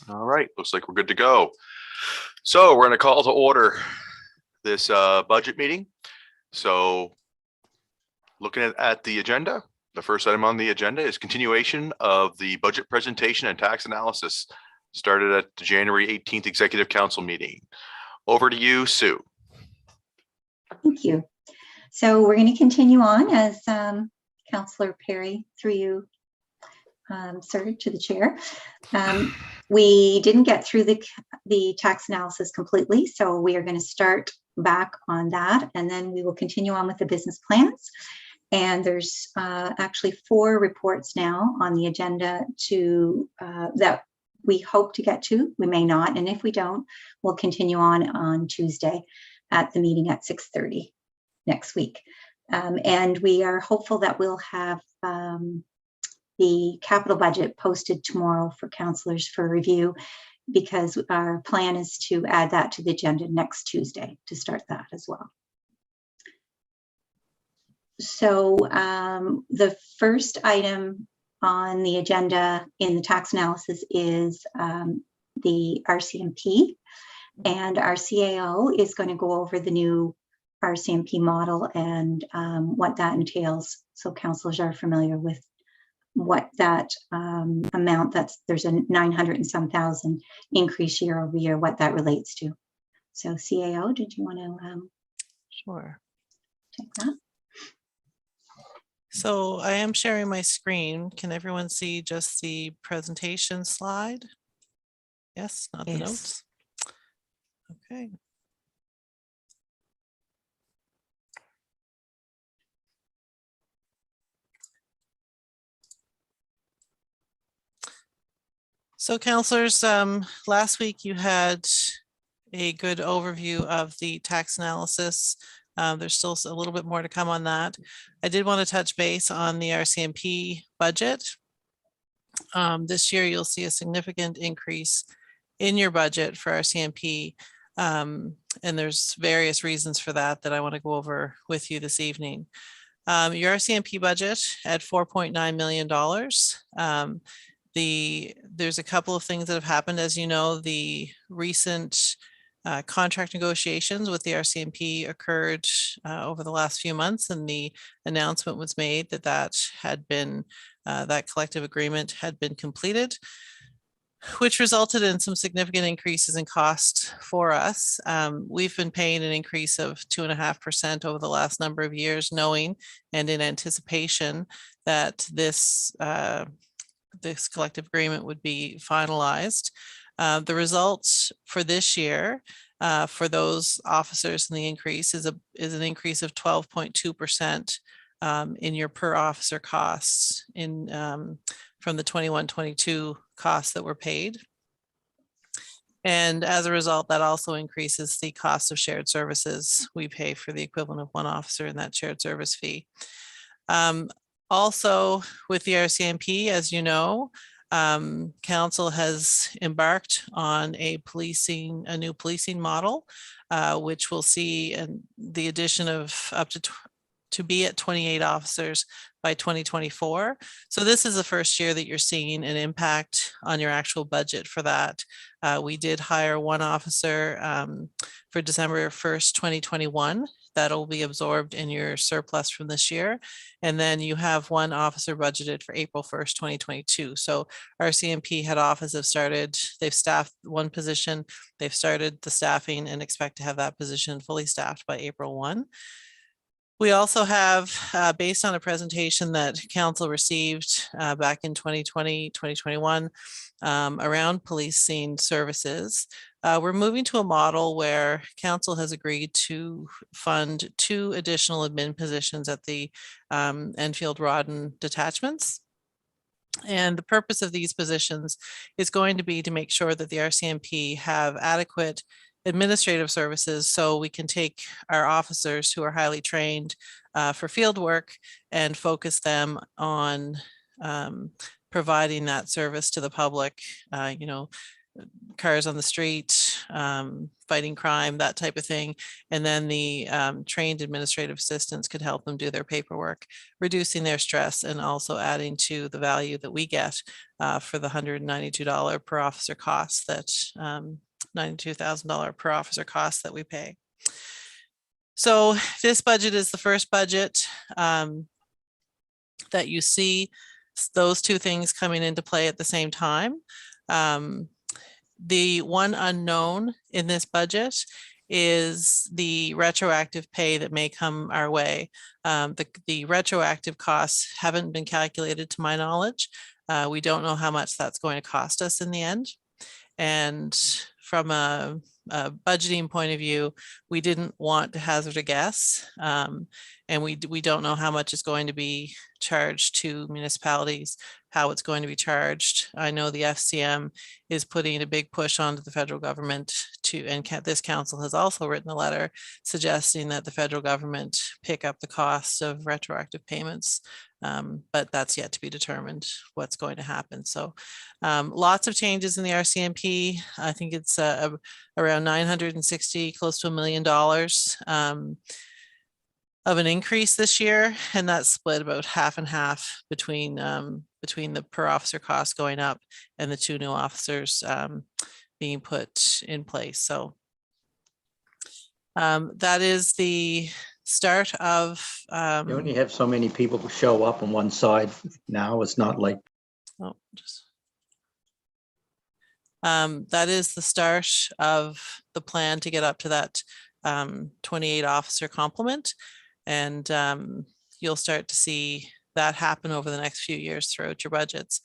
All right, looks like we're good to go. So we're going to call to order this budget meeting. So looking at the agenda, the first item on the agenda is continuation of the budget presentation and tax analysis started at the January 18th Executive Council meeting. Over to you, Sue. Thank you. So we're going to continue on as Councillor Perry, through you, sir, to the chair. We didn't get through the tax analysis completely, so we are going to start back on that, and then we will continue on with the business plans. And there's actually 4 reports now on the agenda to that we hope to get to. We may not, and if we don't, we'll continue on Tuesday at the meeting at 6:30 next week. And we are hopeful that we'll have the capital budget posted tomorrow for councillors for review, because our plan is to add that to the agenda next Tuesday to start that as well. So the first item on the agenda in the tax analysis is the RCMP, and our CAO is going to go over the new RCMP model and what that entails, so councillors are familiar with what that amount, there's a 900 and some thousand increase year over year, what that relates to. So CAO, did you want to Sure. take that? So I am sharing my screen. Can everyone see just the presentation slide? Yes, not the notes. Okay. So councillors, last week you had a good overview of the tax analysis. There's still a little bit more to come on that. I did want to touch base on the RCMP budget. This year you'll see a significant increase in your budget for RCMP, and there's various reasons for that I want to go over with you this evening. Your RCMP budget at $4.9 million. There's a couple of things that have happened. As you know, the recent contract negotiations with the RCMP occurred over the last few months, and the announcement was made that that collective agreement had been completed, which resulted in some significant increases in cost for us. We've been paying an increase of 2.5% over the last number of years, knowing and in anticipation that this collective agreement would be finalized. The results for this year for those officers in the increase is an increase of 12.2% in your per officer costs from the 21-22 costs that were paid. And as a result, that also increases the cost of shared services. We pay for the equivalent of 1 officer in that shared service fee. Also with the RCMP, as you know, council has embarked on a new policing model, which will see the addition of up to be at 28 officers by 2024. So this is the first year that you're seeing an impact on your actual budget for that. We did hire 1 officer for December 1st, 2021. That'll be absorbed in your surplus from this year. And then you have 1 officer budgeted for April 1st, 2022. So RCMP head office they've staffed 1 position, they've started the staffing and expect to have that position fully staffed by April 1. We also have, based on a presentation that council received back in 2020, 2021, around policing services, we're moving to a model where council has agreed to fund 2 additional admin positions at the Enfield Rawdon detachments. And the purpose of these positions is going to be to make sure that the RCMP have adequate administrative services, so we can take our officers who are highly trained for field work and focus them on providing that service to the public, cars on the street, fighting crime, that type of thing. And then the trained administrative assistants could help them do their paperwork, reducing their stress and also adding to the value that we get for the $192 per officer cost that $92,000 per officer cost that we pay. So this budget is the first budget that you see those two things coming into play at the same time. The one unknown in this budget is the retroactive pay that may come our way. The retroactive costs haven't been calculated to my knowledge. We don't know how much that's going to cost us in the end. And from a budgeting point of view, we didn't want to hazard a guess. And we don't know how much is going to be charged to municipalities, how it's going to be charged. I know the FCM is putting a big push onto the federal government and this council has also written a letter suggesting that the federal government pick up the cost of retroactive payments. But that's yet to be determined what's going to happen. So lots of changes in the RCMP. I think it's around 960, close to $1 million of an increase this year, and that's split about half and half between the per officer cost going up and the 2 new officers being put in place. So that is the start of. You only have so many people who show up on one side now. It's not like. Oh, that is the start of the plan to get up to that 28 officer complement. And you'll start to see that happen over the next few years throughout your budgets.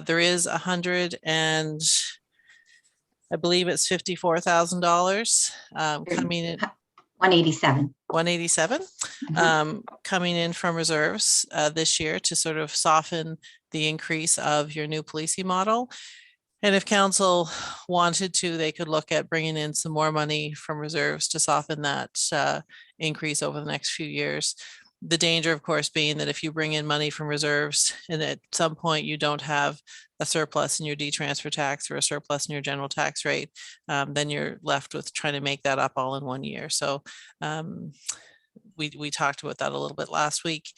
There is 100 and I believe it's $54,000 coming in. 187. 187 coming in from reserves this year to sort of soften the increase of your new policing model. And if council wanted to, they could look at bringing in some more money from reserves to soften that increase over the next few years. The danger, of course, being that if you bring in money from reserves and at some point you don't have a surplus in your D-transfer tax or a surplus in your general tax rate, then you're left with trying to make that up all in one year. So we talked about that a little bit last week.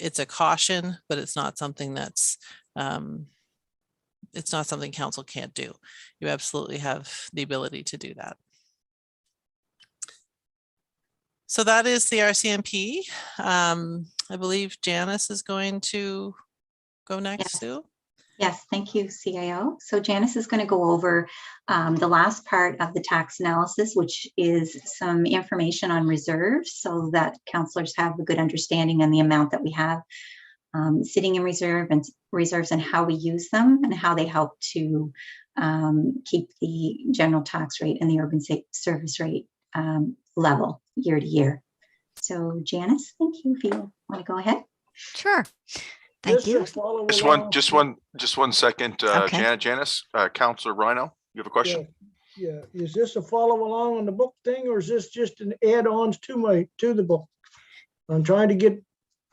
It's a caution, but it's not something that's it's not something council can't do. You absolutely have the ability to do that. So that is the RCMP. I believe Janice is going to go next, Yes. Sue. Yes, thank you, CAO. So Janice is going to go over the last part of the tax analysis, which is some information on reserves so that councillors have a good understanding on the amount that we have sitting in reserves and how we use them and how they help to keep the general tax rate and the urban service rate level year to year. So Janice, thank you. If you want to go ahead. Sure. Thank you. Just one second, Okay. Janice, Councillor Rhino, you have a question? Yeah, is this a follow along on the book thing, or is this just an add-ons to the book? I'm trying to get,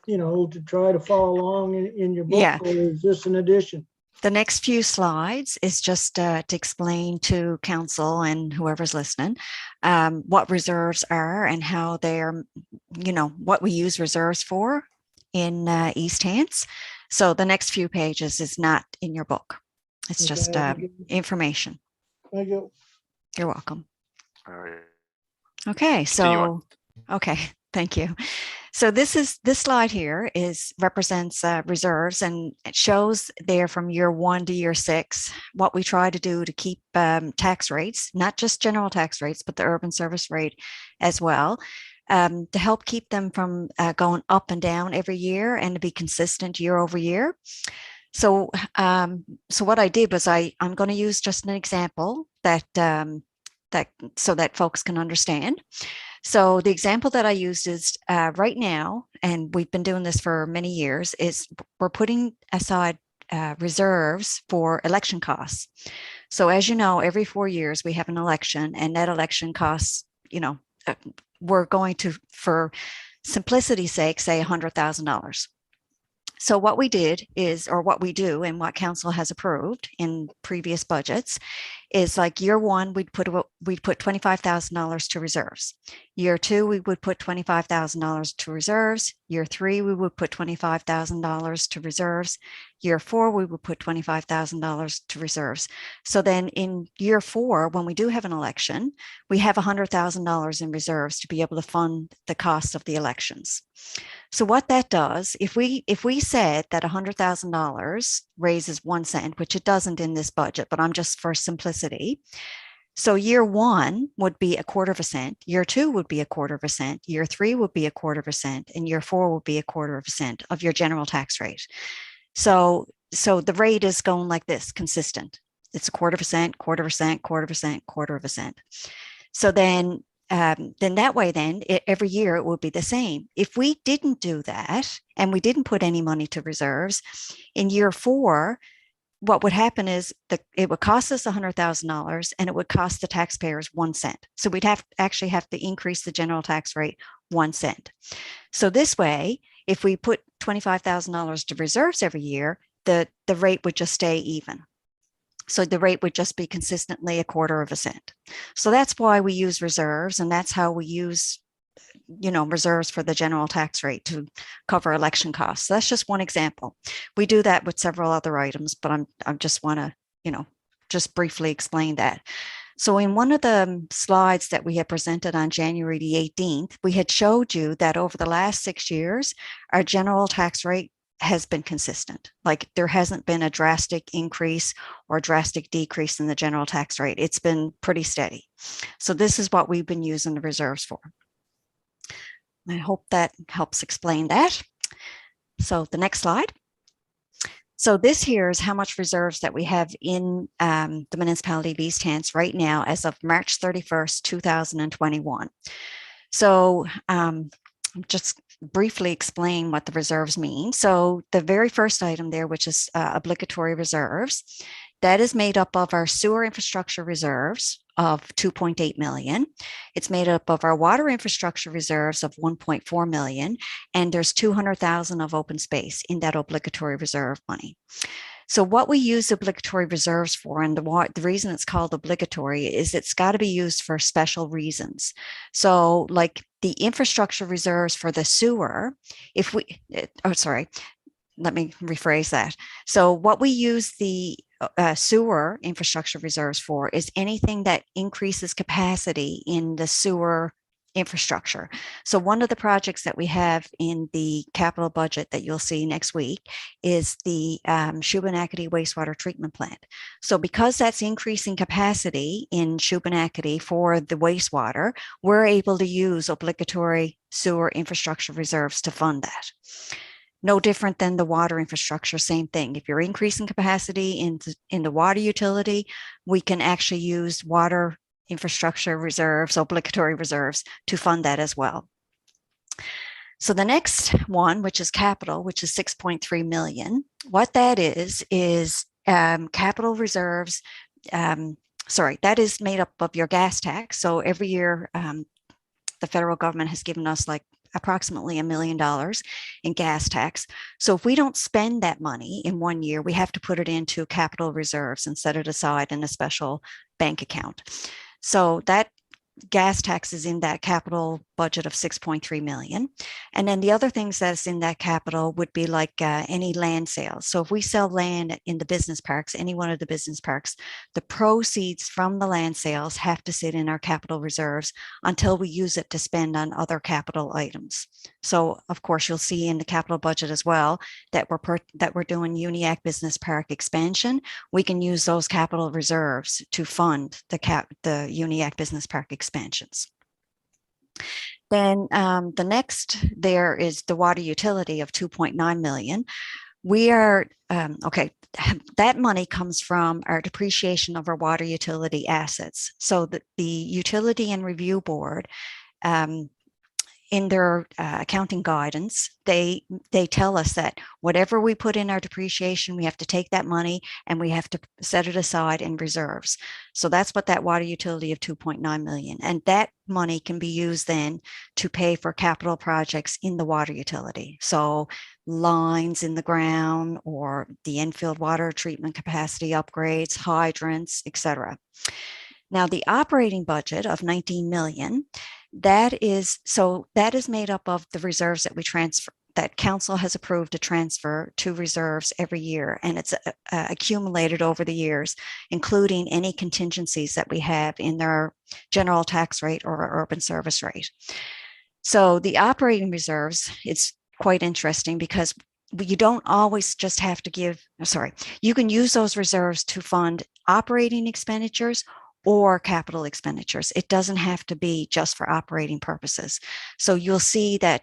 to try to follow along in your book, Yeah. or is this an addition? The next few slides is just to explain to council and whoever's listening what reserves are and how they're, what we use reserves for in East Hants. So the next few pages is not in your book. It's just information. Thank you. You're welcome. All right. Okay, Continue on. okay, thank you. So this slide here represents reserves, and it shows there from year 1 to year 6 what we try to do to keep tax rates, not just general tax rates, but the urban service rate as well, to help keep them from going up and down every year and to be consistent year over year. So what I did was I'm going to use just an example that so that folks can understand. So the example that I used is right now, and we've been doing this for many years, is we're putting aside reserves for election costs. So as you know, every 4 years we have an election, and that election costs, we're going to, for simplicity's sake, say $100,000. So what we did is, or what we do and what council has approved in previous budgets is like year one, we'd put $25,000 to reserves. Year two, we would put $25,000 to reserves. Year three, we would put $25,000 to reserves. Year four, we would put $25,000 to reserves. So then in year four, when we do have an election, we have $100,000 in reserves to be able to fund the cost of the elections. So what that does, if we said that $100,000 raises 1 cent, which it doesn't in this budget, but I'm just for simplicity. So year one would be 1/4 cent, year two would be 1/4 cent, year three would be 1/4 cent, and year four would be 1/4 cent of your general tax rate. So the rate is going like this, consistent. It's 1/4 cent, 1/4 cent, 1/4 cent, 1/4 cent. So then that way, every year it would be the same. If we didn't do that and we didn't put any money to reserves, in year four, what would happen is it would cost us $100,000 and it would cost the taxpayers 1 cent. So we'd actually have to increase the general tax rate 1 cent. So this way, if we put $25,000 to reserves every year, the rate would just stay even. So the rate would just be consistently 1/4 cent. So that's why we use reserves, and that's how we use, reserves for the general tax rate to cover election costs. So that's just one example. We do that with several other items, but I just want to, just briefly explain that. So in one of the slides that we had presented on January the 18th, we had showed you that over the last 6 years, our general tax rate has been consistent. Like there hasn't been a drastic increase or drastic decrease in the general tax rate. It's been pretty steady. So this is what we've been using the reserves for. I hope that helps explain that. So the next slide. So this here is how much reserves that we have in the municipality of East Hants right now as of March 31st, 2021. So just briefly explain what the reserves mean. So the very first item there, which is obligatory reserves, that is made up of our sewer infrastructure reserves of 2.8 million. It's made up of our water infrastructure reserves of 1.4 million, and there's 200,000 of open space in that obligatory reserve money. So what we use obligatory reserves for, and the reason it's called obligatory is it's got to be used for special reasons. So like the infrastructure reserves for the sewer, let me rephrase that. So what we use the sewer infrastructure reserves for is anything that increases capacity in the sewer infrastructure. So one of the projects that we have in the capital budget that you'll see next week is the Shubenacadie wastewater treatment plant. So because that's increasing capacity in Shubenacadie for the wastewater, we're able to use obligatory sewer infrastructure reserves to fund that. No different than the water infrastructure, same thing. If you're increasing capacity in the water utility, we can actually use water infrastructure reserves, obligatory reserves to fund that as well. So the next one, which is capital, which is 6.3 million, what that is capital reserves. That is made up of your gas tax. So every year, the federal government has given us like approximately $1 million in gas tax. So if we don't spend that money in 1 year, we have to put it into capital reserves and set it aside in a special bank account. So that gas tax is in that capital budget of 6.3 million. And then the other things that's in that capital would be like any land sales. So if we sell land in the business parks, any one of the business parks, the proceeds from the land sales have to sit in our capital reserves until we use it to spend on other capital items. So of course, you'll see in the capital budget as well that we're doing Uniac Business Park expansion. We can use those capital reserves to fund the Uniac Business Park expansions. Then the next there is the water utility of 2.9 million. We are, that money comes from our depreciation of our water utility assets. So the Utility and Review Board, in their accounting guidance, they tell us that whatever we put in our depreciation, we have to take that money and we have to set it aside in reserves. So that's what that water utility of 2.9 million. And that money can be used then to pay for capital projects in the water utility. So lines in the ground or the infield water treatment capacity upgrades, hydrants, etc. Now, the operating budget of 19 million, that is made up of the reserves that we transfer, that council has approved to transfer to reserves every year, and it's accumulated over the years, including any contingencies that we have in their general tax rate or our urban service rate. So the operating reserves, it's quite interesting because you don't always just have to you can use those reserves to fund operating expenditures or capital expenditures. It doesn't have to be just for operating purposes. So you'll see that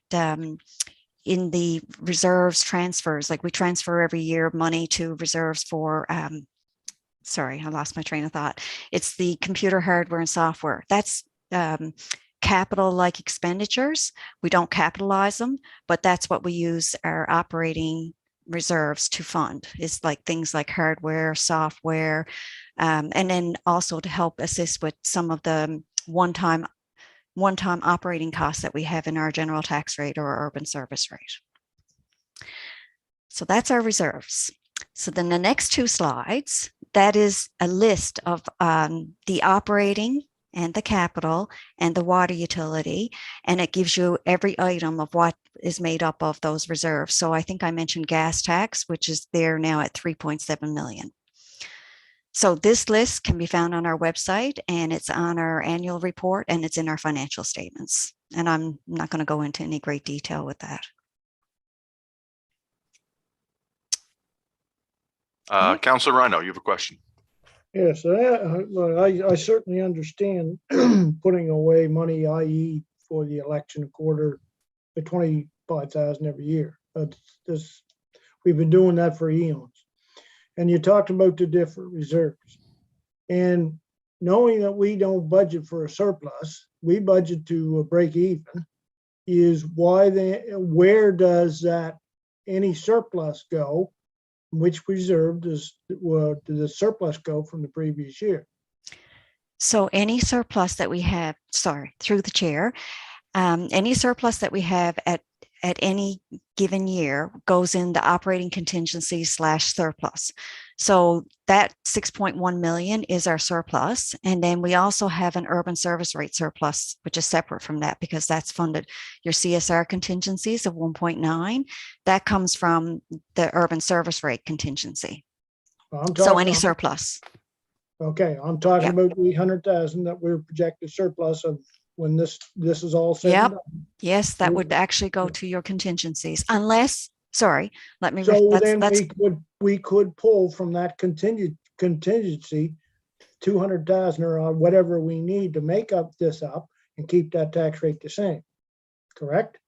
in the reserves transfers, like we transfer every year money to reserves for, sorry, I lost my train of thought. It's the computer hardware and software. That's capital like expenditures. We don't capitalize them, but that's what we use our operating reserves to fund. It's like things like hardware, software, and then also to help assist with some of the one-time operating costs that we have in our general tax rate or our urban service rate. So that's our reserves. So then the next two slides, that is a list of the operating and the capital and the water utility, and it gives you every item of what is made up of those reserves. So I think I mentioned gas tax, which is there now at 3.7 million. So this list can be found on our website, and it's on our annual report, and it's in our financial statements. And I'm not going to go into any great detail with that. Councillor Rhino, you have a question. Yes, I certainly understand putting away money, i.e. for the election quarter, the 25,000 every year. We've been doing that for eons. And you talked about the different reserves. And knowing that we don't budget for a surplus, we budget to break even, is where does that any surplus go? Which reserve does the surplus go from the previous year? So any surplus that we have, through the chair, any surplus that we have at any given year goes in the operating contingency / surplus. So that 6.1 million is our surplus. And then we also have an urban service rate surplus, which is separate from that because that's funded. Your CSR contingencies of 1.9, that comes from the urban service rate contingency. So any surplus. Okay, I'm talking about the 100,000 that we're projected surplus of when this is all said and done. Yes, that would actually go to your contingencies, unless, let me. So then we could pull from that contingency 200,000 or whatever we need to make up and keep that tax rate the same, correct?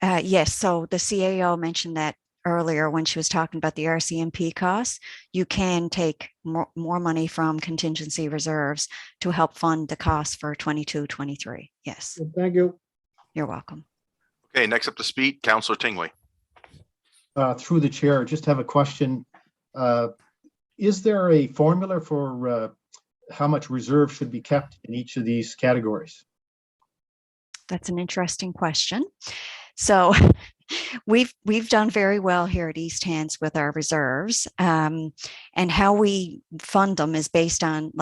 Yes, so the CAO mentioned that earlier when she was talking about the RCMP costs. You can take more money from contingency reserves to help fund the costs for 22-23. Yes. Well, thank you. You're welcome. Okay, next up to speak, Councillor Tingley. Through the chair, just have a question. Is there a formula for how much reserve should be kept in each of these categories? That's an interesting question. So we've done very well here at East Hants with our reserves, and how we fund them is based on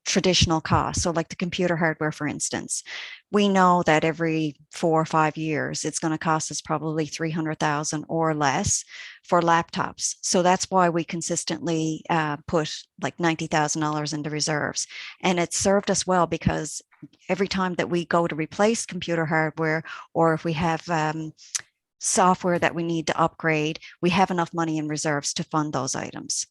traditional costs. So like the computer hardware, for instance, we know that every 4 or 5 years, it's going to cost us probably 300,000 or less for laptops. So that's why we consistently put like $90,000 into reserves. And it's served us well because every time that we go to replace computer hardware, or if we have software that we need to upgrade, we have enough money in reserves to fund those items.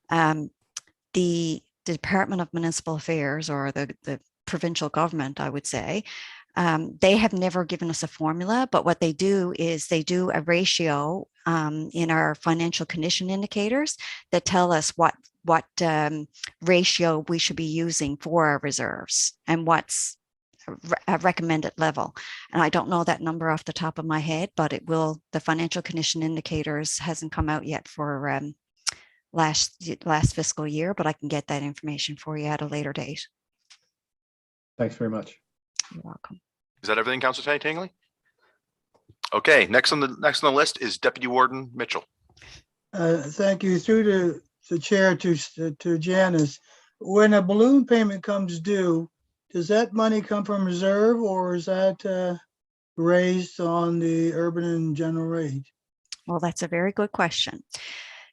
The Department of Municipal Affairs, or the provincial government, I would say, they have never given us a formula, but what they do is they do a ratio in our financial condition indicators that tell us what ratio we should be using for our reserves and what's a recommended level. And I don't know that number off the top of my head, but it will. The financial condition indicators hasn't come out yet for last fiscal year, but I can get that information for you at a later date. Thanks very much. You're welcome. Is that everything, Councillor Tingley? Okay, next on the list is Deputy Warden Mitchell. Thank you. Through the chair to Janice. When a balloon payment comes due, does that money come from reserve or is that raised on the urban and general rate? Well, that's a very good question.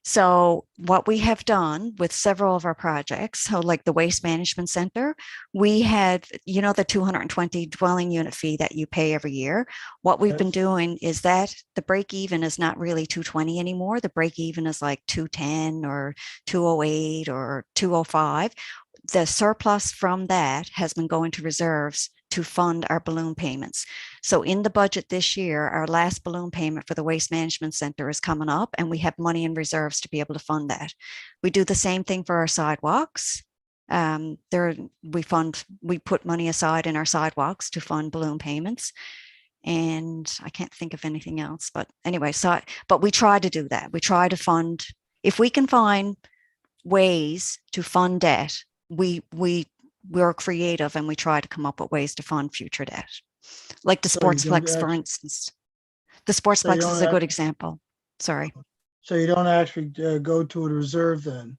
So what we have done with several of our projects, so like the Waste Management Center, we had, you know, the 220 dwelling unit fee that you pay every year. What we've been Yes. doing is that the break even is not really 220 anymore. The break even is like 210 or 208 or 205. The surplus from that has been going to reserves to fund our balloon payments. So in the budget this year, our last balloon payment for the Waste Management Center is coming up and we have money in reserves to be able to fund that. We do the same thing for our sidewalks. We put money aside in our sidewalks to fund balloon payments. And I can't think of anything else, but anyway, but we try to do that. We try to fund, if we can find ways to fund debt, we're creative and we try to come up with ways to fund future debt. Like the So you don't Sportsplex, for actually- instance. The Sportsplex don't is a good act- example. Sorry. So you don't actually go to a reserve then?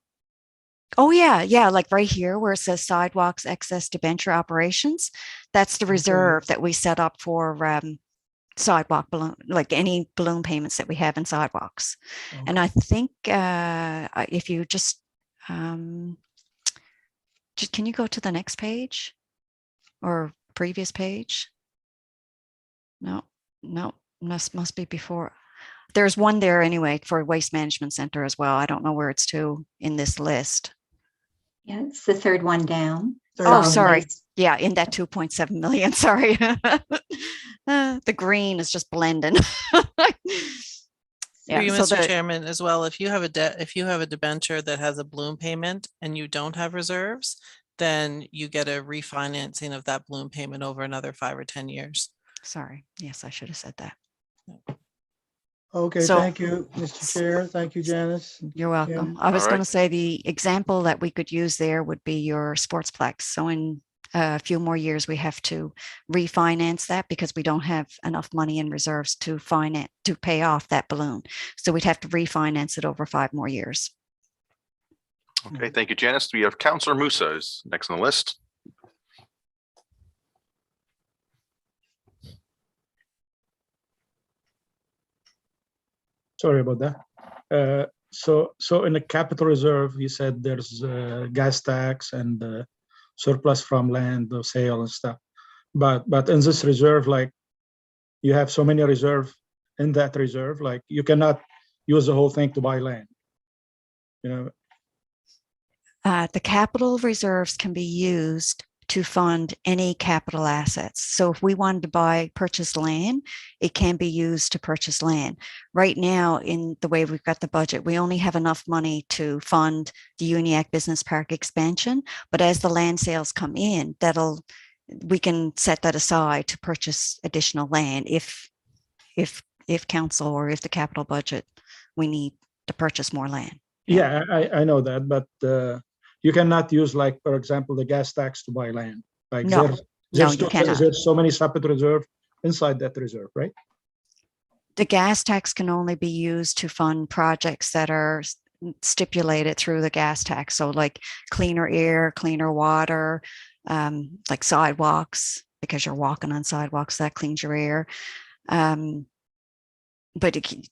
Oh yeah, yeah. Like right here where it says sidewalks excess debenture operations, that's the Okay. reserve that we set up for sidewalk balloon, like any balloon payments that we have in sidewalks. And Okay. I think if you just can you go to the next page or previous page? No, must be before. There's one there anyway for Waste Management Center as well. I don't know where it's to in this list. Yeah, it's the third one down. Third Oh, one. sorry. Yeah, in that 2.7 million. Sorry. The green is just blending. Through you, so Mr. the- Chairman, as well, if you have a debenture that has a balloon payment and you don't have reserves, then you get a refinancing of that balloon payment over another 5 or 10 years. Sorry. Yes, I should have said that. Okay, So- thank you, Mr. Chair. Thank you, Janice. You're welcome. Kim? I was All going right. to say the example that we could use there would be your Sportsplex. So in a few more years, we have to refinance that because we don't have enough money in reserves to pay off that balloon. So we'd have to refinance it over 5 more years. Okay, thank you, Janice. We have Councillor Musa is next on the list. Sorry about that. So in the capital reserve, you said there's gas tax and surplus from land sale and stuff. But in this reserve, like you have so many reserve in that reserve, like you cannot use the whole thing to buy land. You know, The capital reserves can be used to fund any capital assets. So if we wanted to purchase land, it can be used to purchase land. Right now, in the way we've got the budget, we only have enough money to fund the Uniac Business Park expansion. But as the land sales come in, we can set that aside to purchase additional land if council or if the capital budget, we need to purchase more land. yeah, I know that, but you cannot use, like, for example, the gas tax to buy land. Like No, you cannot. There's so many separate reserve inside that reserve, right? The gas tax can only be used to fund projects that are stipulated through the gas tax. So like cleaner air, cleaner water, like sidewalks, because you're walking on sidewalks, that cleans your air. But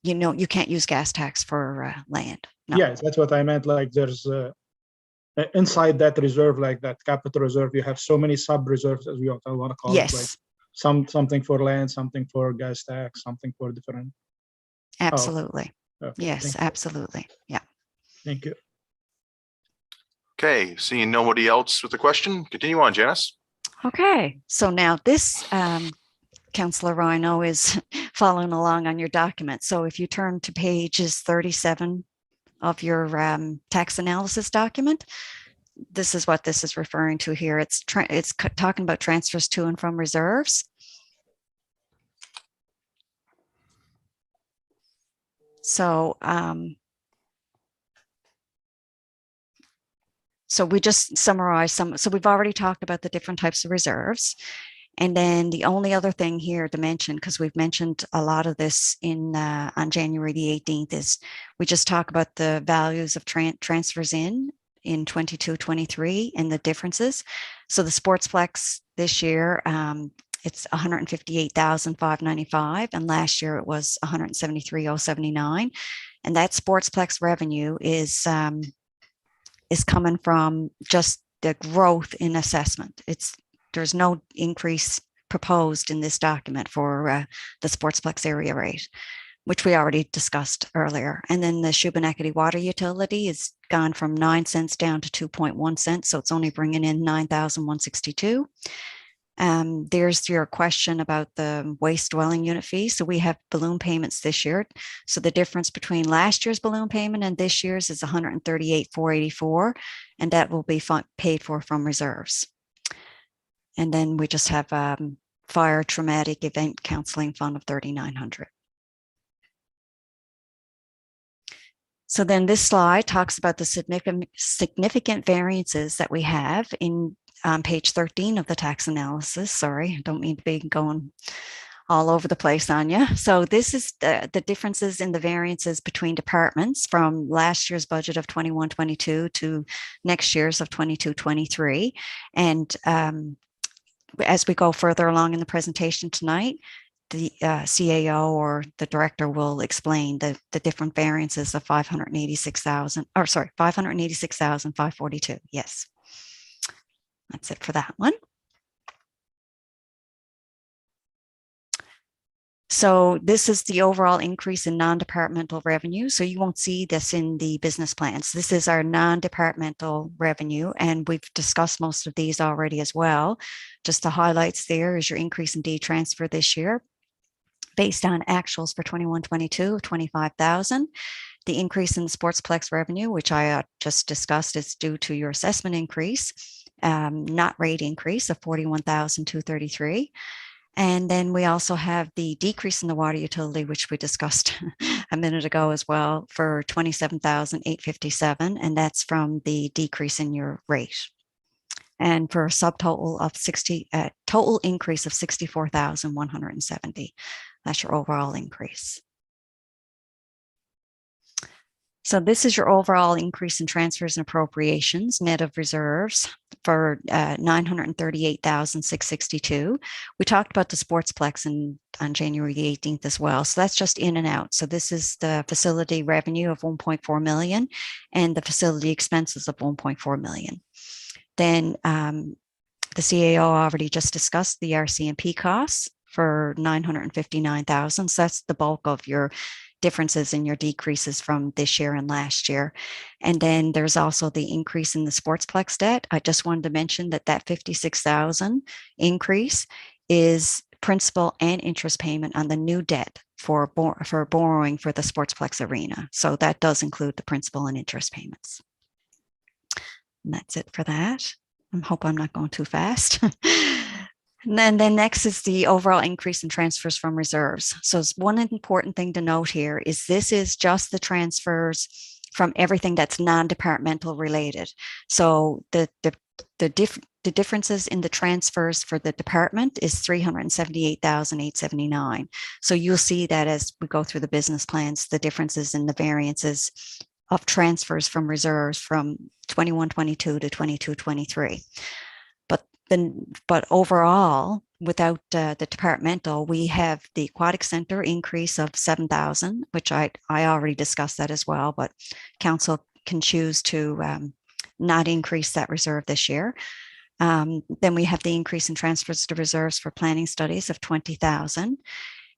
you can't use gas tax for land. No. Yes, that's what I meant. Like there's inside that reserve, like that capital reserve, you have so many sub reserves, as we want to call it. Like Yes, something for land, something for gas tax, something for different. absolutely. Okay, Yes, thank you. absolutely. Yeah. Thank you. Okay, seeing nobody else with a question, continue on, Janice. Okay. So now this, Councillor Rhino is following along on your document. So if you turn to pages 37 of your tax analysis document, this is what this is referring to here. It's talking about transfers to and from reserves. So, so we just summarize some. So we've already talked about the different types of reserves. And then the only other thing here to mention, because we've mentioned a lot of this in on January the 18th, is we just talk about the values of transfers in 22-23 and the differences. So the Sportsplex this year, it's 158,595, and last year it was 173,079. And that Sportsplex revenue is coming from just the growth in assessment. There's no increase proposed in this document for the Sportsplex area rate, which we already discussed earlier. And then the Shubenacadie water utility is gone from 9 cents down to 2.1 cents. So it's only bringing in 9,162. There's your question about the waste dwelling unit fee. So we have balloon payments this year. So the difference between last year's balloon payment and this year's is 138,484, and that will be paid for from reserves. And then we just have fire traumatic event counseling fund of 3,900. So then this slide talks about the significant variances that we have in page 13 of the tax analysis. Sorry, I don't mean to be going all over the place on you. So this is the differences in the variances between departments from last year's budget of 21-22 to next year's of 22-23. And as we go further along in the presentation tonight, the CAO or the director will explain the different variances of 586,542. Yes, that's it for that one. So this is the overall increase in non-departmental revenue. So you won't see this in the business plans. This is our non-departmental revenue, and we've discussed most of these already as well. Just the highlights there is your increase in D transfer this year, based on actuals for 21-22 of 25,000. The increase in the Sportsplex revenue, which I just discussed, is due to your assessment increase, not rate increase of 41,233. And then we also have the decrease in the water utility, which we discussed a minute ago as well, for 27,857, and that's from the decrease in your rate. And for a subtotal of total increase of 64,170. That's your overall increase. So this is your overall increase in transfers and appropriations, net of reserves, for 938,662. We talked about the Sportsplex on January the 18th as well. So that's just in and out. So this is the facility revenue of 1.4 million and the facility expenses of 1.4 million. Then the CAO already just discussed the RCMP costs for 959,000. So that's the bulk of your differences in your decreases from this year and last year. And then there's also the increase in the Sportsplex debt. I just wanted to mention that 56,000 increase is principal and interest payment on the new debt for borrowing for the Sportsplex arena. So that does include the principal and interest payments. And that's it for that. I hope I'm not going too fast. And then next is the overall increase in transfers from reserves. So one important thing to note here is this is just the transfers from everything that's non-departmental related. So the differences in the transfers for the department is 378,879. So you'll see that as we go through the business plans, the differences in the variances of transfers from reserves from 21-22 to 22-23. But overall, without the departmental, we have the aquatic center increase of 7,000, which I already discussed that as well, but council can choose to not increase that reserve this year. Then we have the increase in transfers to reserves for planning studies of 20,000.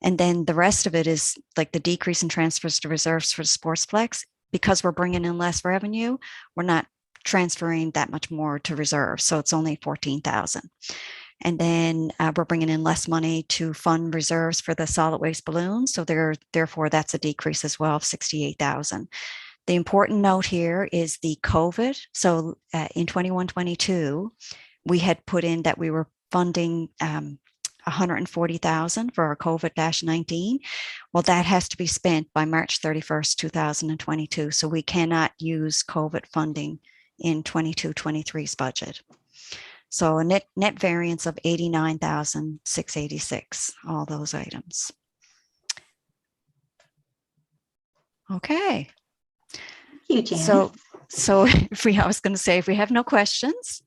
And then the rest of it is like the decrease in transfers to reserves for Sportsplex. Because we're bringing in less revenue, we're not transferring that much more to reserve. So it's only 14,000. And then we're bringing in less money to fund reserves for the solid waste balloons. So therefore, that's a decrease as well of 68,000. The important note here is the COVID. So in 21-22, we had put in that we were funding 140,000 for our COVID-19. Well, that has to be spent by March 31st, 2022. So we cannot use COVID funding in 22-23's budget. So a net variance of 89,686, all those items. Okay. Thank you, Janice. So I was going to say, if we have no questions,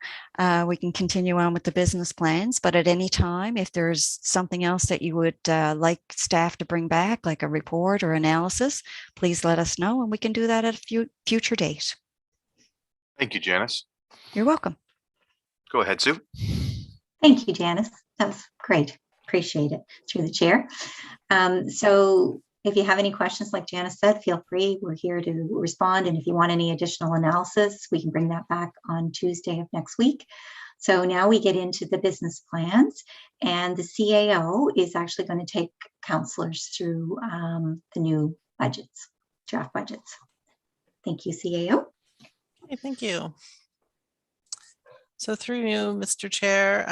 we can continue on with the business plans, but at any time, if there's something else that you would like staff to bring back, like a report or analysis, please let us know and we can do that at a future date. Thank you, Janice. You're welcome. Go ahead, Sue. Thank you, Janice. That was great. Appreciate it. Through the chair. So if you have any questions, like Janice said, feel free. We're here to respond. And if you want any additional analysis, we can bring that back on Tuesday of next week. So now we get into the business plans, and the CAO is actually going to take councillors through the new budgets, draft budgets. Thank you, CAO. Okay, thank you. So through you, Mr. Chair,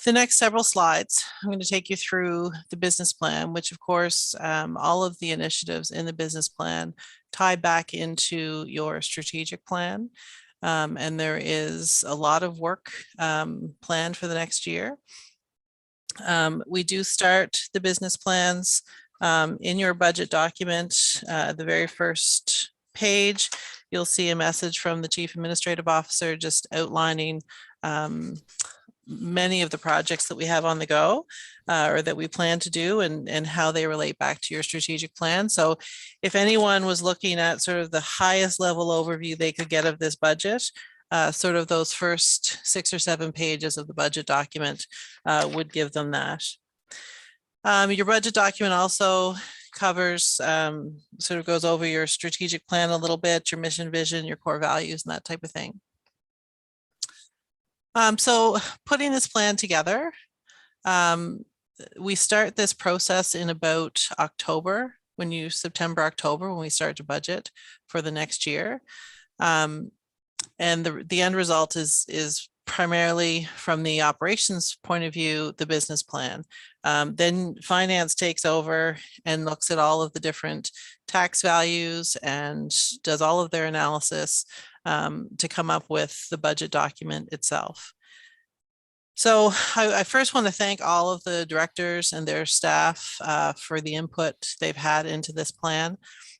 the next several slides, I'm going to take you through the business plan, which of course, all of the initiatives in the business plan tie back into your strategic plan. And there is a lot of work planned for the next year. We do start the business plans in your budget document. The very first page, you'll see a message from the Chief Administrative Officer just outlining many of the projects that we have on the go or that we plan to do and how they relate back to your strategic plan. So if anyone was looking at sort of the highest level overview they could get of this budget, sort of those first 6 or 7 pages of the budget document would give them that. Your budget document also covers, sort of goes over your strategic plan a little bit, your mission, vision, your core values, and that type of thing. So putting this plan together, we start this process in about October, September, October, when we start to budget for the next year. And the end result is primarily from the operations point of view, the business plan. Then finance takes over and looks at all of the different tax values and does all of their analysis to come up with the budget document itself. So I first want to thank all of the directors and their staff for the input they've had into this plan.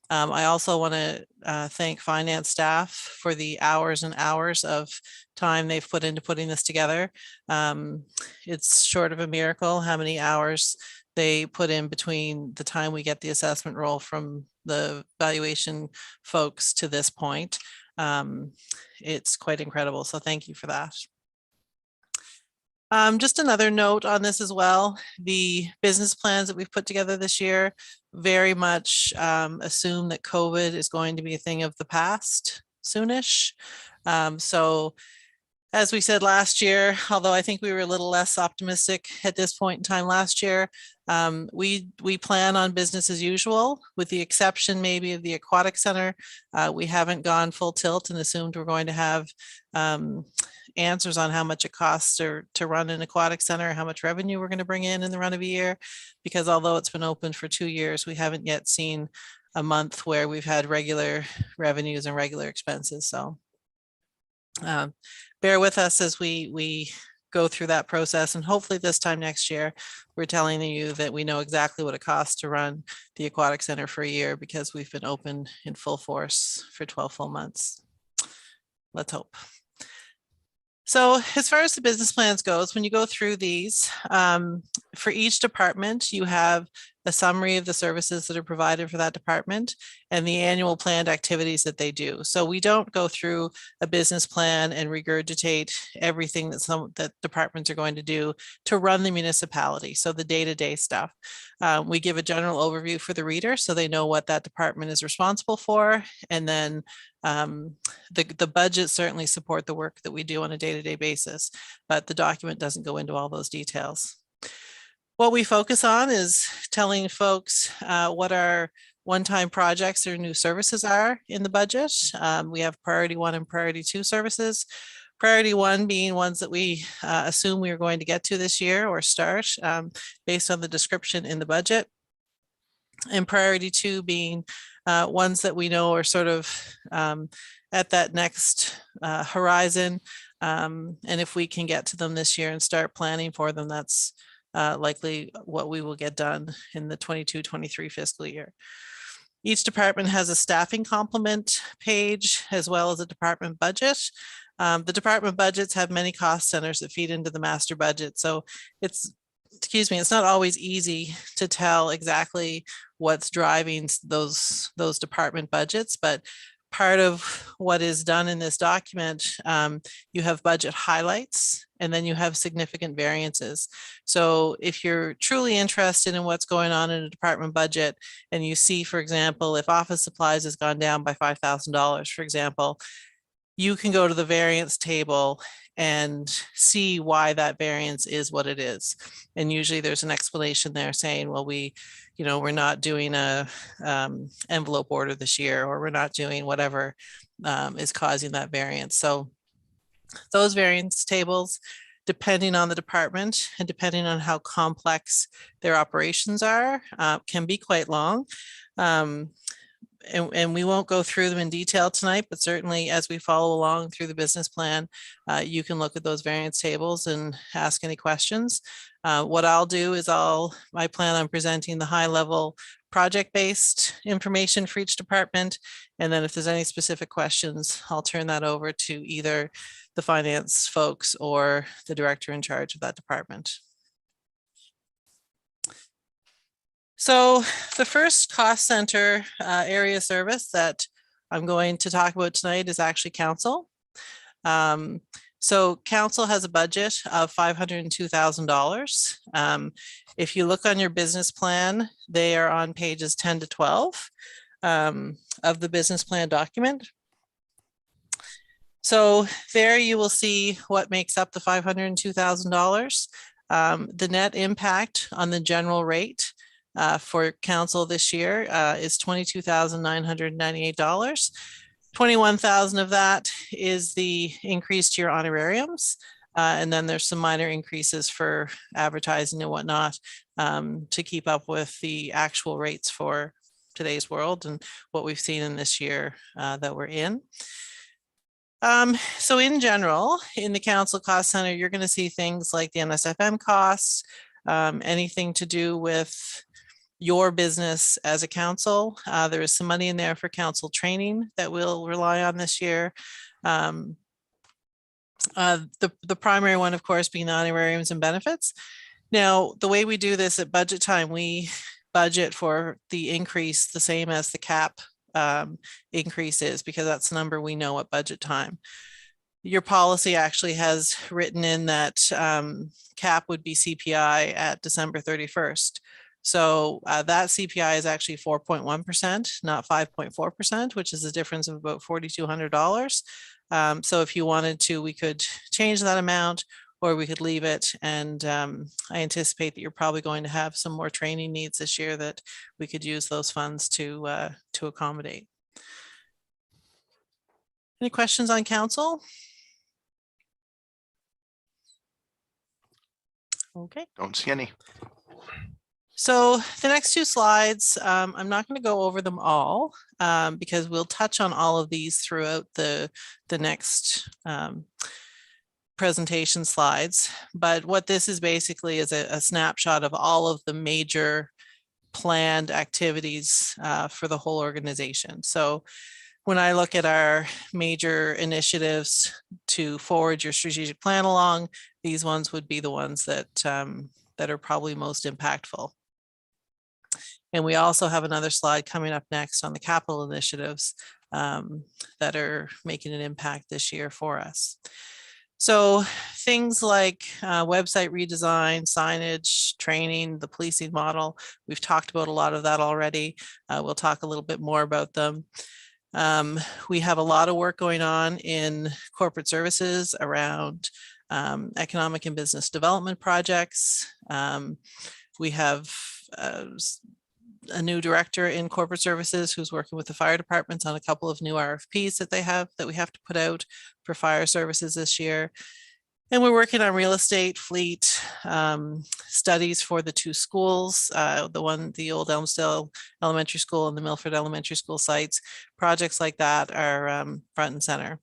I also want to thank finance staff for the hours and hours of time they've put into putting this together. It's short of a miracle how many hours they put in between the time we get the assessment roll from the valuation folks to this point. It's quite incredible. So thank you for that. Just another note on this as well, the business plans that we've put together this year very much assume that COVID is going to be a thing of the past soonish. So as we said last year, although I think we were a little less optimistic at this point in time last year, we plan on business as usual, with the exception maybe of the aquatic center. We haven't gone full tilt and assumed we're going to have answers on how much it costs to run an aquatic center, how much revenue we're going to bring in the run of a year, because although it's been open for 2 years, we haven't yet seen a month where we've had regular revenues and regular expenses. So bear with us as we go through that process, and hopefully this time next year we're telling you that we know exactly what it costs to run the aquatic center for a year, because we've been open in full force for 12 full months. Let's hope. So as far as the business plans goes, when you go through these, for each department, you have a summary of the services that are provided for that department and the annual planned activities that they do. So we don't go through a business plan and regurgitate everything that departments are going to do to run the municipality. So the day-to-day stuff. We give a general overview for the reader so they know what that department is responsible for. And then the budgets certainly support the work that we do on a day-to-day basis, but the document doesn't go into all those details. What we focus on is telling folks what our one-time projects or new services are in the budget. We have priority 1 and priority 2 services. Priority 1 being ones that we assume we are going to get to this year or start based on the description in the budget. And priority 2 being ones that we know are sort of at that next horizon. And if we can get to them this year and start planning for them, that's likely what we will get done in the 22-23 fiscal year. Each department has a staffing complement page as well as a department budget. The department budgets have many cost centers that feed into the master budget. So it's not always easy to tell exactly what's driving those department budgets, but part of what is done in this document, you have budget highlights and then you have significant variances. So if you're truly interested in what's going on in a department budget and you see, for example, if office supplies has gone down by $5,000, for example, you can go to the variance table and see why that variance is what it is. And usually there's an explanation there saying, well, we're not doing a envelope order this year, or we're not doing whatever is causing that variance. So those variance tables, depending on the department and depending on how complex their operations are, can be quite long. And we won't go through them in detail tonight, but certainly as we follow along through the business plan, you can look at those variance tables and ask any questions. What I'll do is I plan on presenting the high level project-based information for each department. And then if there's any specific questions, I'll turn that over to either the finance folks or the director in charge of that department. So the first cost center area service that I'm going to talk about tonight is actually council. So council has a budget of $502,000. If you look on your business plan, they are on pages 10 to 12 of the business plan document. So there you will see what makes up the $502,000. The net impact on the general rate for council this year is $22,998. $21,000 of that is the increase to your honorariums. And then there's some minor increases for advertising and whatnot to keep up with the actual rates for today's world and what we've seen in this year that we're in. So in general, in the council cost center, you're going to see things like the NSFM costs, anything to do with your business as a council. There is some money in there for council training that we'll rely on this year. The primary one, of course, being the honorariums and benefits. Now, the way we do this at budget time, we budget for the increase the same as the cap increase is, because that's the number we know at budget time. Your policy actually has written in that cap would be CPI at December 31st. So that CPI is actually 4.1%, not 5.4%, which is a difference of about $4,200. So if you wanted to, we could change that amount or we could leave it. And I anticipate that you're probably going to have some more training needs this year that we could use those funds to accommodate. Any questions on council? Okay. Don't see any. So the next two slides, I'm not going to go over them all because we'll touch on all of these throughout the next presentation slides. But what this is basically is a snapshot of all of the major planned activities for the whole organization. So when I look at our major initiatives to forward your strategic plan along, these ones would be the ones that that are probably most impactful. And we also have another slide coming up next on the capital initiatives that are making an impact this year for us. So things like website redesign, signage, training, the policing model, we've talked about a lot of that already. We'll talk a little bit more about them. We have a lot of work going on in corporate services around economic and business development projects. We have a new director in corporate services who's working with the fire departments on a couple of new RFPs that they have that we have to put out for fire services this year. And we're working on real estate fleet studies for the two schools, the old Elmsdale Elementary School and the Milford Elementary School sites. Projects like that are front and center.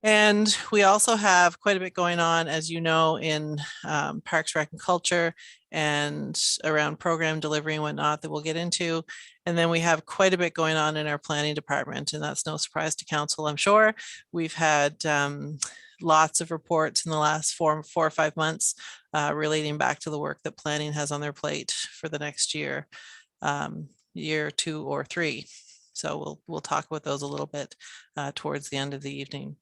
And we also have quite a bit going on, as you know, in Parks, Rec and Culture and around program delivery and whatnot that we'll get into. And then we have quite a bit going on in our planning department, and that's no surprise to council, I'm sure. We've had lots of reports in the last 4 or 5 months relating back to the work that planning has on their plate for the next year, year 2 or 3. So we'll talk about those a little bit towards the end of the evening.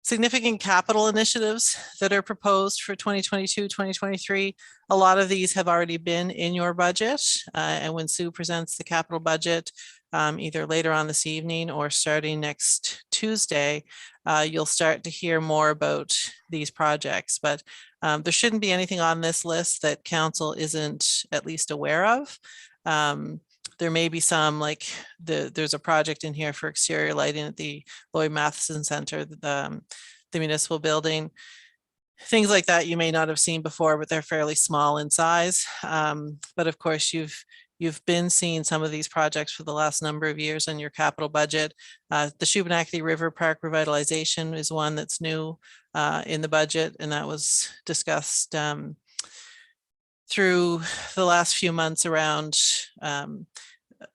Significant capital initiatives that are proposed for 2022, 2023. A lot of these have already been in your budget. And when Sue presents the capital budget, either later on this evening or starting next Tuesday, you'll start to hear more about these projects. But there shouldn't be anything on this list that council isn't at least aware of. There may be some, like there's a project in here for exterior lighting at the Lloyd Matheson Center, the municipal building. Things like that you may not have seen before, but they're fairly small in size. But of course, you've been seeing some of these projects for the last number of years on your capital budget. The Shubenacadie River Park revitalization is one that's new in the budget, and that was discussed through the last few months around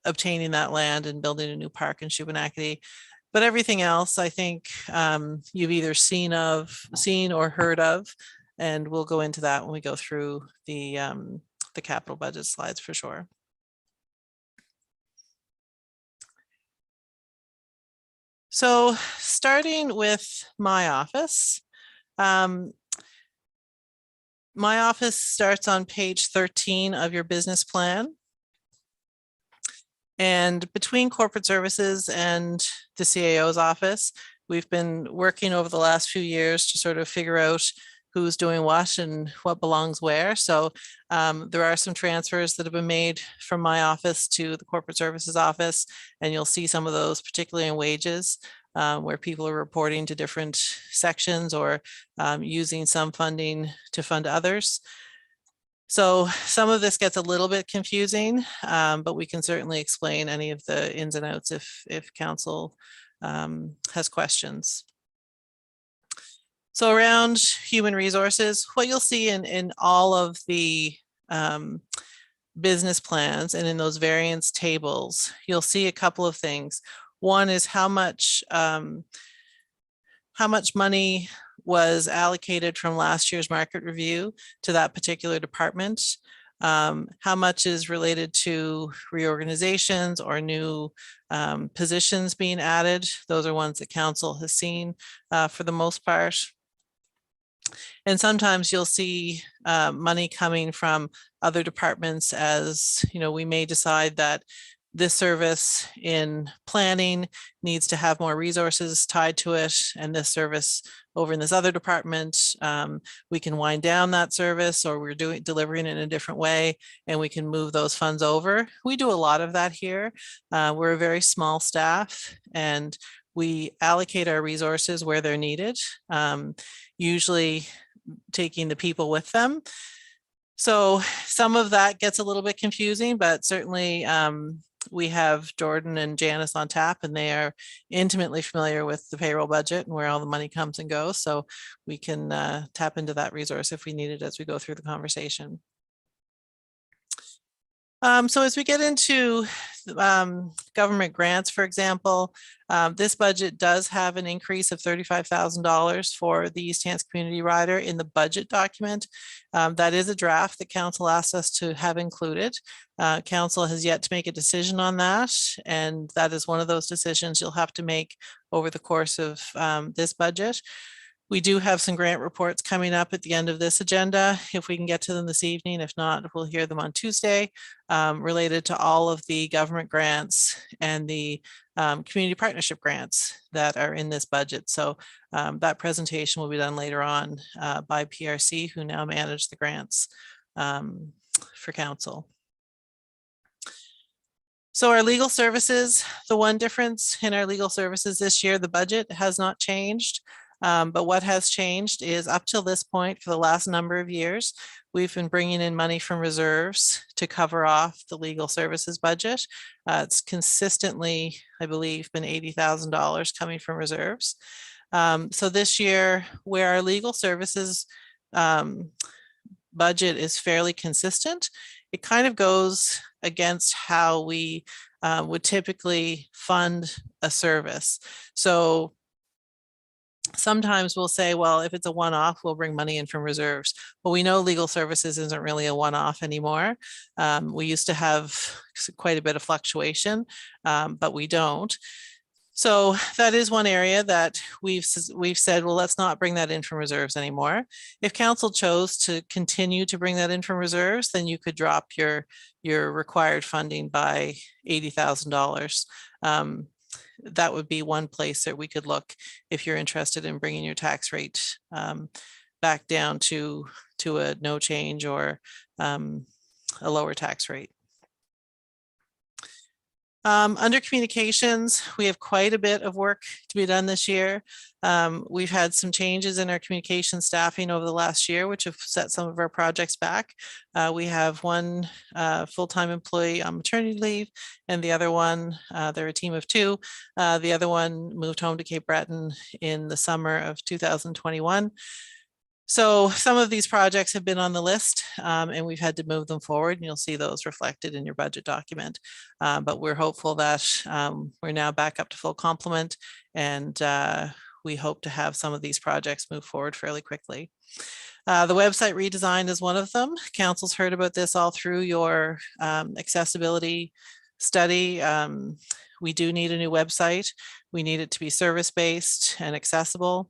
obtaining that land and building a new park in Shubenacadie. But everything else, I think you've either seen or heard of, and we'll go into that when we go through the capital budget slides for sure. So starting with my office. My office starts on page 13 of your business plan. And between corporate services and the CAO's office, we've been working over the last few years to sort of figure out who's doing what and what belongs where. So there are some transfers that have been made from my office to the corporate services office, and you'll see some of those, particularly in wages, where people are reporting to different sections or using some funding to fund others. So some of this gets a little bit confusing, but we can certainly explain any of the ins and outs if council has questions. So around human resources, what you'll see in all of the business plans and in those variance tables, you'll see a couple of things. One is how much money was allocated from last year's market review to that particular department. How much is related to reorganizations or new positions being added. Those are ones that council has seen for the most part. And sometimes you'll see money coming from other departments, as you know, we may decide that this service in planning needs to have more resources tied to it, and this service over in this other department, we can wind down that service, or we're delivering it in a different way, and we can move those funds over. We do a lot of that here. We're a very small staff, and we allocate our resources where they're needed, usually taking the people with them. So some of that gets a little bit confusing, but certainly we have Jordan and Janice on tap, and they are intimately familiar with the payroll budget and where all the money comes and goes. So we can tap into that resource if we need it as we go through the conversation. So as we get into government grants, for example, this budget does have an increase of $35,000 for the East Hants Community Rider in the budget document. That is a draft that council asked us to have included. Council has yet to make a decision on that, and that is one of those decisions you'll have to make over the course of this budget. We do have some grant reports coming up at the end of this agenda, if we can get to them this evening. If not, we'll hear them on Tuesday, related to all of the government grants and the community partnership grants that are in this budget. So that presentation will be done later on by PRC, who now manage the grants for council. So our legal services, the one difference in our legal services this year, the budget has not changed. But what has changed is up till this point, for the last number of years, we've been bringing in money from reserves to cover off the legal services budget. It's consistently, I believe, been $80,000 coming from reserves. So this year, where our legal services budget is fairly consistent, it kind of goes against how we would typically fund a service. So sometimes we'll say, well, if it's a one-off, we'll bring money in from reserves. But we know legal services isn't really a one-off anymore. We used to have quite a bit of fluctuation, but we don't. So that is one area that we've said, well, let's not bring that in from reserves anymore. If council chose to continue to bring that in from reserves, then you could drop your required funding by $80,000. That would be one place that we could look if you're interested in bringing your tax rate back down to a no change or a lower tax rate. Under communications, we have quite a bit of work to be done this year. We've had some changes in our communication staffing over the last year, which have set some of our projects back. We have one full-time employee on maternity leave, and the other one, they're a team of two. The other one moved home to Cape Breton in the summer of 2021. So some of these projects have been on the list and we've had to move them forward, and you'll see those reflected in your budget document. But we're hopeful that we're now back up to full complement, and we hope to have some of these projects move forward fairly quickly. The website redesign is one of them. Council's heard about this all through your accessibility study. We do need a new website. We need it to be service-based and accessible.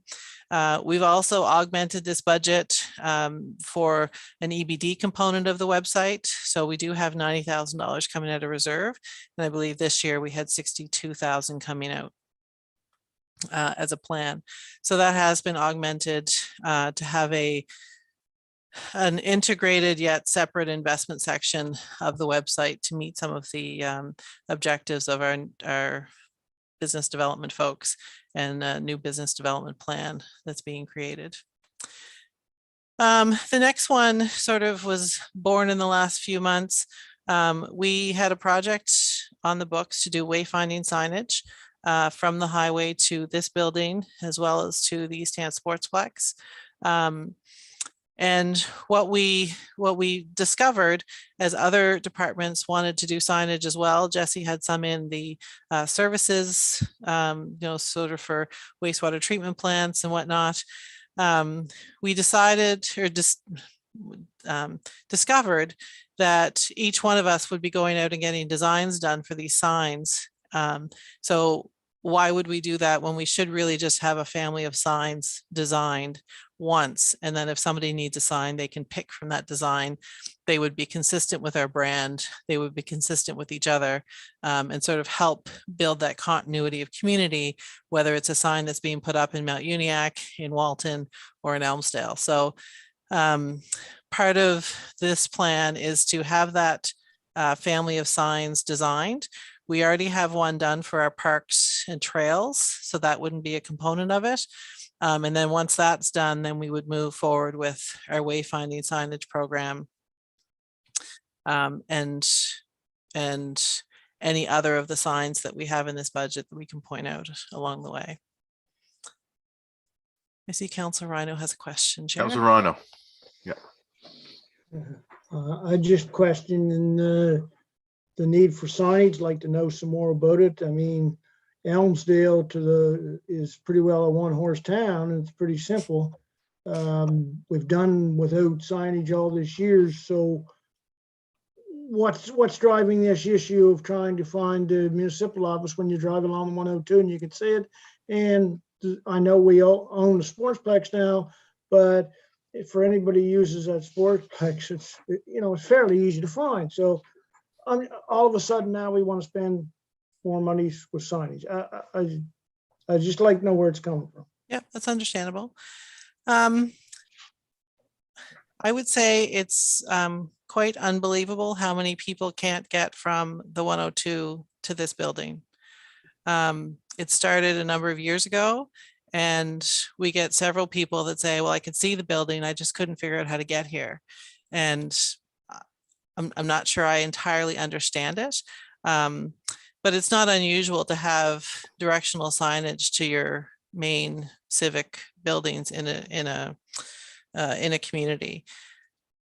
We've also augmented this budget for an EBD component of the website. So we do have $90,000 coming out of reserve. And I believe this year we had 62,000 coming out as a plan. So that has been augmented to have an integrated yet separate investment section of the website to meet some of the objectives of our business development folks and a new business development plan that's being created. The next one sort of was born in the last few months. We had a project on the books to do wayfinding signage from the highway to this building, as well as to the East Hants Sportsplex. And what we discovered, as other departments wanted to do signage as well, Jesse had some in the services, sort of for wastewater treatment plants and whatnot. We decided, or discovered, that each one of us would be going out and getting designs done for these signs. So why would we do that when we should really just have a family of signs designed once, and then if somebody needs a sign, they can pick from that design. They would be consistent with our brand, they would be consistent with each other, and sort of help build that continuity of community, whether it's a sign that's being put up in Mount Uniacke, in Walton, or in Elmsdale. So part of this plan is to have that family of signs designed. We already have one done for our parks and trails, so that wouldn't be a component of it. And then once that's done, then we would move forward with our wayfinding signage program and any other of the signs that we have in this budget that we can point out along the way. I see Councillor Rhino has a question. Chair. Councillor Rhino. I just question the need for signage. Like to know some more about it. I mean, Elmsdale is pretty well a one-horse town, and it's pretty simple. We've done without signage all these years. So what's driving this issue of trying to find a municipal office when you drive along the 102 and you can see it? And I know we all own the Sportsplex now, but for anybody who uses that Sportsplex, it's fairly easy to find. So all of a sudden now we want to spend more money with signage. I just like to know where it's coming from. Yeah, that's understandable. I would say it's quite unbelievable how many people can't get from the 102 to this building. It started a number of years ago, and we get several people that say, well, I could see the building, I just couldn't figure out how to get here. And I'm not sure I entirely understand it. But it's not unusual to have directional signage to your main civic buildings in a community.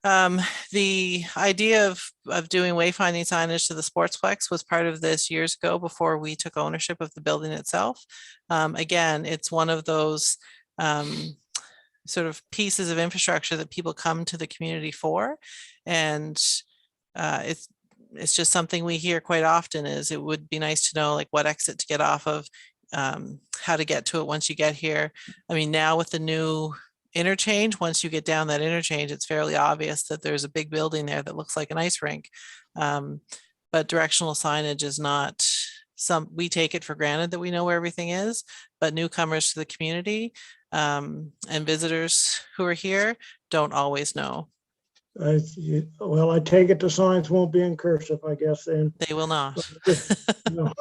The idea of doing wayfinding signage to the Sportsplex was part of this years ago before we took ownership of the building itself. Again, it's one of those sort of pieces of infrastructure that people come to the community for. And it's just something we hear quite often is it would be nice to know like what exit to get off of, how to get to it once you get here. I mean, now with the new interchange, once you get down that interchange, it's fairly obvious that there's a big building there that looks like an ice rink. But directional signage is not we take it for granted that we know where everything is, but newcomers to the community and visitors who are here don't always know. Well, I take it the signs won't be in cursive, I guess, then. They will not. No.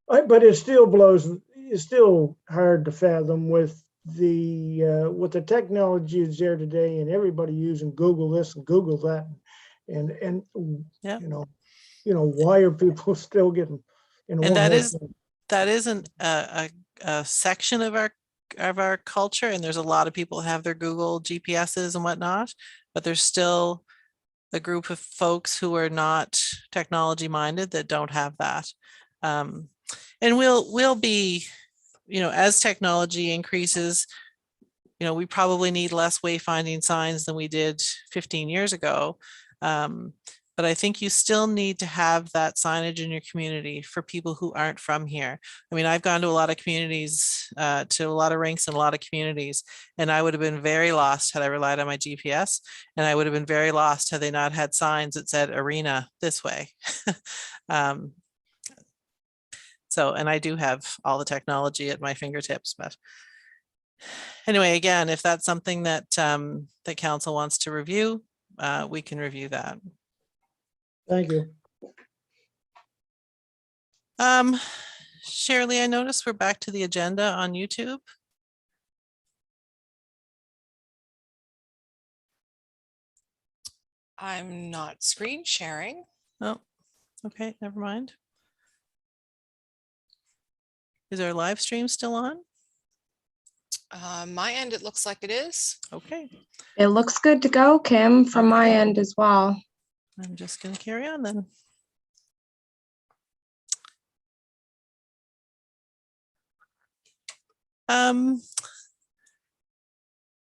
But it still it's still hard to fathom with the technology that's there today and everybody using Google this and Google that. And Yeah. you know, why are people still getting, And that isn't a section of our culture, and there's a lot of people who have their Google GPSs and whatnot, but there's still a group of folks who are not technology minded that don't have that. And we'll be, you know, as technology increases, you know, we probably need less wayfinding signs than we did 15 years ago. But I think you still need to have that signage in your community for people who aren't from here. I mean, I've gone to a lot of communities, to a lot of rinks and a lot of communities, and I would have been very lost had I relied on my GPS, and I would have been very lost had they not had signs that said arena this way. So, and I do have all the technology at my fingertips, but anyway, again, if that's something that that council wants to review, we can review that. Thank you. Shirley, I noticed we're back to the agenda on YouTube. I'm not screen sharing. Oh, okay, never mind. Is our live stream still on? My end, it looks like it is. Okay, It looks good to go, Kim, from my Okay. end as well. I'm just going to carry on then.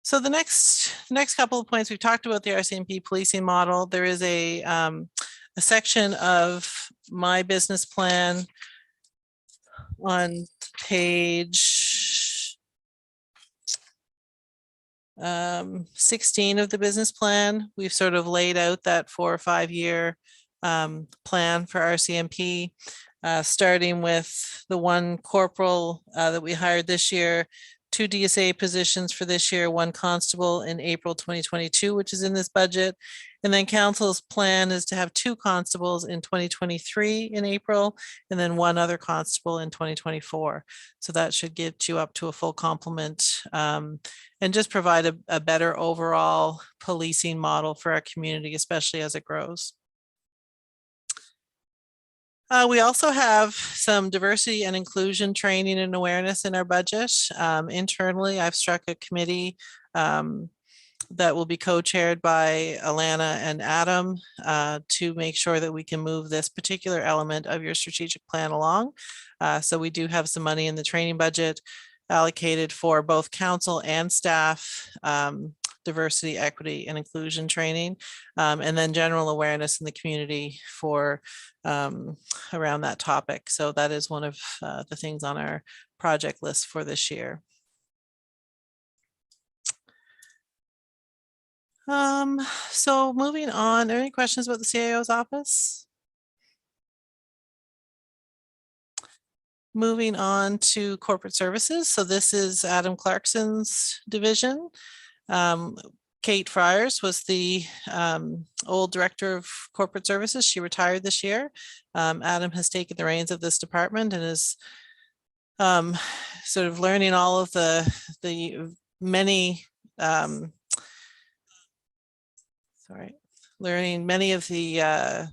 So the next couple of points, we've talked about the RCMP policing model. There is a section of my business plan on page 16 of the business plan. We've sort of laid out that 4 or 5 year plan for RCMP, starting with the one corporal that we hired this year, 2 DSA positions for this year, 1 constable in April 2022, which is in this budget. And then council's plan is to have 2 constables in 2023 in April, and then 1 other constable in 2024. So that should get you up to a full complement and just provide a better overall policing model for our community, especially as it grows. We also have some diversity and inclusion training and awareness in our budget. Internally, I've struck a committee that will be co-chaired by Alana and Adam to make sure that we can move this particular element of your strategic plan along. So we do have some money in the training budget allocated for both council and staff diversity, equity, and inclusion training, and then general awareness in the community for around that topic. So that is one of the things on our project list for this year. So moving on, are there any questions about the CIO's office? Moving on to corporate services. So this is Adam Clarkson's division. Kate Friars was the old director of corporate services. She retired this year. Adam has taken the reins of this department and is sort of learning all of the many learning many of the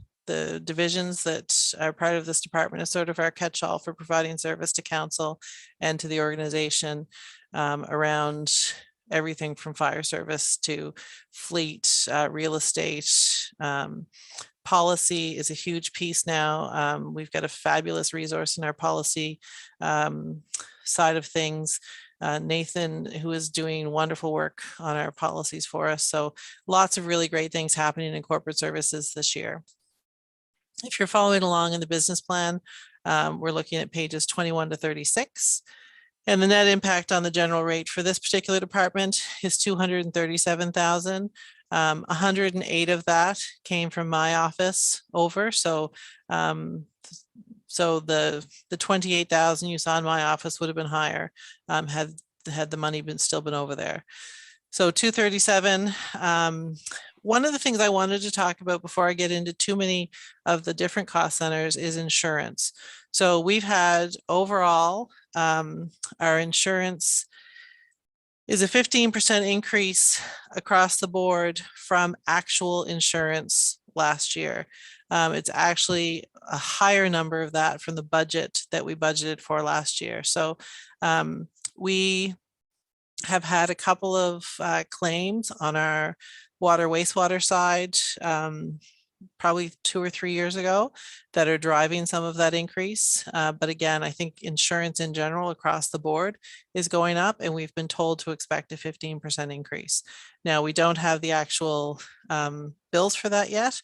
divisions that are part of this department is sort of our catch-all for providing service to council and to the organization around everything from fire service to fleet, real estate. Policy is a huge piece now. We've got a fabulous resource in our policy side of things. Nathan, who is doing wonderful work on our policies for us. So lots of really great things happening in corporate services this year. If you're following along in the business plan, we're looking at pages 21 to 36. And the net impact on the general rate for this particular department is $237,000. 108 of that came from my office over. So the 28,000 you saw in my office would have been higher had the money still been over there. So 237. One of the things I wanted to talk about before I get into too many of the different cost centers is insurance. So we've had overall, our insurance is a 15% increase across the board from actual insurance last year. It's actually a higher number of that from the budget that we budgeted for last year. So we have had a couple of claims on our water wastewater side probably 2 or 3 years ago that are driving some of that increase. But again, I think insurance in general across the board is going up, and we've been told to expect a 15% increase. Now, we don't have the actual bills for that yet,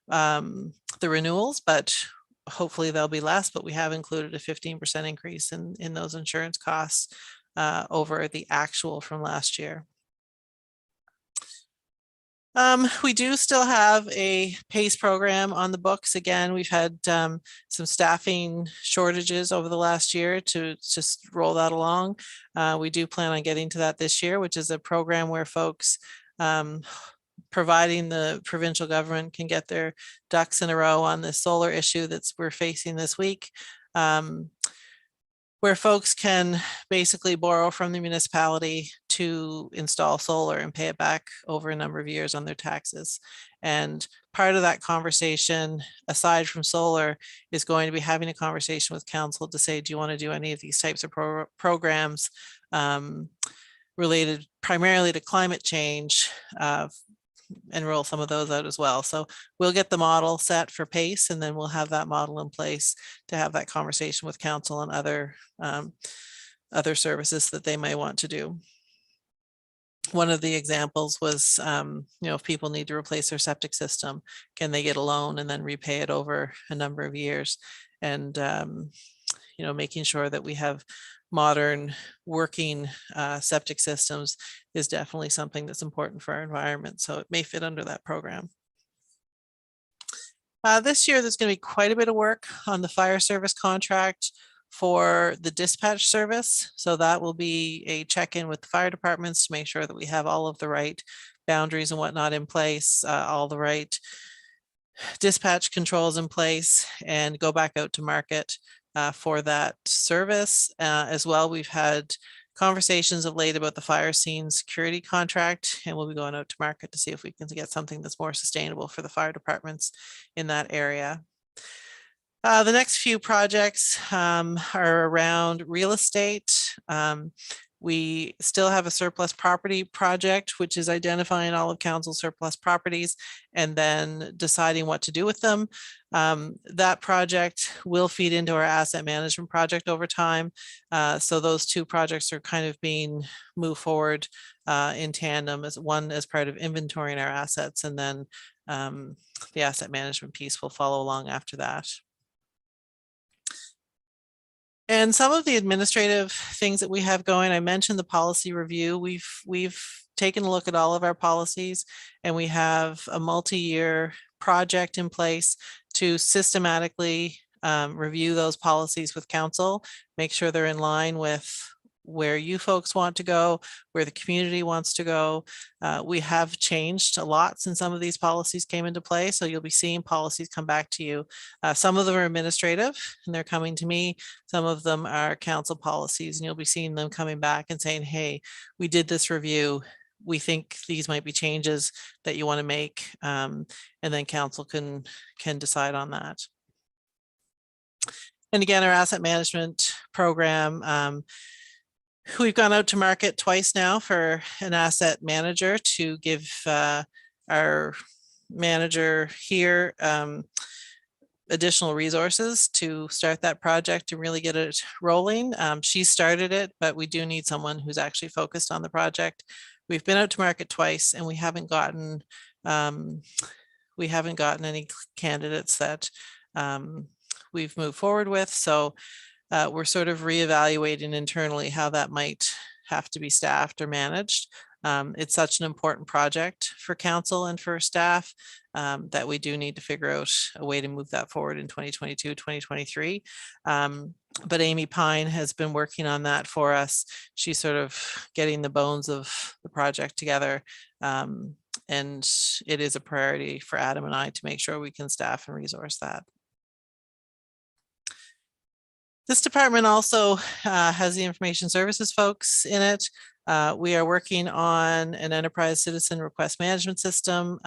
the renewals, but hopefully they'll be less, but we have included a 15% increase in those insurance costs over the actual from last year. We do still have a PACE program on the books. Again, we've had some staffing shortages over the last year to just roll that along. We do plan on getting to that this year, which is a program where folks, providing the provincial government can get their ducks in a row on the solar issue that we're facing this week, where folks can basically borrow from the municipality to install solar and pay it back over a number of years on their taxes. And part of that conversation, aside from solar, is going to be having a conversation with council to say, do you want to do any of these types of programs related primarily to climate change, and roll some of those out as well. So we'll get the model set for PACE, and then we'll have that model in place to have that conversation with council and other services that they may want to do. One of the examples was, if people need to replace their septic system, can they get a loan and then repay it over a number of years? And, making sure that we have modern working septic systems is definitely something that's important for our environment. So it may fit under that program. This year, there's going to be quite a bit of work on the fire service contract for the dispatch service. So that will be a check-in with the fire departments to make sure that we have all of the right boundaries and whatnot in place, all the right dispatch controls in place, and go back out to market for that service. As well, we've had conversations of late about the fire scene security contract, and we'll be going out to market to see if we can get something that's more sustainable for the fire departments in that area. The next few projects are around real estate. We still have a surplus property project, which is identifying all of council's surplus properties and then deciding what to do with them. That project will feed into our asset management project over time. So those two projects are kind of being moved forward in tandem, as one as part of inventorying our assets, and then the asset management piece will follow along after that. And some of the administrative things that we have going, I mentioned the policy review. We've taken a look at all of our policies, and we have a multi-year project in place to systematically review those policies with council, make sure they're in line with where you folks want to go, where the community wants to go. We have changed a lot since some of these policies came into play. So you'll be seeing policies come back to you. Some of them are administrative and they're coming to me. Some of them are council policies, and you'll be seeing them coming back and saying, hey, we did this review. We think these might be changes that you want to make. And then council can decide on that. And again, our asset management program, we've gone out to market twice now for an asset manager to give our manager here additional resources to start that project and really get it rolling. She started it, but we do need someone who's actually focused on the project. We've been out to market twice and we haven't gotten any candidates that we've moved forward with. So we're sort of reevaluating internally how that might have to be staffed or managed. It's such an important project for council and for staff that we do need to figure out a way to move that forward in 2022, 2023. But Amy Pine has been working on that for us. She's sort of getting the bones of the project together. And it is a priority for Adam and I to make sure we can staff and resource that. This department also has the information services folks in it. We are working on an enterprise citizen request management system.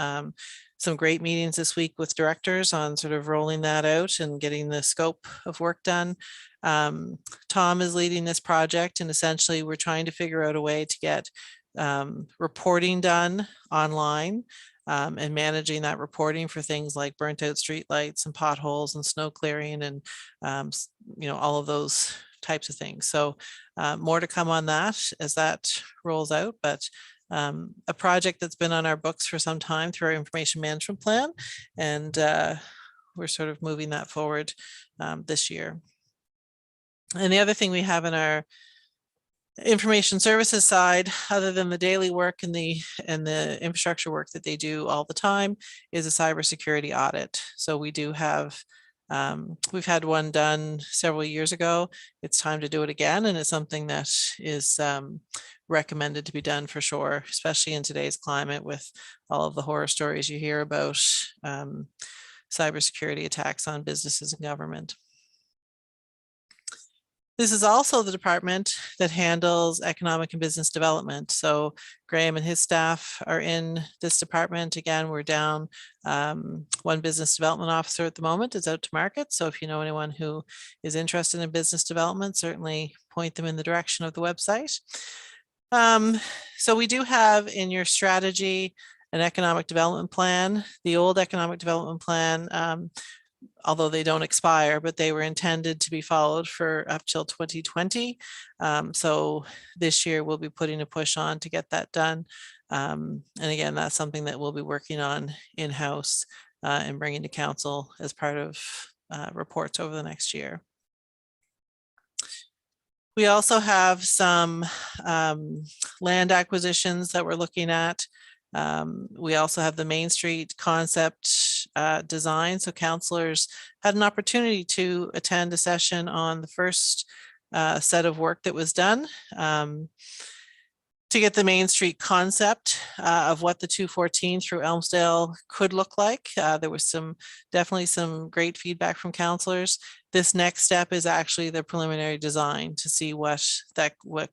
Some great meetings this week with directors on sort of rolling that out and getting the scope of work done. Tom is leading this project, and essentially we're trying to figure out a way to get reporting done online. And managing that reporting for things like burnt out streetlights and potholes and snow clearing and all of those types of things. So more to come on that as that rolls out, but a project that's been on our books for some time through our information management plan, and we're sort of moving that forward this year. And the other thing we have in our information services side, other than the daily work and the infrastructure work that they do all the time, is a cybersecurity audit. So we do have, we've had one done several years ago. It's time to do it again, and it's something that is recommended to be done for sure, especially in today's climate with all of the horror stories you hear about cybersecurity attacks on businesses and government. This is also the department that handles economic and business development. So Graham and his staff are in this department. Again, we're down one business development officer at the moment is out to market. So if you know anyone who is interested in business development, certainly point them in the direction of the website. So we do have in your strategy an economic development plan. The old economic development plan, although they don't expire, but they were intended to be followed for up till 2020. So this year we'll be putting a push on to get that done. And again, that's something that we'll be working on in-house and bringing to council as part of reports over the next year. We also have some land acquisitions that we're looking at. We also have the Main Street concept design. So councillors had an opportunity to attend a session on the first set of work that was done to get the Main Street concept of what the 214 through Elmsdale could look like. There was definitely some great feedback from councillors. This next step is actually the preliminary design to see what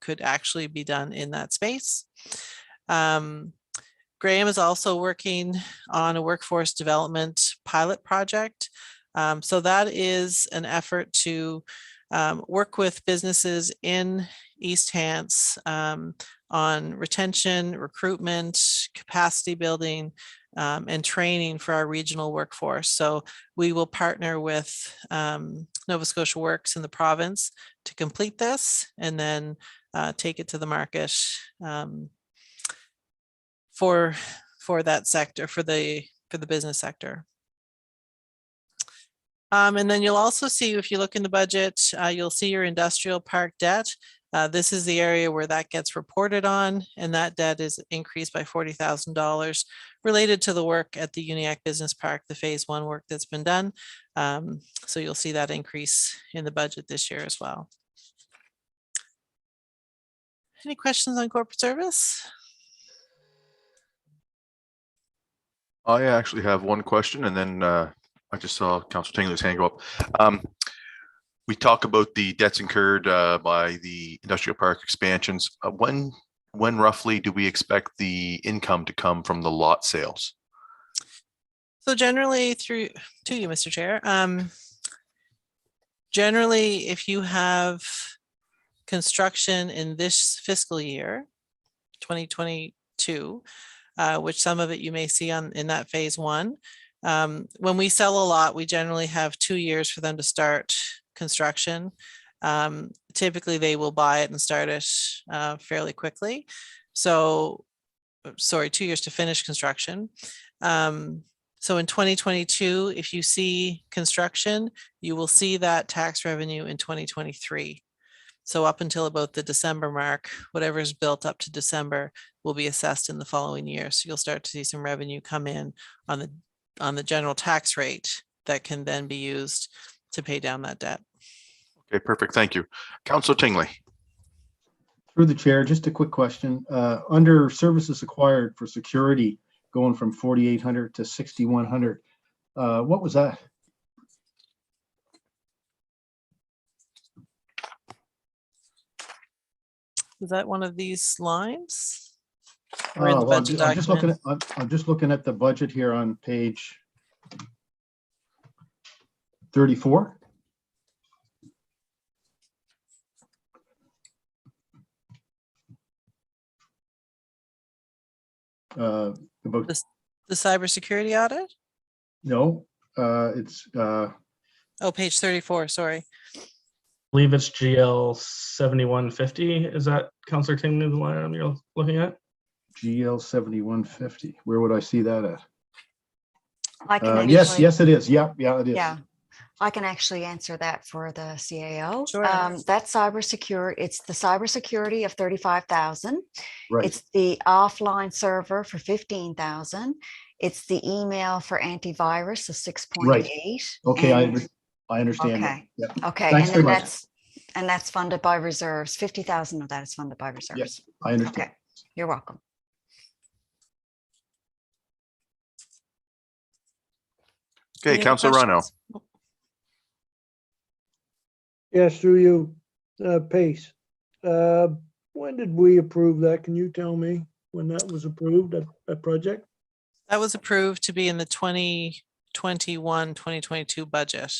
could actually be done in that space. Graham is also working on a workforce development pilot project. So that is an effort to work with businesses in East Hants on retention, recruitment, capacity building, and training for our regional workforce. So we will partner with Nova Scotia Works in the province to complete this and then take it to the market for that sector, for the business sector. And then you'll also see, if you look in the budget, you'll see your industrial park debt. This is the area where that gets reported on, and that debt is increased by $40,000 related to the work at the Uniacke Business Park, the phase 1 work that's been done. So you'll see that increase in the budget this year as well. Any questions on corporate service? I actually have one question, and then I just saw Councillor Tingley's hand go up. We talk about the debts incurred by the industrial park expansions. When roughly do we expect the income to come from the lot sales? So generally to you, Mr. Chair. Generally, if you have construction in this fiscal year, 2022, which some of it you may see in that phase one. When we sell a lot, we generally have 2 years for them to start construction. Typically, they will buy it and start it fairly quickly. So, sorry, 2 years to finish construction. So in 2022, if you see construction, you will see that tax revenue in 2023. So up until about the December mark, whatever is built up to December will be assessed in the following year. So you'll start to see some revenue come in on the general tax rate that can then be used to pay down that debt. Okay, perfect. Thank you. Councillor Tingley. Through the chair, just a quick question. Under services acquired for security, going from 4,800 to 6,100, what was that? Is that one of these lines? Oh, well, I'm just looking at the budget here on page 34. About the cybersecurity audit? No, it's Oh, page 34, sorry. I believe it's GL 7150. Is that Councillor Tingley the line you're looking at? GL 7150. Where would I see that at? I can yes, actually- yes, it is. Yeah, it is. Yeah, I can actually answer that for the CAO. Sure. That's cybersecurity. It's the cybersecurity of 35,000. Right. It's the offline server for 15,000. It's the email for antivirus of 6.8. Okay, and- I understand. Okay. Yep. Okay, Thanks and very then much. that's funded by reserves. 50,000 of that is funded by reserves. Yes, I understand. Okay, you're welcome. Okay, Any other Councillor Rhino. questions? Yes, through you, Pace. When did we approve that? Can you tell me when that was approved, that project? That was approved to be in the 2021, 2022 budget.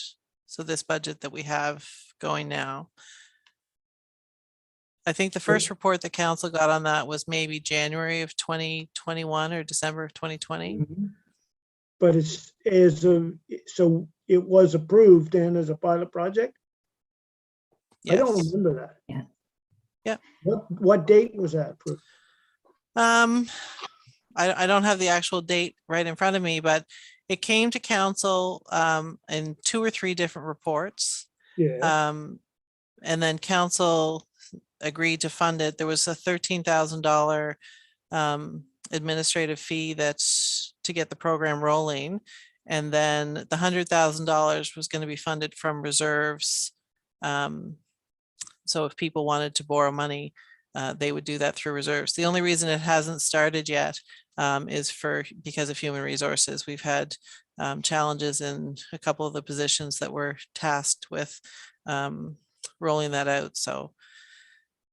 So this budget that we have going now. I think the first report the council got on that was maybe January of 2021 or December of 2020. But so it was approved then as a pilot project? I don't Yes. remember that. Yeah. Yeah. What date was that approved? I don't have the actual date right in front of me, but it came to council in 2 or 3 different reports. Yeah, And then council agreed to fund it. There was a $13,000 administrative fee that's to get the program rolling. And then the $100,000 was going to be funded from reserves. So if people wanted to borrow money, they would do that through reserves. The only reason it hasn't started yet is because of human resources. We've had challenges in a couple of the positions that were tasked with rolling that out. So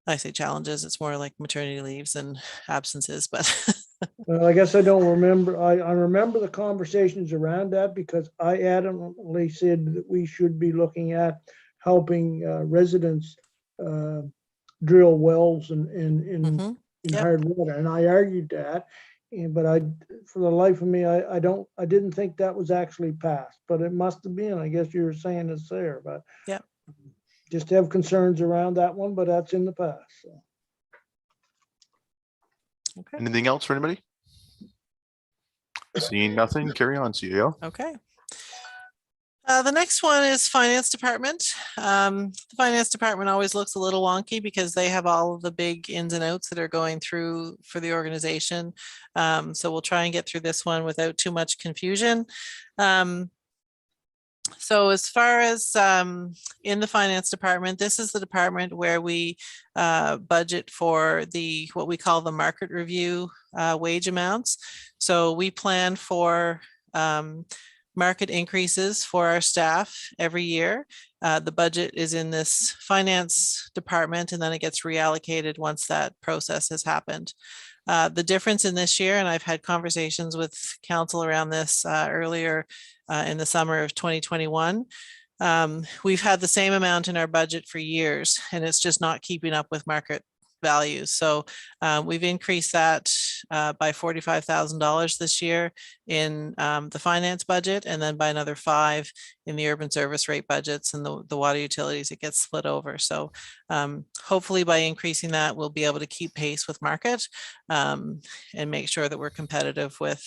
I say challenges, it's more like maternity leaves and absences, but well, I guess I don't remember. I remember the conversations around that because I adamantly said that we should be looking at helping residents drill wells in Yep. hard water, and I argued that. But for the life of me, I didn't think that was actually passed, but it must have been. I guess you were saying it's there, but Yep. Just have concerns around that one, but that's in the past. So. okay. Anything else for anybody? Seeing nothing, carry on, CEO. Okay. The next one is finance department. The finance department always looks a little wonky because they have all of the big ins and outs that are going through for the organization. So we'll try and get through this one without too much confusion. So as far as in the finance department, this is the department where we budget for the what we call the market review wage amounts. So we plan for market increases for our staff every year. The budget is in this finance department, and then it gets reallocated once that process has happened. The difference in this year, and I've had conversations with council around this earlier in the summer of 2021. We've had the same amount in our budget for years, and it's just not keeping up with market values. So we've increased that by $45,000 this year in the finance budget, and then by another $5,000 in the urban service rate budgets, and the water utilities, it gets split over. So hopefully by increasing that, we'll be able to keep pace with market and make sure that we're competitive with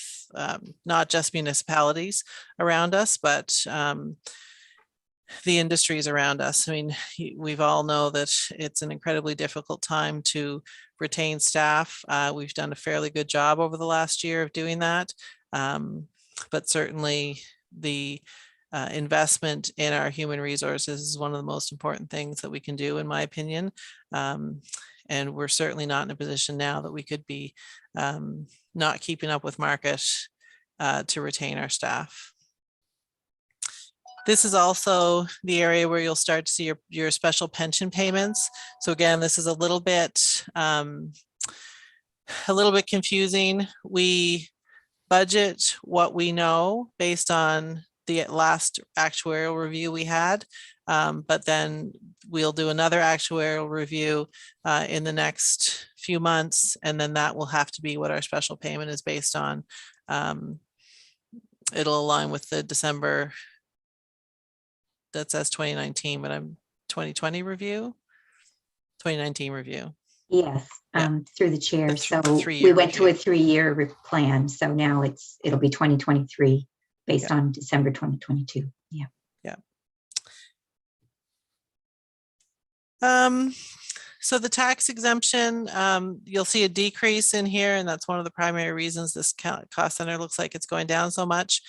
not just municipalities around us, but the industries around us. I mean, we've all know that it's an incredibly difficult time to retain staff. We've done a fairly good job over the last year of doing that. But certainly the investment in our human resources is one of the most important things that we can do, in my opinion. And we're certainly not in a position now that we could be not keeping up with market to retain our staff. This is also the area where you'll start to see your special pension payments. So again, this is a little bit confusing. We budget what we know based on the last actuarial review we had, but then we'll do another actuarial review in the next few months, and then that will have to be what our special payment is based on. It'll align with the December, that says 2019, but I'm 2020 review, 2019 review. Yes, Yeah. through the chair. So we three-year went to a review. 3-year plan. So now it'll be 2023 based on December 2022. Yeah. Yeah. So the tax exemption, you'll see a decrease in here, and that's one of the primary reasons this cost center looks like it's going down so much.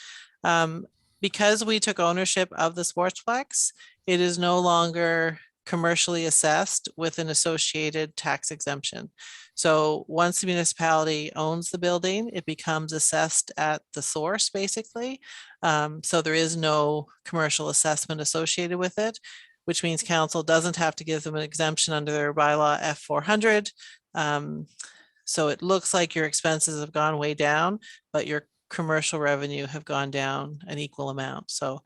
Because we took ownership of the Sportsplex, it is no longer commercially assessed with an associated tax exemption. So once the municipality owns the building, it becomes assessed at the source, basically. So there is no commercial assessment associated with it, which means council doesn't have to give them an exemption under their bylaw F400. So it looks like your expenses have gone way down, but your commercial revenue have gone down an equal amount. So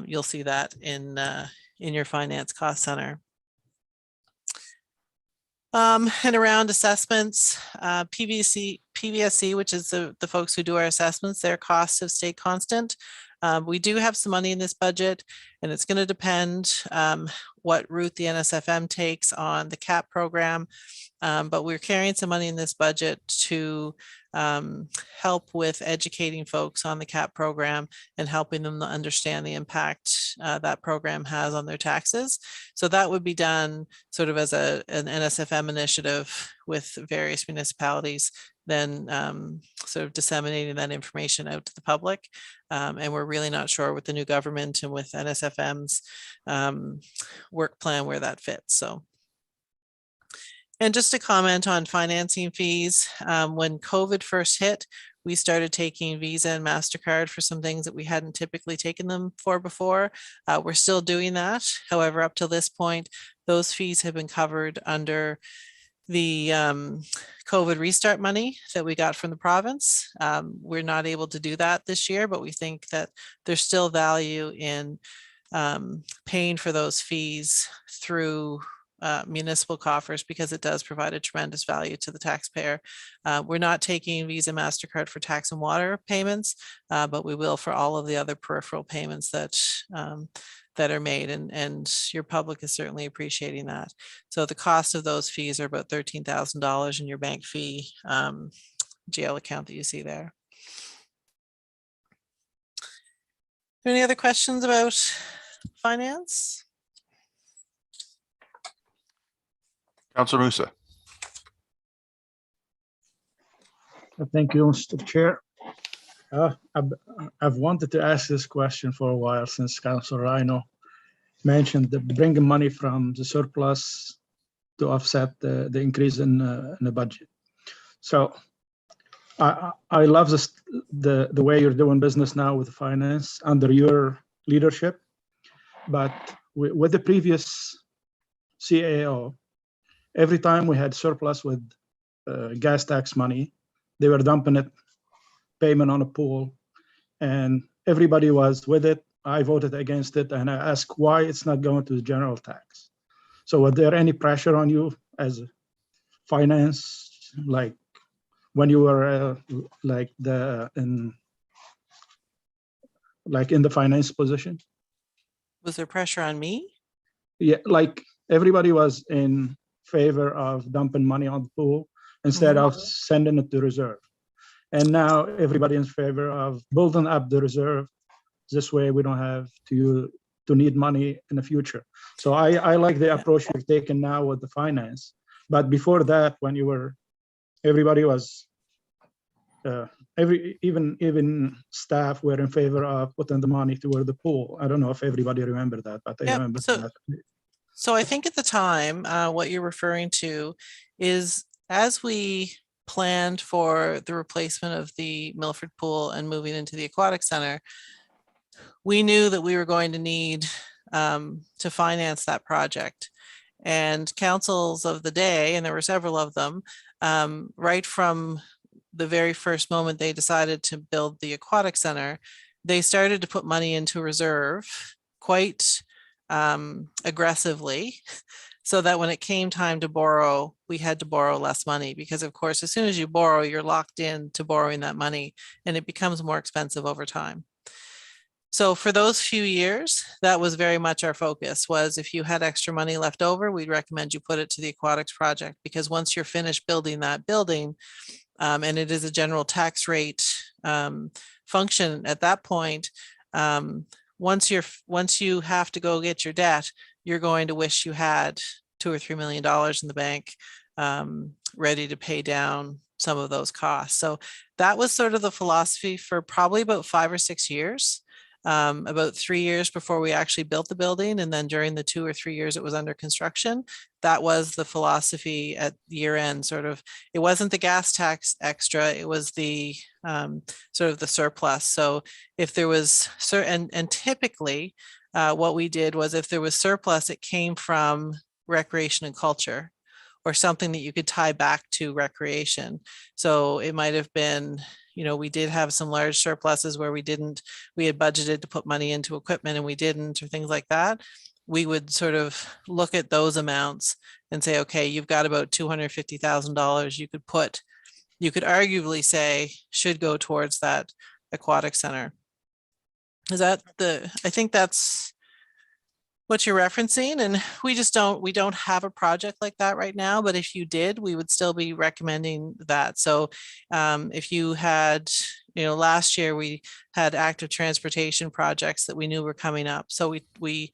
you'll see that in your finance cost center. And around assessments, PVSC, which is the folks who do our assessments, their costs have stayed constant. We do have some money in this budget, and it's going to depend what route the NSFM takes on the CAP program. But we're carrying some money in this budget to help with educating folks on the CAP program and helping them to understand the impact that program has on their taxes. So that would be done sort of as an NSFM initiative with various municipalities, then sort of disseminating that information out to the public. And we're really not sure with the new government and with NSFM's work plan where that fits. So. And just to comment on financing fees, when COVID first hit, we started taking Visa and MasterCard for some things that we hadn't typically taken them for before. We're still doing that. However, up to this point, those fees have been covered under the COVID restart money that we got from the province. We're not able to do that this year, but we think that there's still value in paying for those fees through municipal coffers, because it does provide a tremendous value to the taxpayer. We're not taking Visa, MasterCard for tax and water payments, but we will for all of the other peripheral payments that that are made, and your public is certainly appreciating that. So the cost of those fees are about $13,000 in your bank fee GL account that you see there. Any other questions about finance? Councillor Musa. Thank you, Mr. Chair. I've wanted to ask this question for a while since Councillor Rhino mentioned the bringing money from the surplus to offset the increase in the budget. So I love this, the way you're doing business now with finance under your leadership, but with the previous CAO, every time we had surplus with gas tax money, they were dumping it, payment on a pool, and everybody was with it. I voted against it, and I asked why it's not going to the general tax. So was there any pressure on you as finance, like when you were in the finance position? Was there pressure on me? Yeah, like everybody was in favor of dumping money on the pool instead of sending it to reserve. And now everybody in favor of building up the reserve. This way we don't have to need money in the future. So I like the approach you've taken now with the finance. But before that, when you were, everybody was, even staff were in favor of putting the money toward the pool. I don't know if everybody remember that, but I remember that. So I think at the time, what you're referring to is as we planned for the replacement of the Milford Pool and moving into the Aquatic Center, we knew that we were going to need to finance that project. And councils of the day, and there were several of them, right from the very first moment they decided to build the Aquatic Center, they started to put money into reserve quite aggressively, so that when it came time to borrow, we had to borrow less money, because of course, as soon as you borrow, you're locked in to borrowing that money, and it becomes more expensive over time. So for those few years, that was very much our focus, was if you had extra money left over, we'd recommend you put it to the aquatics project, because once you're finished building that building, and it is a general tax rate function at that point, once you have to go get your debt, you're going to wish you had $2 or $3 million in the bank, ready to pay down some of those costs. So that was sort of the philosophy for probably about 5 or 6 years. About 3 years before we actually built the building, and then during the 2 or 3 years it was under construction, that was the philosophy at year end. Sort of, it wasn't the gas tax extra, it was the sort of the surplus. So if there was and typically what we did was, if there was surplus, it came from recreation and culture, or something that you could tie back to recreation. So it might have been, we did have some large surpluses where we had budgeted to put money into equipment and we didn't, or things like that. We would sort of look at those amounts and say, okay, you've got about $250,000 you could arguably say should go towards that aquatic center. I think that's what you're referencing, and we don't have a project like that right now, but if you did, we would still be recommending that. So if you had, last year we had active transportation projects that we knew were coming up. So we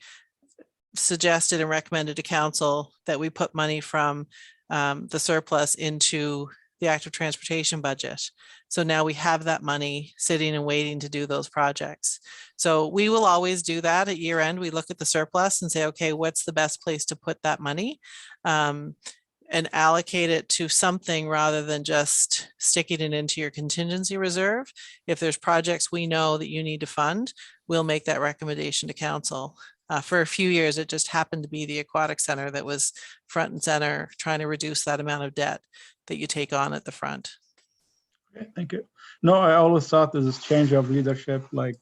suggested and recommended to council that we put money from the surplus into the active transportation budget. So now we have that money sitting and waiting to do those projects. So we will always do that at year end. We look at the surplus and say, okay, what's the best place to put that money? And allocate it to something rather than just sticking it into your contingency reserve. If there's projects we know that you need to fund, we'll make that recommendation to council. For a few years, it just happened to be the aquatic center that was front and center, trying to reduce that amount of debt that you take on at the front. Okay, thank you. No, I always thought this change of leadership, like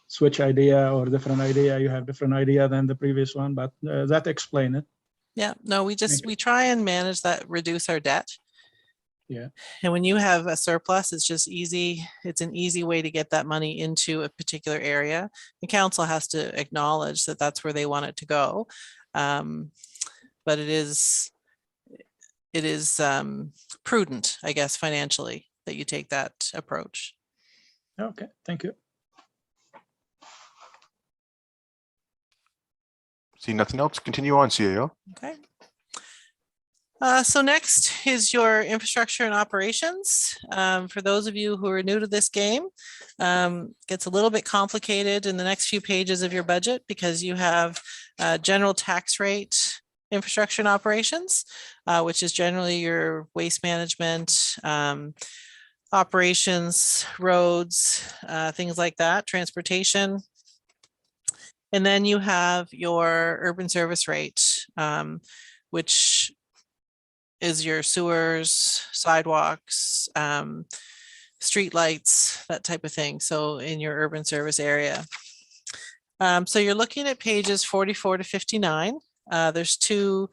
switch idea or different idea, you have different idea than the previous one, but that explain it. Yeah, no, we try and manage that, reduce our debt. Yeah. And when you have a surplus, it's just easy. It's an easy way to get that money into a particular area. The council has to acknowledge that that's where they want it to go. But it is prudent, I guess, financially, that you take that approach. Okay, thank you. See nothing else, continue on, CAO. Okay. So next is your infrastructure and operations. For those of you who are new to this game, gets a little bit complicated in the next few pages of your budget because you have general tax rate infrastructure and operations, which is generally your waste management, operations, roads, things like that, transportation. And then you have your urban service rate, which is your sewers, sidewalks, street lights, that type of thing. So in your urban service area. So you're looking at pages 44 to 59. There's two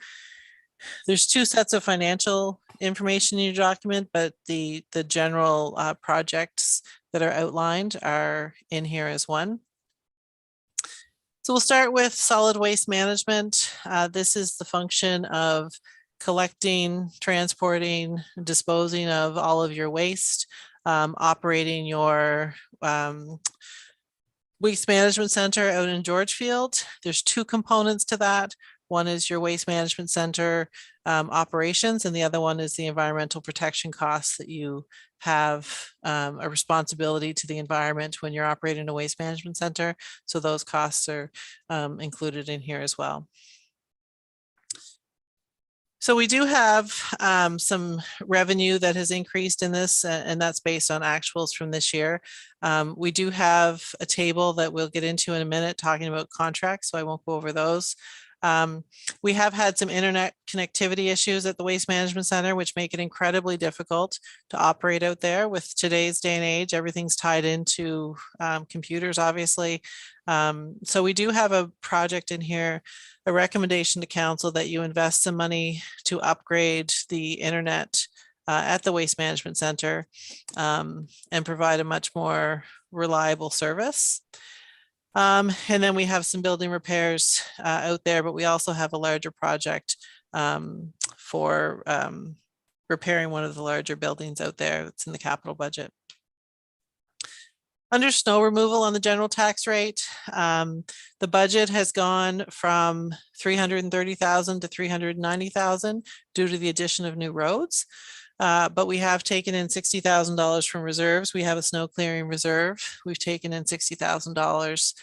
sets of financial information in your document, but the general projects that are outlined are in here as one. So we'll start with solid waste management. This is the function of collecting, transporting, disposing of all of your waste, operating your waste management center out in Georgefield. There's two components to that. One is your waste management center operations, and the other one is the environmental protection costs that you have a responsibility to the environment when you're operating a waste management center. So those costs are included in here as well. So we do have some revenue that has increased in this, and that's based on actuals from this year. We do have a table that we'll get into in a minute talking about contracts, so I won't go over those. We have had some internet connectivity issues at the Waste Management Center, which make it incredibly difficult to operate out there. With today's day and age, everything's tied into computers, obviously. So we do have a project in here, a recommendation to council that you invest some money to upgrade the internet at the Waste Management Center and provide a much more reliable service. And then we have some building repairs out there, but we also have a larger project for repairing one of the larger buildings out there that's in the capital budget. Under snow removal on the general tax rate, the budget has gone from 330,000 to 390,000 due to the addition of new roads. But we have taken in $60,000 from reserves. We have a snow clearing reserve. We've taken in $60,000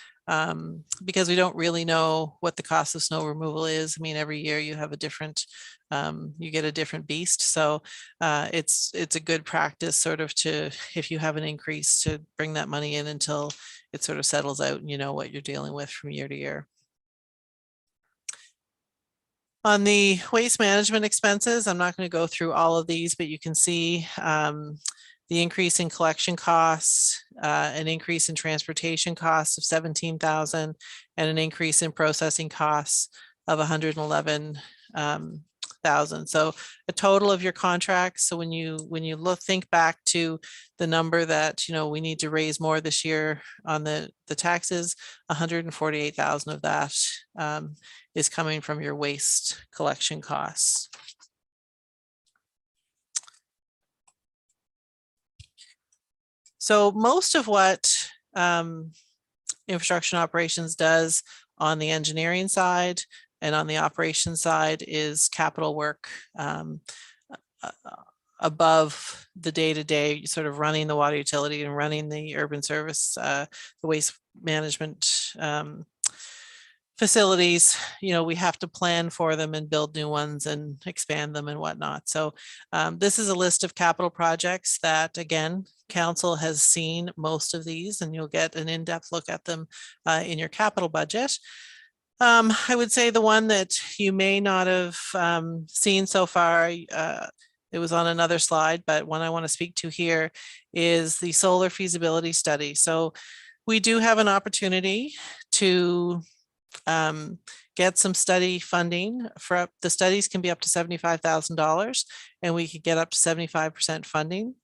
because we don't really know what the cost of snow removal is. I mean, every year you have a different, you get a different beast. So it's a good practice sort of to, if you have an increase, to bring that money in until it sort of settles out and you know what you're dealing with from year to year. On the waste management expenses, I'm not going to go through all of these, but you can see the increase in collection costs, an increase in transportation costs of 17,000, and an increase in processing costs of 111,000. So a total of your contracts. So when you think back to the number that we need to raise more this year on the taxes, 148,000 of that is coming from your waste collection costs. So most of what infrastructure and operations does on the engineering side and on the operations side is capital work above the day-to-day sort of running the water utility and running the urban service, the waste management facilities. We have to plan for them and build new ones and expand them and whatnot. So this is a list of capital projects that, again, council has seen most of these, and you'll get an in-depth look at them in your capital budget. I would say the one that you may not have seen so far, it was on another slide, but one I want to speak to here is the solar feasibility study. So we do have an opportunity to get some study funding. For the studies can be up to $75,000, and we could get up to 75% funding.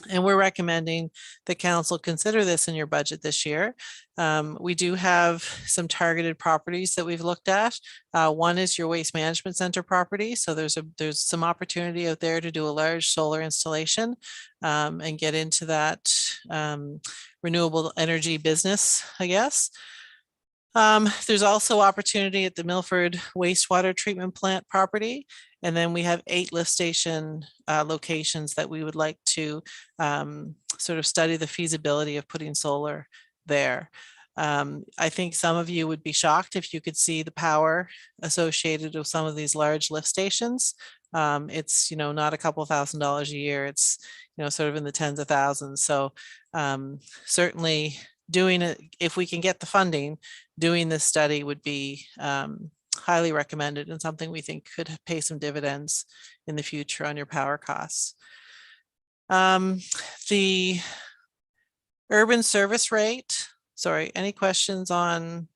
And we're recommending that council consider this in your budget this year. We do have some targeted properties that we've looked at. One is your waste management center property. So there's some opportunity out there to do a large solar installation and get into that renewable energy business, I guess. There's also opportunity at the Milford wastewater treatment plant property. And then we have 8 lift station locations that we would like to sort of study the feasibility of putting solar there. I think some of you would be shocked if you could see the power associated with some of these large lift stations. It's, not a couple $1,000s a year. It's, sort of in the tens of thousands. So certainly doing it, if we can get the funding, doing this study would be highly recommended and something we think could pay some dividends in the future on your power costs. The urban service rate, sorry, any questions on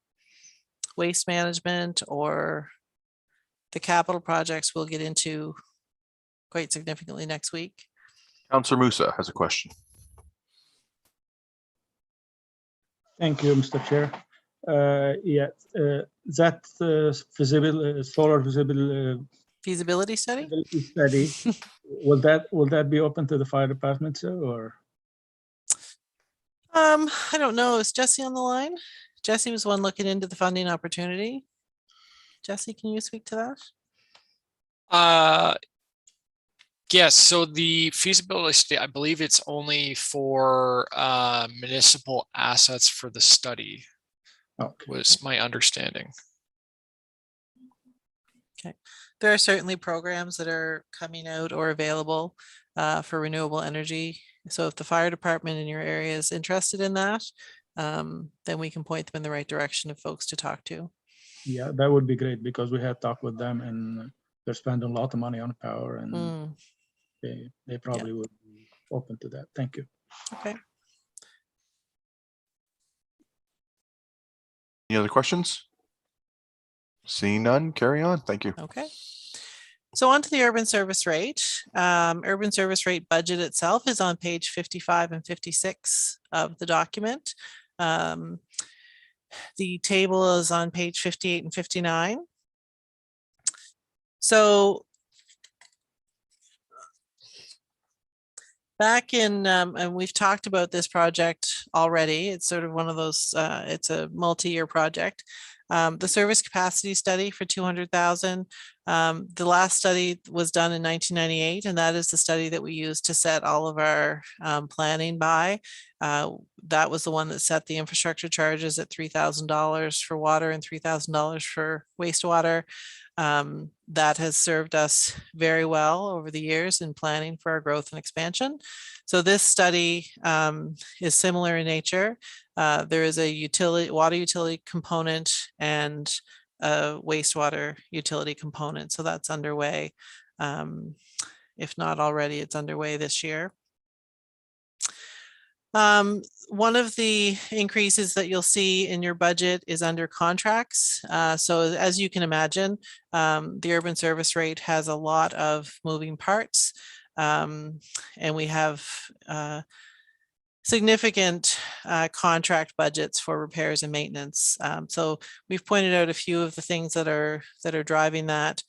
waste management or the capital projects we'll get into quite significantly next week? Councillor Musa has a question. Thank you, Mr. Chair. That solar Feasibility study? study, will that be open to the fire department, sir, or? I don't know. Is Jesse on the line? Jesse was one looking into the funding opportunity. Jesse, can you speak to that? Yes, so the feasibility study, I believe it's only for municipal assets for the study, was my understanding. Okay. There are certainly programs that are coming out or available for renewable energy. So if the fire department in your area is interested in that, then we can point them in the right direction of folks to talk to. Yeah, that would be great, because we had talked with them and they're spending a lot of money on power, and they probably would be open to that. Thank you. Okay. Any other questions? Seeing none, carry on. Thank you. Okay. So on to the urban service rate. Urban service rate budget itself is on page 55 and 56 of the document. The table is on page 58 and 59. So back in, and we've talked about this project already. It's sort of one of those, it's a multi-year project. The service capacity study for 200,000. The last study was done in 1998, and that is the study that we used to set all of our planning by. That was the one that set the infrastructure charges at $3,000 for water and $3,000 for wastewater. That has served us very well over the years in planning for our growth and expansion. So this study is similar in nature. There is a water utility component and a wastewater utility component. So that's underway. If not already, it's underway this year. One of the increases that you'll see in your budget is under contracts. So as you can imagine, the urban service rate has a lot of moving parts, and we have significant contract budgets for repairs and maintenance. So we've pointed out a few of the things that are driving that.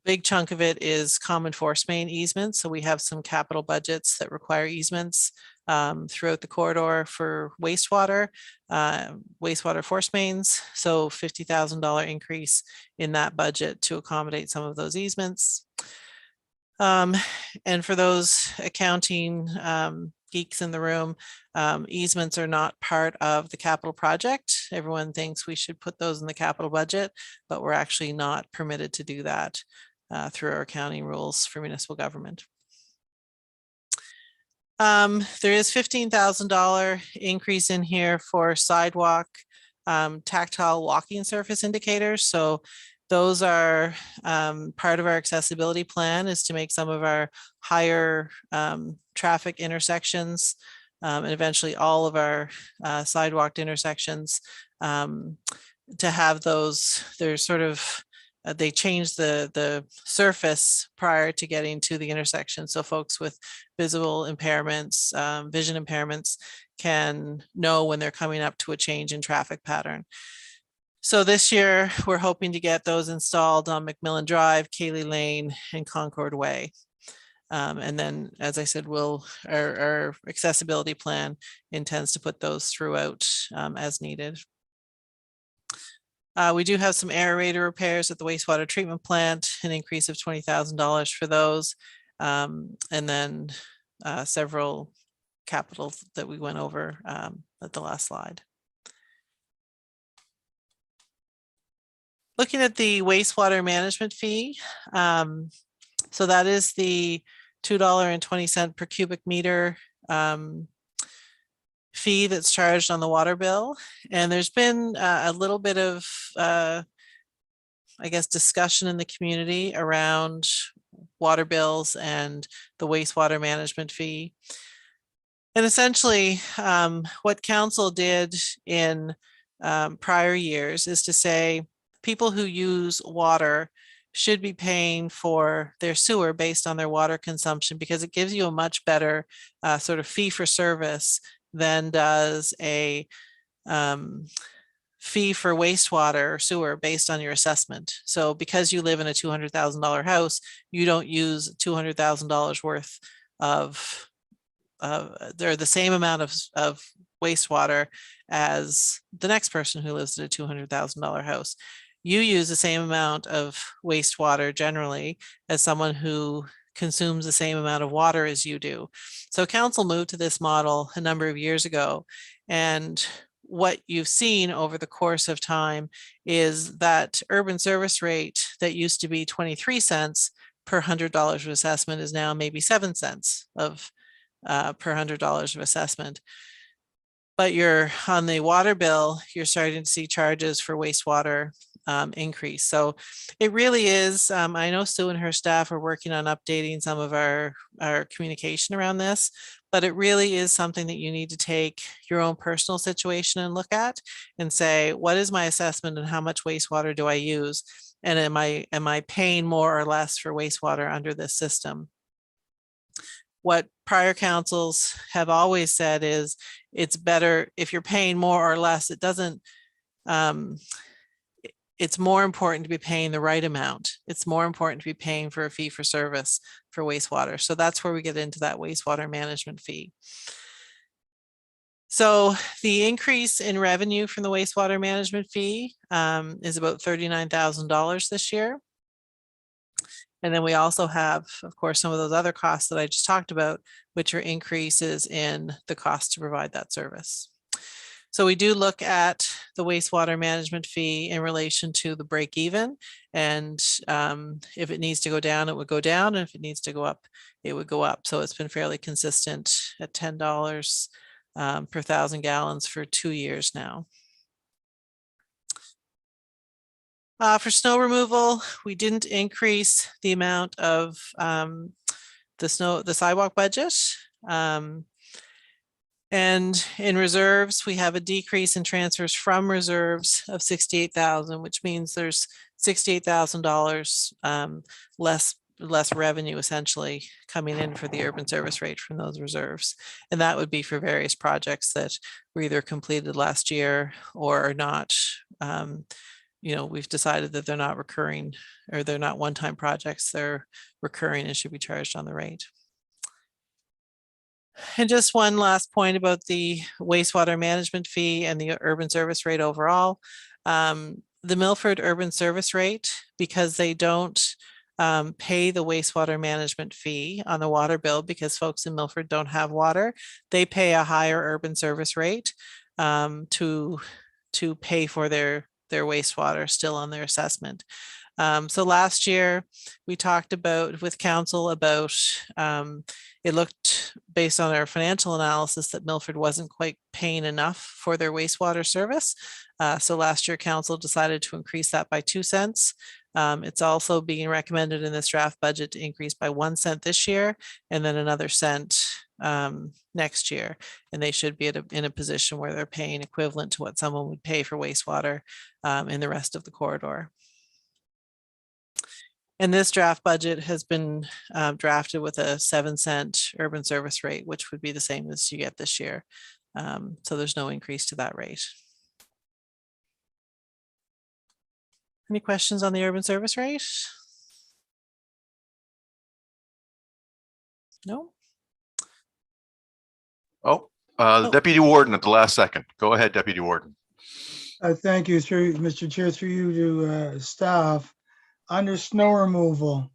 Big chunk of it is common force main easements. So we have some capital budgets that require easements throughout the corridor for wastewater force mains. So $50,000 increase in that budget to accommodate some of those easements. And for those accounting geeks in the room, easements are not part of the capital project. Everyone thinks we should put those in the capital budget, but we're actually not permitted to do that through our accounting rules for municipal government. There is $15,000 increase in here for sidewalk tactile walking surface indicators. So those are part of our accessibility plan, is to make some of our higher traffic intersections and eventually all of our sidewalked intersections to have those. There's sort of they change the surface prior to getting to the intersection. So folks with visual impairments, vision impairments can know when they're coming up to a change in traffic pattern. So this year we're hoping to get those installed on McMillan Drive, Cayley Lane, and Concord Way. And then, as I said, our accessibility plan intends to put those throughout as needed. We do have some aerator repairs at the wastewater treatment plant, an increase of $20,000 for those. And then several capital that we went over at the last slide. Looking at the wastewater management fee, so that is the $2.20 per cubic meter fee that's charged on the water bill. And there's been a little bit of, I guess, discussion in the community around water bills and the wastewater management fee. And essentially, what council did in prior years is to say people who use water should be paying for their sewer based on their water consumption, because it gives you a much better sort of fee for service than does a fee for wastewater or sewer based on your assessment. So because you live in a $200,000 house, you don't use $200,000 worth of they're the same amount of wastewater as the next person who lives in a $200,000 house. You use the same amount of wastewater generally as someone who consumes the same amount of water as you do. So council moved to this model a number of years ago. And what you've seen over the course of time is that urban service rate that used to be 23 cents per $100 of assessment is now maybe 7 cents of per $100 of assessment. But you're on the water bill, you're starting to see charges for wastewater increase. So it really is, I know Sue and her staff are working on updating some of our communication around this, but it really is something that you need to take your own personal situation and look at and say, what is my assessment and how much wastewater do I use? And am I paying more or less for wastewater under this system? What prior councils have always said is it's better if you're paying more or less, it doesn't, it's more important to be paying the right amount. It's more important to be paying for a fee for service for wastewater. So that's where we get into that wastewater management fee. So the increase in revenue from the wastewater management fee is about $39,000 this year. And then we also have, of course, some of those other costs that I just talked about, which are increases in the cost to provide that service. So we do look at the wastewater management fee in relation to the break even. And if it needs to go down, it would go down. And if it needs to go up, it would go up. So it's been fairly consistent at $10 per 1,000 gallons for 2 years now. For snow removal, we didn't increase the amount of the sidewalk budget. And in reserves, we have a decrease in transfers from reserves of $68,000, which means there's $68,000 less revenue essentially coming in for the urban service rate from those reserves. And that would be for various projects that were either completed last year or are not. You know, we've decided that they're not recurring or they're not one-time projects, they're recurring and should be charged on the rate. And just one last point about the wastewater management fee and the urban service rate overall. The Milford urban service rate, because they don't pay the wastewater management fee on the water bill because folks in Milford don't have water, they pay a higher urban service rate to pay for their wastewater still on their assessment. So last year we talked about with council about it looked based on our financial analysis that Milford wasn't quite paying enough for their wastewater service. So last year council decided to increase that by 2 cents. It's also being recommended in this draft budget to increase by 1 cent this year and then another cent next year. And they should be in a position where they're paying equivalent to what someone would pay for wastewater in the rest of the corridor. And this draft budget has been drafted with a 7 cent urban service rate, which would be the same as you get this year. So there's no increase to that rate. Any questions on the urban service rate? No? Oh, the Oh. Deputy Warden at the last second. Go ahead, Deputy Warden. Thank you, through Mr. Chair, through you to staff. Under snow removal,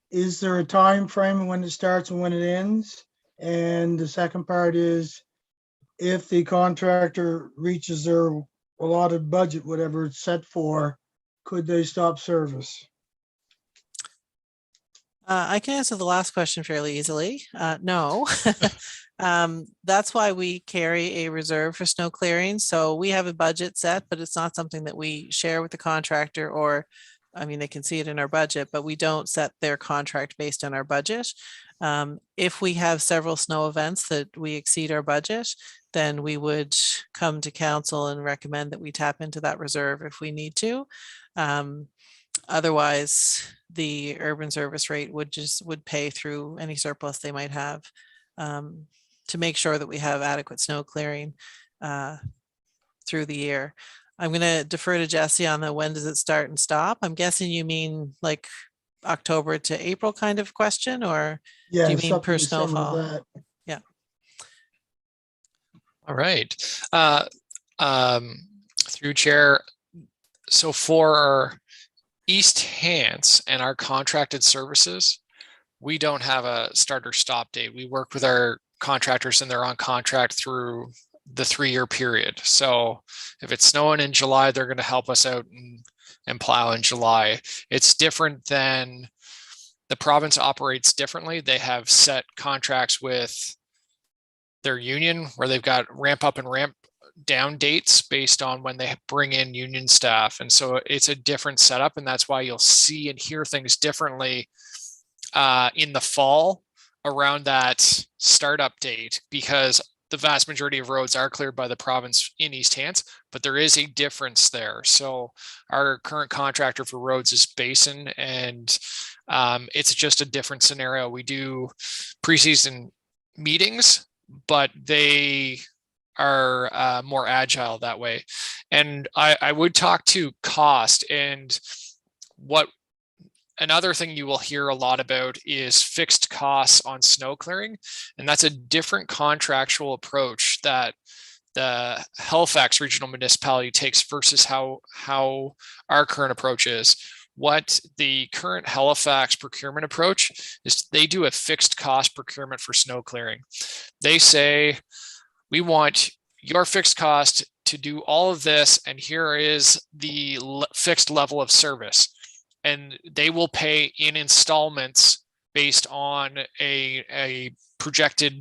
is there a time frame when it starts and when it ends? And the second part is, if the contractor reaches their allotted budget, whatever it's set for, could they stop service? I can answer the last question fairly easily. No. That's why we carry a reserve for snow clearing. So we have a budget set, but it's not something that we share with the contractor, or, I mean, they can see it in our budget, but we don't set their contract based on our budget. If we have several snow events that we exceed our budget, then we would come to council and recommend that we tap into that reserve if we need to. Otherwise, the urban service rate would pay through any surplus they might have, to make sure that we have adequate snow clearing through the year. I'm going to defer to Jesse on the when does it start and stop. I'm guessing you mean like October to April kind of question, or Yeah, do you mean per something similar to snowfall? that. Yeah. All right. Through chair. So for East Hants and our contracted services, we don't have a start or stop date. We work with our contractors and they're on contract through the 3-year period. So if it's snowing in July, they're going to help us out and plow in July. It's different than the province operates differently. They have set contracts with their union where they've got ramp up and ramp down dates based on when they bring in union staff. And so it's a different setup. And that's why you'll see and hear things differently in the fall around that startup date, because the vast majority of roads are cleared by the province in East Hants, but there is a difference there. So our current contractor for roads is Basin, and it's just a different scenario. We do preseason meetings, but they are more agile that way. And I would talk to cost, and what another thing you will hear a lot about is fixed costs on snow clearing. And that's a different contractual approach that the Halifax Regional Municipality takes versus how our current approach is. What the current Halifax procurement approach is, they do a fixed cost procurement for snow clearing. They say, we want your fixed cost to do all of this, and here is the fixed level of service. And they will pay in installments based on a projected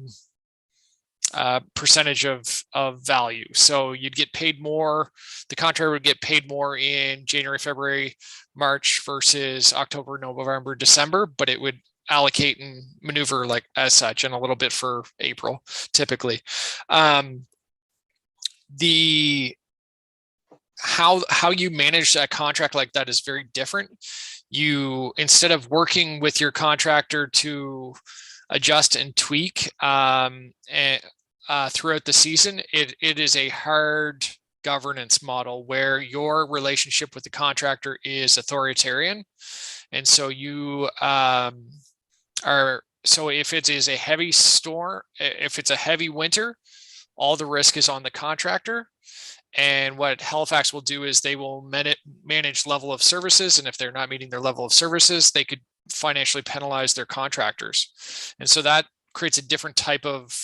percentage of value. So you'd get paid more, the contractor would get paid more in January, February, March versus October, November, December, but it would allocate and maneuver like as such, and a little bit for April typically. How you manage that contract like that is very different. You, instead of working with your contractor to adjust and tweak throughout the season, it is a hard governance model where your relationship with the contractor is authoritarian. And so you so if it is a heavy storm, if it's a heavy winter, all the risk is on the contractor. And what Halifax will do is they will manage level of services. And if they're not meeting their level of services, they could financially penalize their contractors. And so that creates a different type of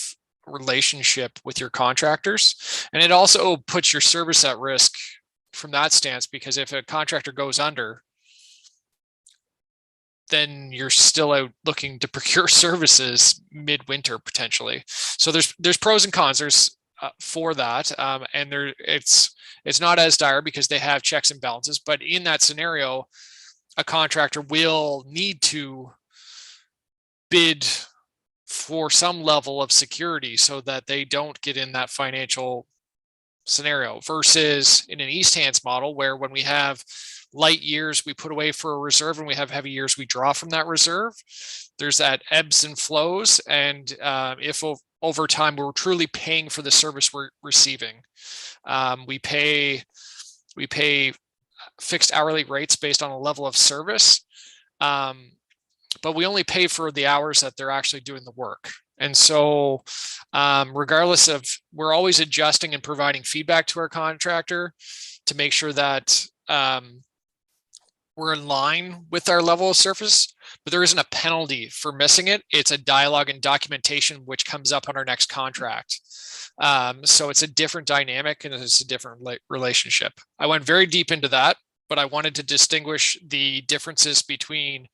relationship with your contractors. And it also puts your service at risk from that stance, because if a contractor goes under, then you're still out looking to procure services midwinter potentially. So there's pros and cons. There's for that, and it's not as dire because they have checks and balances. But in that scenario, a contractor will need to bid for some level of security so that they don't get in that financial scenario, versus in an East Hants model where when we have light years we put away for a reserve and we have heavy years we draw from that reserve. There's that ebbs and flows, and if over time we're truly paying for the service we're receiving. We pay fixed hourly rates based on a level of service, but but we only pay for the hours that they're actually doing the work. And so regardless of, we're always adjusting and providing feedback to our contractor to make sure that we're in line with our level of service, but there isn't a penalty for missing it. It's a dialogue and documentation which comes up on our next contract. So it's a different dynamic and it's a different relationship. I went very deep into that, but I wanted to distinguish the differences between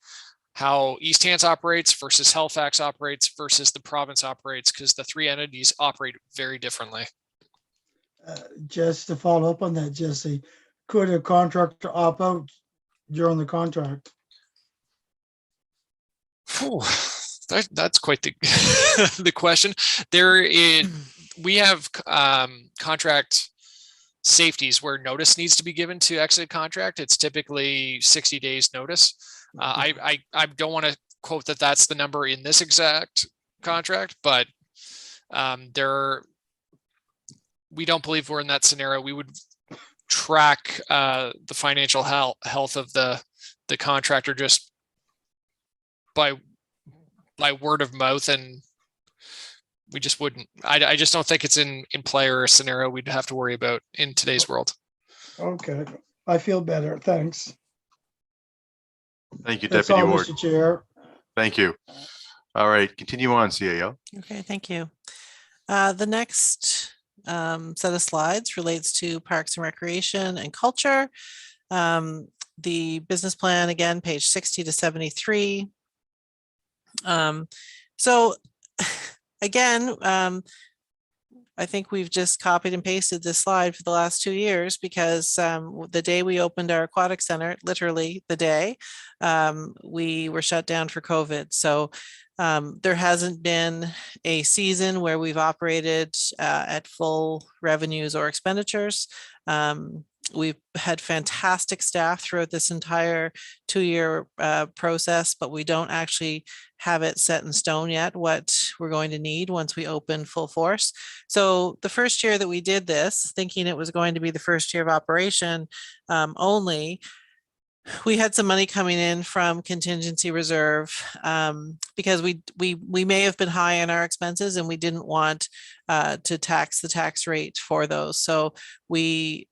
how East Hants operates versus Halifax operates versus the province operates, because the three entities operate very differently. Just to follow up on that, Jesse, could a contractor opt out during the contract? Whew, that's quite the the question. We have contract safeties where notice needs to be given to exit contract. It's typically 60 days notice. I don't want to quote that that's the number in this exact contract, but we don't believe we're in that scenario. We would track the financial health of the contractor just by word of mouth, and we just wouldn't. I just don't think it's in play or a scenario we'd have to worry about in today's world. Okay, I feel better. Thanks. Thank you, That's Deputy all, Ward. Mr. Chair. Thank you. All right, continue on, CAO. Okay, thank you. The next set of slides relates to Parks and Recreation and Culture. The business plan, again, page 60 to 73. So again, I think we've just copied and pasted this slide for the last 2 years because the day we opened our aquatic center, literally the day, we were shut down for COVID. So there hasn't been a season where we've operated at full revenues or expenditures. We've had fantastic staff throughout this entire 2-year process, but we don't actually have it set in stone yet what we're going to need once we open full force. So the first year that we did this, thinking it was going to be the first year of operation only, we had some money coming in from contingency reserve because we may have been high in our expenses and we didn't want to tax the tax rate for those. So we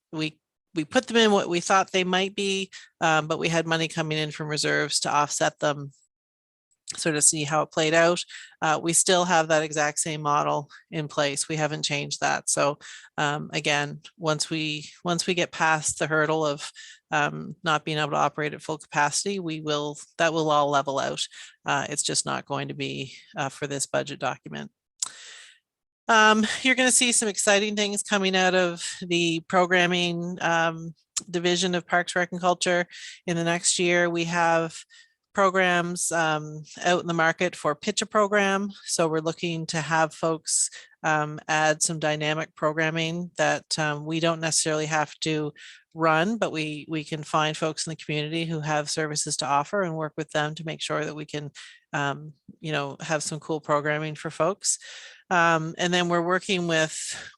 put them in what we thought they might be, but we had money coming in from reserves to offset them, sort of see how it played out. We still have that exact same model in place. We haven't changed that. So again, once we get past the hurdle of not being able to operate at full capacity, that will all level out. It's just not going to be for this budget document. You're going to see some exciting things coming out of the programming division of Parks, Rec and Culture in the next year. We have programs out in the market for pitch a program. So we're looking to have folks add some dynamic programming that we don't necessarily have to run, but we can find folks in the community who have services to offer and work with them to make sure that we can have some cool programming for folks. And then we're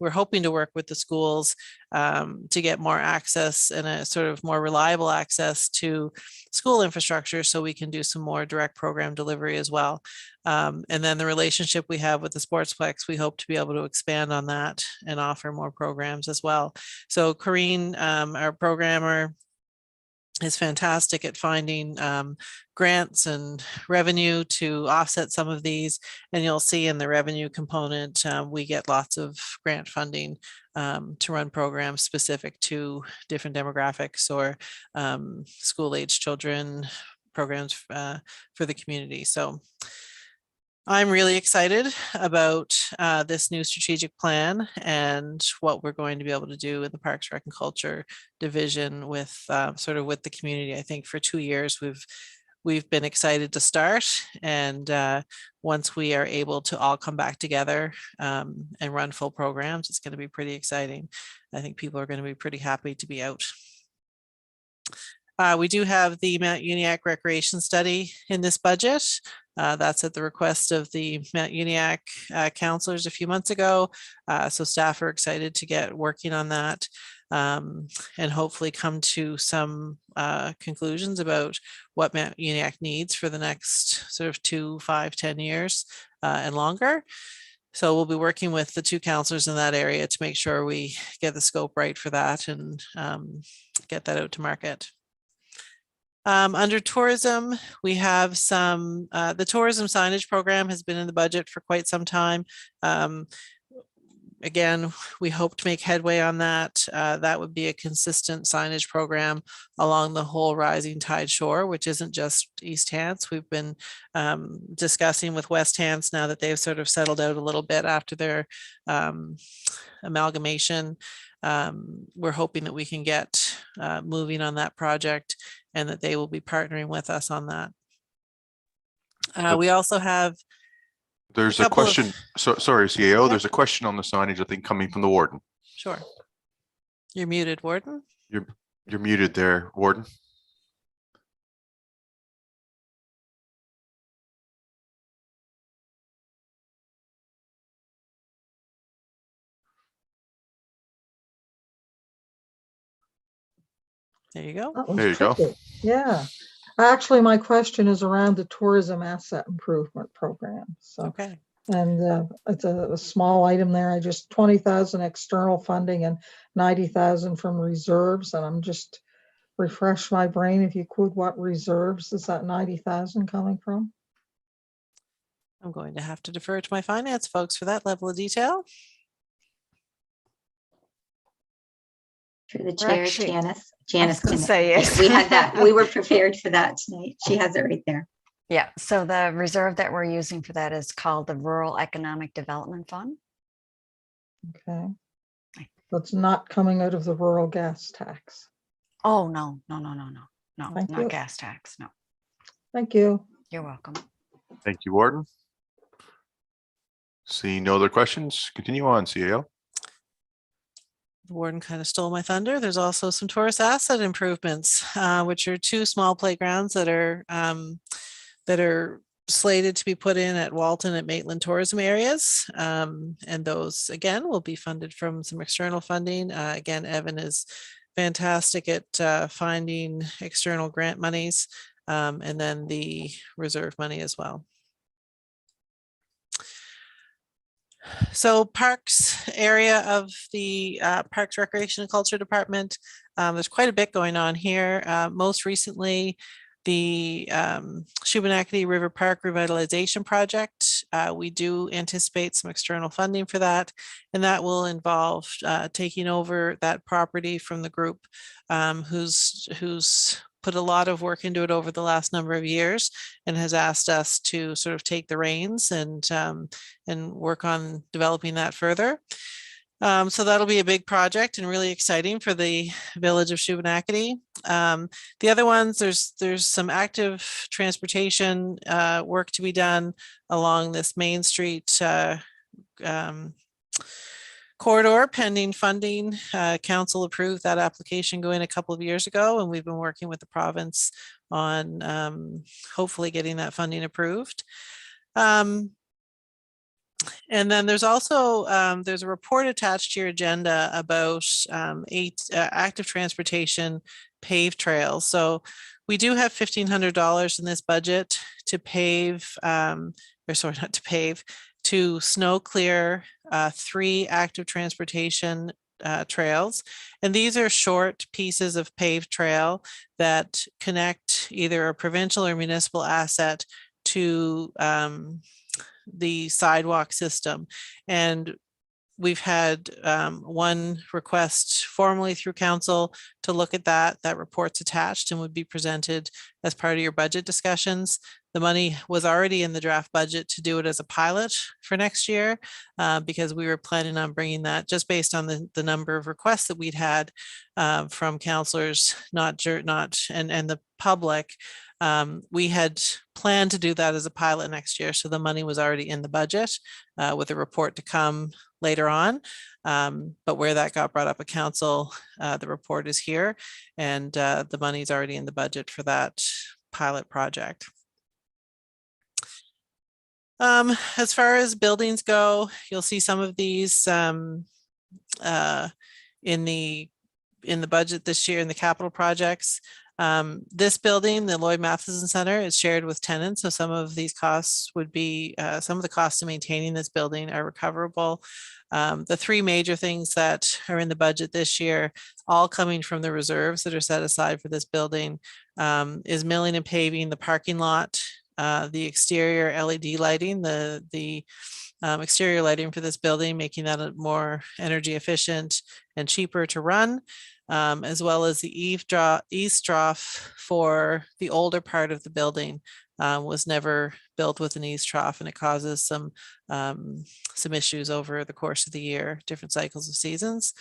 hoping to work with the schools to get more access and a sort of more reliable access to school infrastructure so we can do some more direct program delivery as well. And then the relationship we have with the Sportsplex, we hope to be able to expand on that and offer more programs as well. So Corrine, our programmer, is fantastic at finding grants and revenue to offset some of these. And you'll see in the revenue component, we get lots of grant funding to run programs specific to different demographics or school-age children programs for the community. So I'm really excited about this new strategic plan and what we're going to be able to do in the Parks, Rec and Culture division with sort of with the community. I think for 2 years we've been excited to start, and once we are able to all come back together and run full programs, it's going to be pretty exciting. I think people are going to be pretty happy to be out. We do have the Mount Uniacke Recreation Study in this budget. That's at the request of the Mount Uniacke councillors a few months ago. So staff are excited to get working on that. and hopefully come to some conclusions about what UNIAC needs for the next sort of 2, 5, 10 years and longer. So we'll be working with the 2 councillors in that area to make sure we get the scope right for that and get that out to market. Under tourism, we have some, the tourism signage program has been in the budget for quite some time. Again, we hope to make headway on that. That would be a consistent signage program along the whole Rising Tide shore, which isn't just East Hants. We've been discussing with West Hants now that they've sort of settled out a little bit after their amalgamation. We're hoping that we can get moving on that project and that they will be partnering with us on that. We also have There's a question, sorry, CAO, there's a question on the signage, I think, coming from the warden. Sure. You're muted, warden. You're muted there, warden. There you go. That was There you go. tricky. Yeah. Actually, my question is around the tourism asset improvement program. So, Okay. and it's a small item there. I just 20,000 external funding and 90,000 from reserves. And I'm just refresh my brain if you could. What reserves is that 90,000 coming from? I'm going to have to defer to my finance folks for that level of detail. Through the We're chair, actually- Janice gonna can- say yes. We had that. We were prepared for that tonight. She has it right there. Yeah, so the reserve that we're using for that is called the Rural Economic Development Fund. Okay. That's not coming out of the rural gas tax. Oh, no, Thank not you. gas tax. No, Thank you. you're welcome. Thank you, warden. Seeing no other questions, continue on, CAO. The warden kind of stole my thunder. There's also some tourist asset improvements, which are 2 small playgrounds that are slated to be put in at Walton and Maitland tourism areas. And those, again, will be funded from some external funding. Again, Evan is fantastic at finding external grant monies and then the reserve money as well. So parks area of the Parks, Recreation and Culture Department, there's quite a bit going on here. Most recently, the Shubenacadie River Park Revitalization Project. We do anticipate some external funding for that, and that will involve taking over that property from the group who's put a lot of work into it over the last number of years and has asked us to sort of take the reins and work on developing that further. So that'll be a big project and really exciting for the village of Shubenacadie. The other ones, there's some active transportation work to be done along this Main Street corridor pending funding. Council approved that application going a couple of years ago, and we've been working with the province on hopefully getting that funding approved. And then there's also there's a report attached to your agenda about 8 active transportation paved trails. So we do have $1,500 in this budget to pave, or sorry, not to pave, to snow clear 3 active transportation trails. And these are short pieces of paved trail that connect either a provincial or municipal asset to the sidewalk system. And we've had one request formally through council to look at that. That report's attached and would be presented as part of your budget discussions. The money was already in the draft budget to do it as a pilot for next year because we were planning on bringing that just based on the number of requests that we'd had from councillors, and the public. We had planned to do that as a pilot next year, so the money was already in the budget with a report to come later on. But where that got brought up at council, the report is here, and the money is already in the budget for that pilot project. As far as buildings go, you'll see some of these in the in the budget this year in the capital projects. This building, the Lloyd Matheson Center, is shared with tenants. So some of these costs would be, some of the costs of maintaining this building are recoverable. The three major things that are in the budget this year, all coming from the reserves that are set aside for this building, is milling and paving the parking lot, the exterior LED lighting, the exterior lighting for this building, making that more energy efficient and cheaper to run, as well as the eaves trough for the older part of the building. Was never built with an eaves trough, and it causes some issues over the course of the year, different cycles of seasons.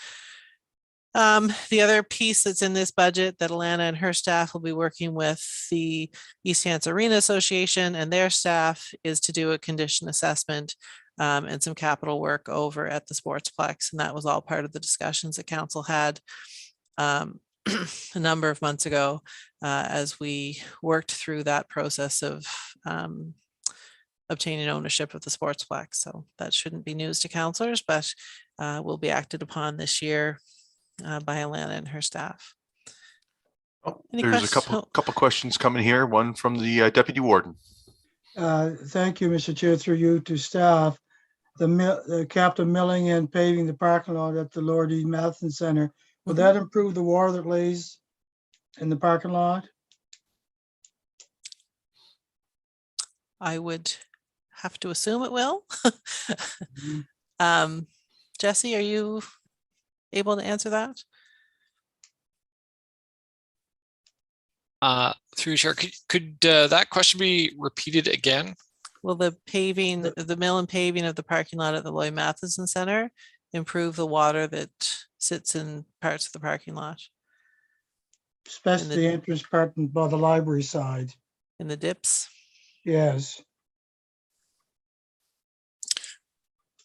The other piece that's in this budget that Alana and her staff will be working with the East Hants Arena Association and their staff is to do a condition assessment and some capital work over at the Sportsplex. And that was all part of the discussions that council had a number of months ago as we worked through that process of obtaining ownership of the Sportsplex. So that shouldn't be news to councillors, but will be acted upon this year by Alana and her staff. Any There's a questions? couple questions coming here. One from the deputy warden. Thank you, Mr. Chair, through you to staff. The capital milling and paving the parking lot at the Lord E. Matheson Center, will that improve the water that lays in the parking lot? I would have to assume it will. Jesse, are you able to answer that? Through Chair, could that question be repeated again? Will the paving, the mill and paving of the parking lot at the Lloyd Matheson Center improve the water that sits in parts of the parking lot? Especially the entrance part by the library side. In the dips? Yes.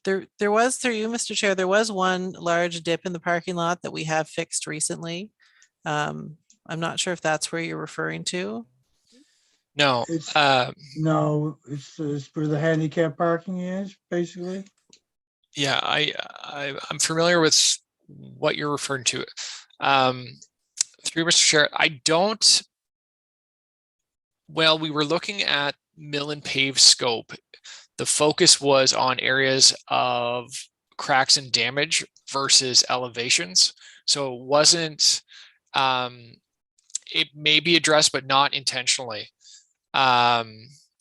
There was, through you, Mr. Chair, there was one large dip in the parking lot that we have fixed recently. I'm not sure if that's where you're referring to. No. No, it's where the handicap parking is, basically. Yeah, I'm familiar with what you're referring to. Through Mr. Chair, well, we were looking at mill and pave scope. The focus was on areas of cracks and damage versus elevations. So it wasn't, it may be addressed, but not intentionally.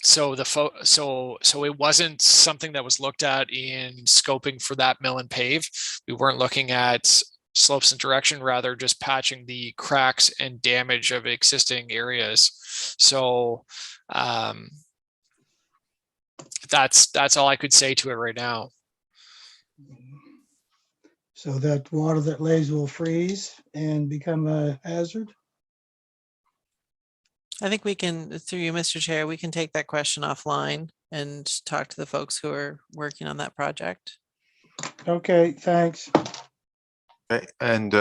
So it wasn't something that was looked at in scoping for that mill and pave. We weren't looking at slopes and direction, rather just patching the cracks and damage of existing areas. So that's all I could say to it right now. So that water that lays will freeze and become a hazard? I think we can, through you, Mr. Chair, we can take that question offline and talk to the folks who are working on that project. Okay, thanks. Okay, and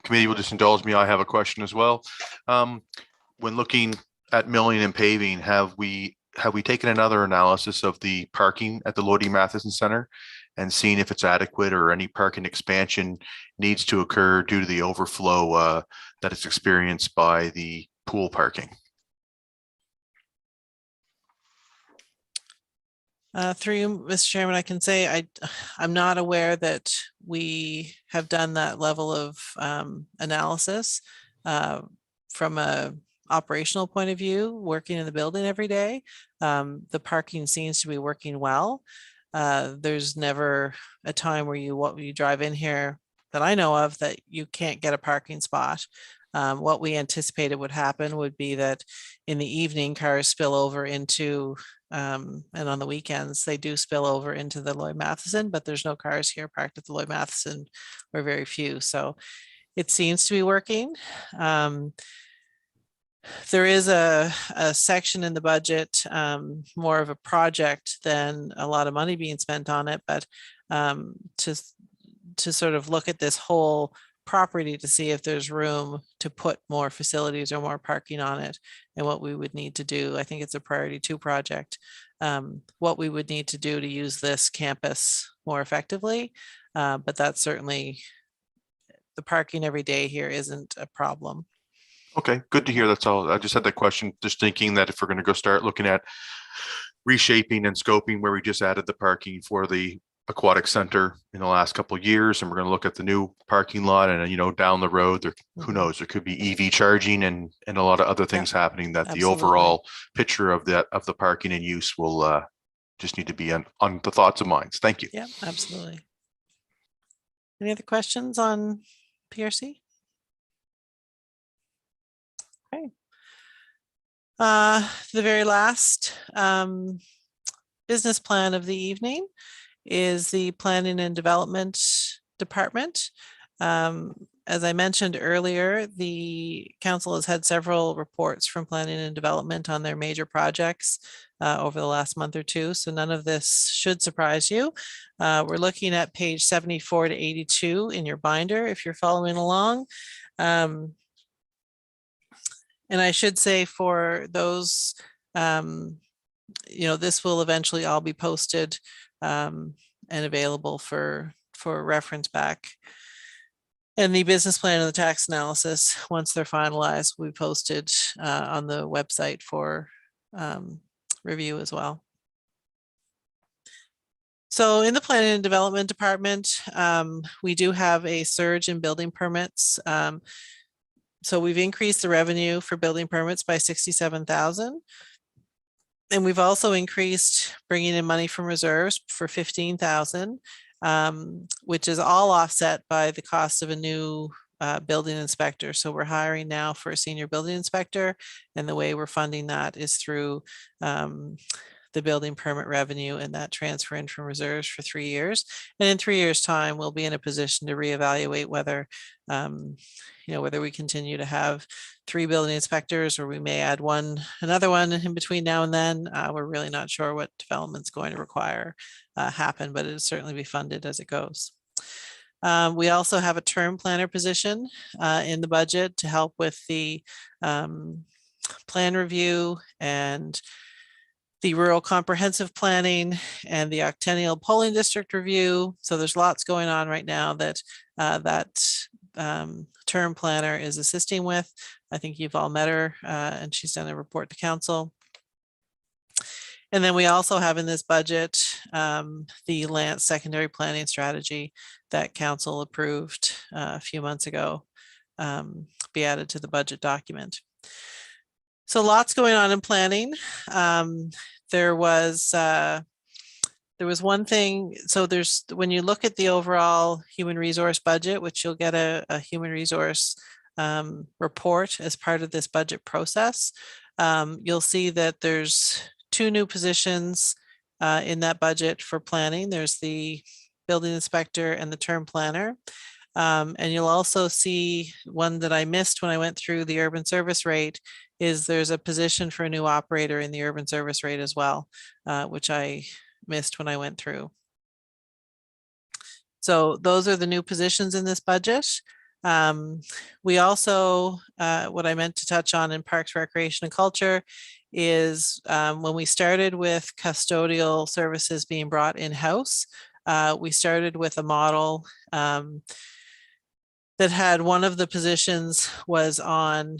committee will just indulge me. I have a question as well. When looking at milling and paving, have we taken another analysis of the parking at the Lord E. Matheson Center and seen if it's adequate or any parking expansion needs to occur due to the overflow that is experienced by the pool parking? Through you, Mr. Chairman, I can say I'm not aware that we have done that level of analysis from a operational point of view, working in the building every day. The parking seems to be working well. There's never a time where you drive in here that I know of that you can't get a parking spot. What we anticipated would happen would be that in the evening cars spill over into, and on the weekends they do spill over into the Lloyd Matheson, but there's no cars here parked at the Lloyd Matheson, or very few. So it seems to be working. There is a section in the budget, more of a project than a lot of money being spent on it, but to sort of look at this whole property to see if there's room to put more facilities or more parking on it, and what we would need to do. I think it's a priority 2 project. What we would need to do to use this campus more effectively, but that's certainly the parking every day here isn't a problem. Okay, good to hear. That's all. I just had that question, just thinking that if we're going to go start looking at reshaping and scoping where we just added the parking for the aquatic center in the last couple of years, and we're going to look at the new parking lot, and you know, down the road there, who knows, there could be EV charging and a lot of other things happening, that the absolutely. overall picture of the parking and use will just need to be on the thoughts of minds. Thank you. Yeah, absolutely. Any other questions on PRC? Okay. The very last business plan of the evening is the Planning and Development Department. As I mentioned earlier, the council has had several reports from Planning and Development on their major projects over the last month or two, so none of this should surprise you. We're looking at page 74 to 82 in your binder if you're following along. And I should say, for those, you know, this will eventually all be posted and available for reference back. And the business plan and the tax analysis, once they're finalized, will be posted on the website for review as well. So in the Planning and Development Department, we do have a surge in building permits. So we've increased the revenue for building permits by 67,000. And we've also increased bringing in money from reserves for 15,000, which is all offset by the cost of a new building inspector. So we're hiring now for a senior building inspector, and the way we're funding that is through the building permit revenue and that transfer in from reserves for 3 years. And in 3 years' time, we'll be in a position to reevaluate whether, you know, whether we continue to have 3 building inspectors, or we may add another one in between now and then. We're really not sure what development's going to require happen, but it'll certainly be funded as it goes. We also have a term planner position in the budget to help with the plan review and the rural comprehensive planning and the octennial polling district review. So there's lots going on right now that term planner is assisting with. I think you've all met her and she's done a report to council. And then we also have in this budget the Lance secondary planning strategy that council approved a few months ago be added to the budget document. So lots going on in planning. There was one thing, so when you look at the overall human resource budget, which you'll get a human resource report as part of this budget process, you'll see that there's 2 new positions in that budget for planning. There's the building inspector and the term planner. And you'll also see one that I missed when I went through the urban service rate is there's a position for a new operator in the urban service rate as well, which I missed when I went through. So those are the new positions in this budget. We also, what I meant to touch on in Parks, Recreation and Culture is when we started with custodial services being brought in-house, we started with a model that had one of the positions was on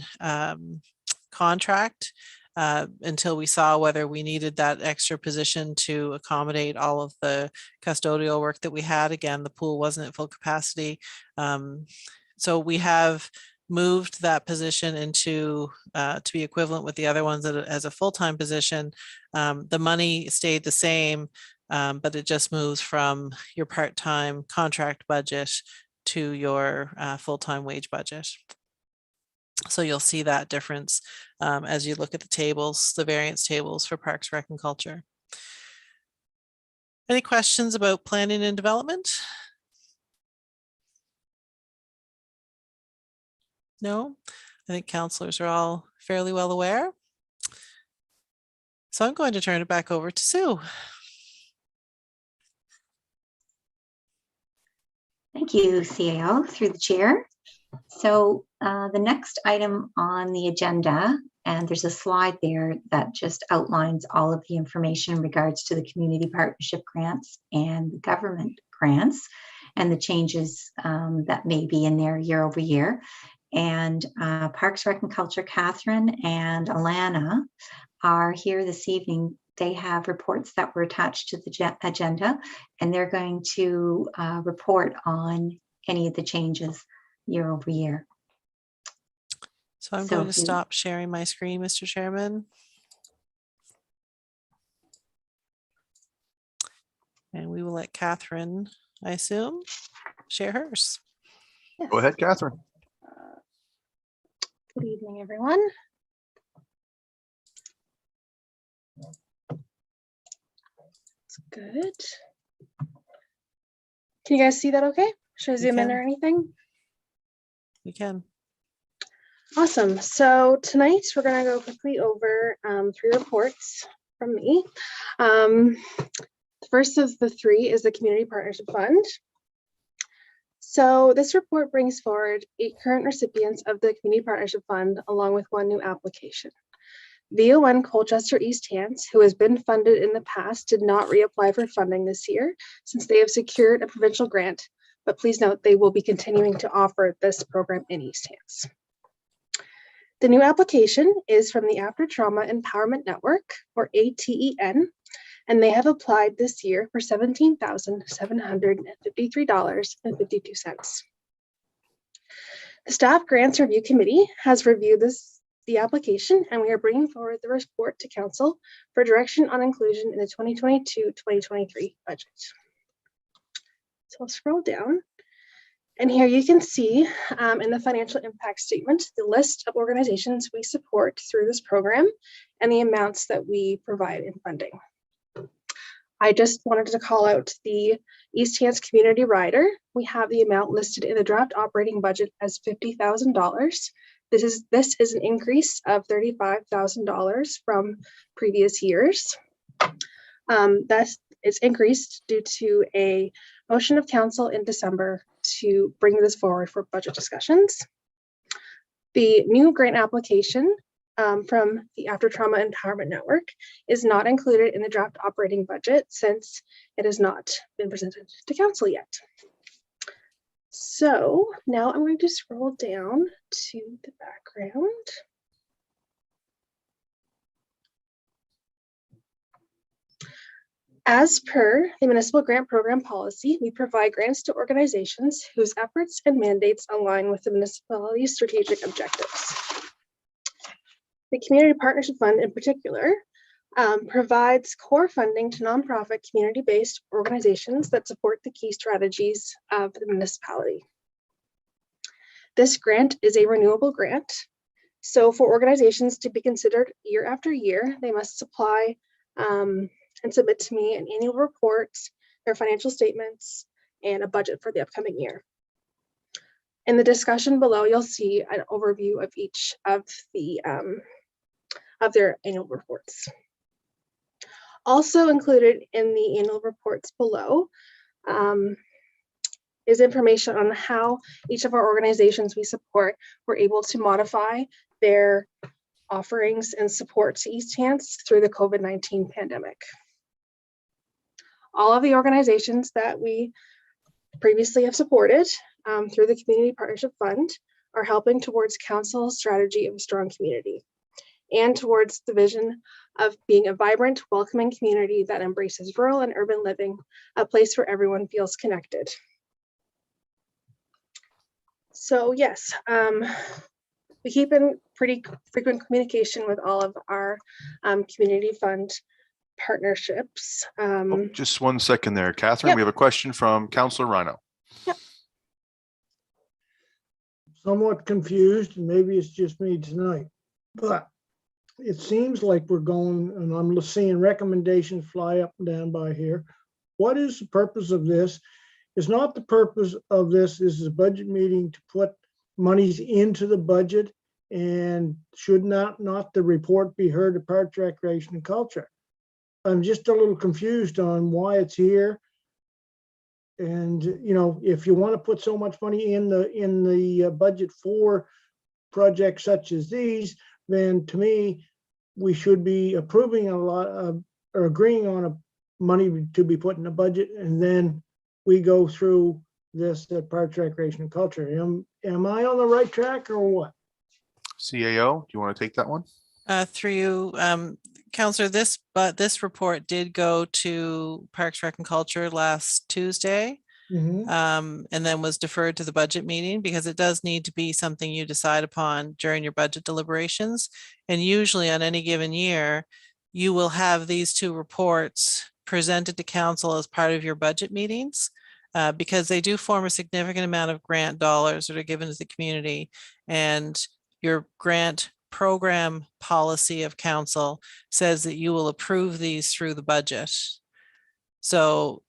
contract until we saw whether we needed that extra position to accommodate all of the custodial work that we had. Again, the pool wasn't at full capacity. So we have moved that position into to be equivalent with the other ones as a full-time position. The money stayed the same, but it just moves from your part-time contract budget to your full-time wage budget. So you'll see that difference as you look at the tables, the variance tables for Parks, Rec and Culture. Any questions about planning and development? No, I think councillors are all fairly well aware. So I'm going to turn it back over to Sue. Thank you, CAO, through the chair. So the next item on the agenda, and there's a slide there that just outlines all of the information in regards to the community partnership grants and the government grants. and the changes that may be in there year over year. And Parks, Rec and Culture, Catherine and Alana are here this evening. They have reports that were attached to the agenda, and they're going to report on any of the changes year over year. So I'm So going to if you- stop sharing my screen, Mr. Chairman. And we will let Catherine, I assume, share hers. Go ahead, Catherine. Good evening, everyone. It's good. Can you guys see that okay? Should I zoom in can. or anything? We can. Awesome. So tonight we're going to go quickly over 3 reports from me. The first of the 3 is the Community Partnership Fund. So this report brings forward 8 current recipients of the Community Partnership Fund, along with 1 new application. VO1 Colchester East Hants, who has been funded in the past, did not reapply for funding this year since they have secured a provincial grant, but please note they will be continuing to offer this program in East Hants. The new application is from the After Trauma Empowerment Network, or ATEN, and they have applied this year for $17,753.52. The Staff Grants Review Committee has reviewed the application, and we are bringing forward the report to Council for direction on inclusion in the 2022-2023 budget. So I'll scroll down. And here you can see in the financial impact statement, the list of organizations we support through this program and the amounts that we provide in funding. I just wanted to call out the East Hants Community Rider. We have the amount listed in the draft operating budget as $50,000. This is an increase of $35,000 from previous years. It's increased due to a motion of council in December to bring this forward for budget discussions. The new grant application from the After Trauma Empowerment Network is not included in the draft operating budget since it has not been presented to council yet. So now I'm going to scroll down to the background. As per the municipal grant program policy, we provide grants to organizations whose efforts and mandates align with the municipality's strategic objectives. The Community Partnership Fund in particular provides core funding to nonprofit community-based organizations that support the key strategies of the municipality. This grant is a renewable grant. So for organizations to be considered year after year, they must supply and submit to me an annual report, their financial statements, and a budget for the upcoming year. In the discussion below, you'll see an overview of each of their annual reports. Also included in the annual reports below is information on how each of our organizations we support were able to modify their offerings and support to East Hants through the COVID-19 pandemic. All of the organizations that we previously have supported through the Community Partnership Fund are helping towards council's strategy of a strong community and towards the vision of being a vibrant, welcoming community that embraces rural and urban living, a place where everyone feels connected. So yes, we keep in pretty frequent communication with all of our community fund partnerships. Oh, just 1 second there, Catherine. Yep. We have a question from Councillor Rhino. Yep. Somewhat confused, and maybe it's just me tonight, but it seems like we're going, and I'm seeing recommendations fly up and down by here. What is the purpose of this? Is not the purpose of this is a budget meeting to put monies into the budget, and should not the report be heard at Parks, Recreation and Culture? I'm just a little confused on why it's here. And you know, if you want to put so much money in the budget for projects such as these, then to me, we should be approving a lot of, or agreeing on a money to be put in the budget, and then we go through this at Parks, Recreation and Culture. Am I on the right track or what? CAO, do you want to take that one? Through you, Counselor, this report did go to Parks, Rec and Culture last Tuesday. Mhm. And then was deferred to the budget meeting because it does need to be something you decide upon during your budget deliberations. And usually on any given year, you will have these two reports presented to council as part of your budget meetings because they do form a significant amount of grant dollars that are given to the community. And your grant program policy of council says that you will approve these through the budget. So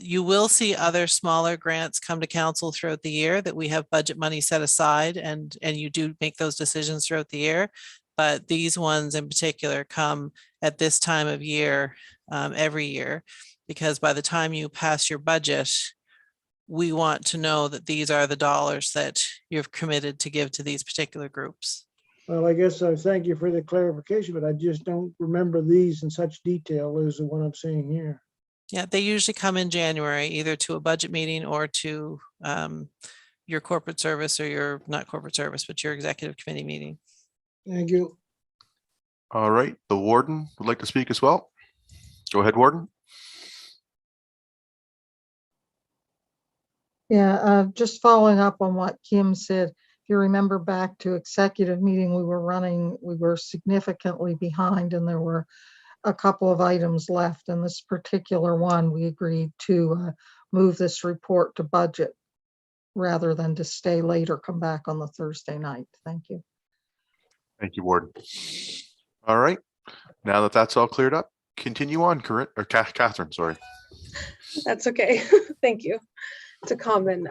you will see other smaller grants come to council throughout the year that we have budget money set aside and you do make those decisions throughout the year. But these ones in particular come at this time of year every year, because by the time you pass your budget, we want to know that these are the dollars that you've committed to give to these particular groups. Well, I guess I thank you for the clarification, but I just don't remember these in such detail as the one I'm seeing here. Yeah, they usually come in January, either to a budget meeting or to your corporate service or your, not corporate service, but your executive committee meeting. Thank you. All right, the warden would like to speak as well. Go ahead, warden. Yeah, just following up on what Kim said, if you remember back to executive meeting, we were significantly behind and there were a couple of items left. And this particular one, we agreed to move this report to budget rather than to stay late or come back on the Thursday night. Thank you. Thank you, warden. All right, now that that's all cleared up, continue on, Corinne, or Catherine, sorry. That's okay. Thank you. It's a common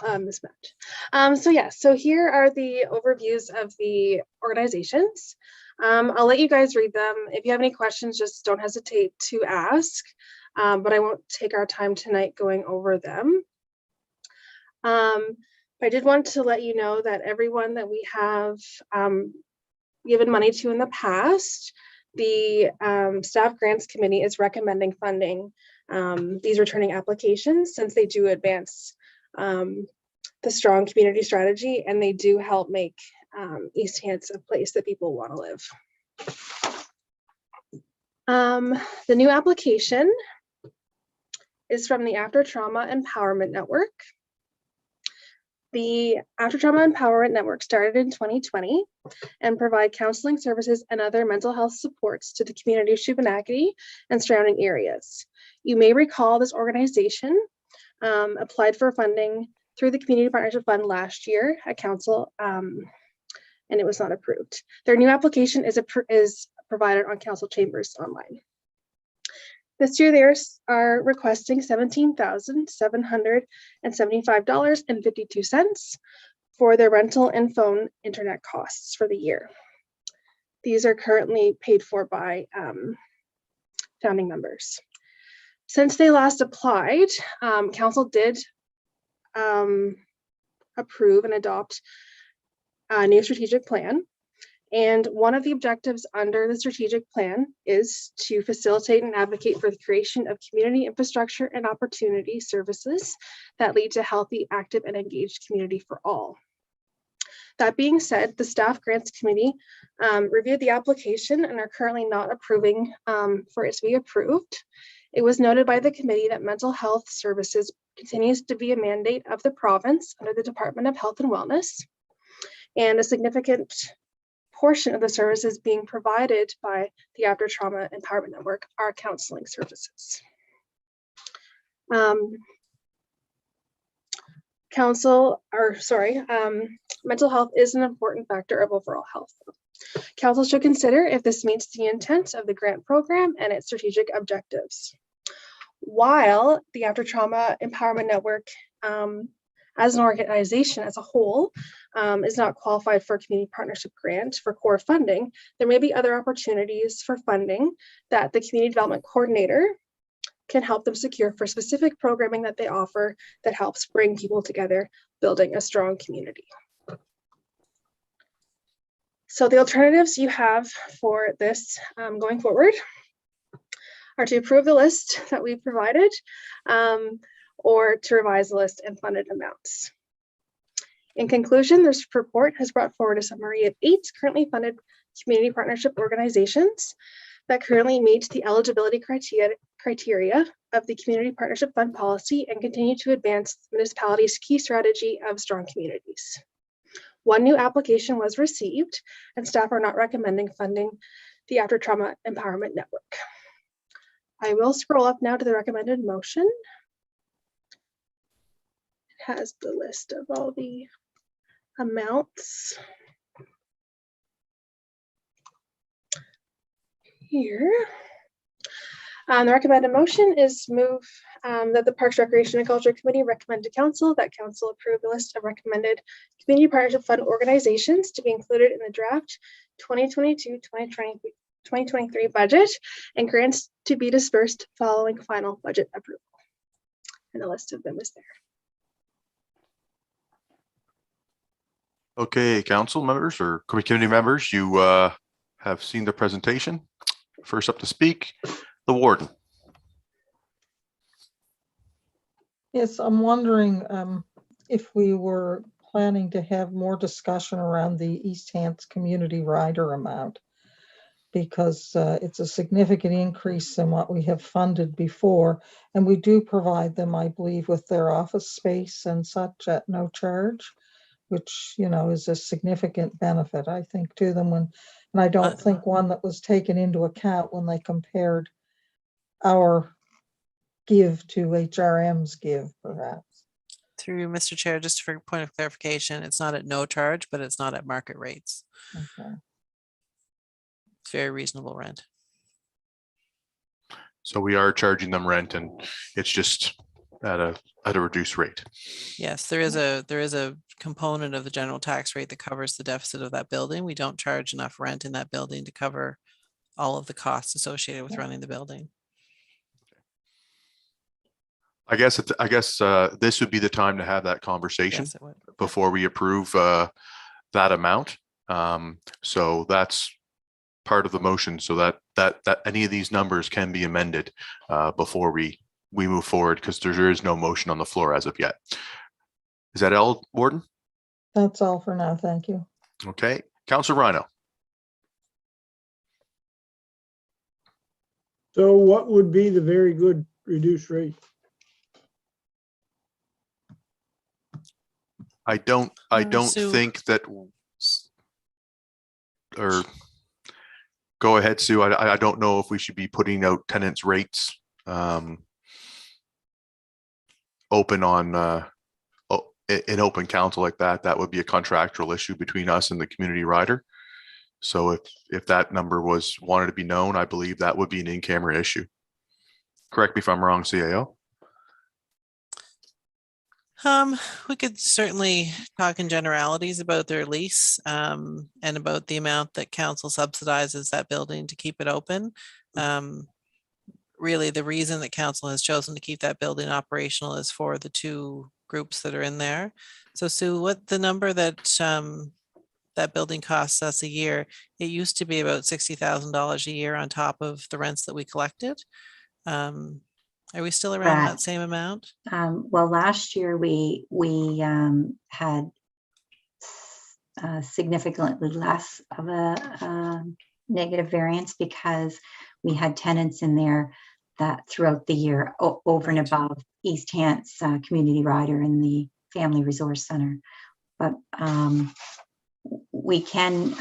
mismatch. So here are the overviews of the organizations. I'll let you guys read them. If you have any questions, just don't hesitate to ask, but I won't take our time tonight going over them. I did want to let you know that everyone that we have given money to in the past, the Staff Grants Committee is recommending funding these returning applications since they do advance the strong community strategy and they do help make East Hants a place that people want to live. The new application is from the After Trauma Empowerment Network. The After Trauma Empowerment Network started in 2020 and provide counseling services and other mental health supports to the community of Shubenacadie and surrounding areas. You may recall this organization applied for funding through the Community Partnership Fund last year at council, and it was not approved. Their new application is provided on council chambers online. This year, they are requesting $17,775.52 for their rental and phone internet costs for the year. These are currently paid for by founding members. Since they last applied, council did approve and adopt a new strategic plan. And one of the objectives under the strategic plan is to facilitate and advocate for the creation of community infrastructure and opportunity services that lead to healthy, active, and engaged community for all. That being said, the Staff Grants Committee reviewed the application and are currently not approving for it to be approved. It was noted by the committee that mental health services continues to be a mandate of the province under the Department of Health and Wellness, and a significant portion of the services being provided by the After Trauma Empowerment Network are counseling services. Mental health is an important factor of overall health. Council should consider if this meets the intent of the grant program and its strategic objectives. While the After Trauma Empowerment Network as an organization as a whole is not qualified for a community partnership grant for core funding, there may be other opportunities for funding that the community development coordinator can help them secure for specific programming that they offer that helps bring people together, building a strong community. So the alternatives you have for this going forward are to approve the list that we provided or to revise the list and funded amounts. In conclusion, this report has brought forward a summary of 8 currently funded community partnership organizations that currently meet the eligibility criteria of the Community Partnership Fund policy and continue to advance the municipality's key strategy of strong communities. 1 new application was received, and staff are not recommending funding the After Trauma Empowerment Network. I will scroll up now to the recommended motion. It has the list of all the amounts here. The recommended motion is move that the Parks, Recreation and Culture Committee recommend to Council that Council approve the list of recommended Community Partnership Fund organizations to be included in the draft 2022-2023 budget and grants to be dispersed following final budget approval. And the list of them is there. Okay, council members or committee members, you have seen the presentation. First up to speak, the warden. Yes, I'm wondering if we were planning to have more discussion around the East Hants community rider amount, because it's a significant increase in what we have funded before. And we do provide them, I believe, with their office space and such at no charge, which, you know, is a significant benefit, I think, to them. And I don't think one that was taken into account when they compared our give to HRM's give, perhaps. Through Mr. Chair, just for a point of clarification, it's not at no charge, but it's not at market rates. Okay. It's very reasonable rent. So we are charging them rent, and it's just at a reduced rate. Yes, there is a component of the general tax rate that covers the deficit of that building. We don't charge enough rent in that building to cover all of the costs associated with running the building. I guess this would be the time to have that conversation Yes, it would. before we approve that amount. So that's part of the motion, so that any of these numbers can be amended before we move forward, because there is no motion on the floor as of yet. Is that all, Warden? That's all for now. Thank you. Okay, Councillor Rhino. So what would be the very good reduced rate? I don't Sue. think that, or go ahead, Sue. I don't know if we should be putting out tenants' rates open on in open council like that. That would be a contractual issue between us and the community rider. So if that number was wanted to be known, I believe that would be an in-camera issue. Correct me if I'm wrong, CAO. We could certainly talk in generalities about their lease and about the amount that council subsidizes that building to keep it open. Really, the reason that council has chosen to keep that building operational is for the 2 groups that are in there. So Sue, what the number that that building costs us a year, it used to be about $60,000 a year on top of the rents that we collected. Are we still around that same amount? Well, last year we had significantly less of a negative variance because we had tenants in there that throughout the year over and above East Hants Community Rider and the Family Resource Center. But we can,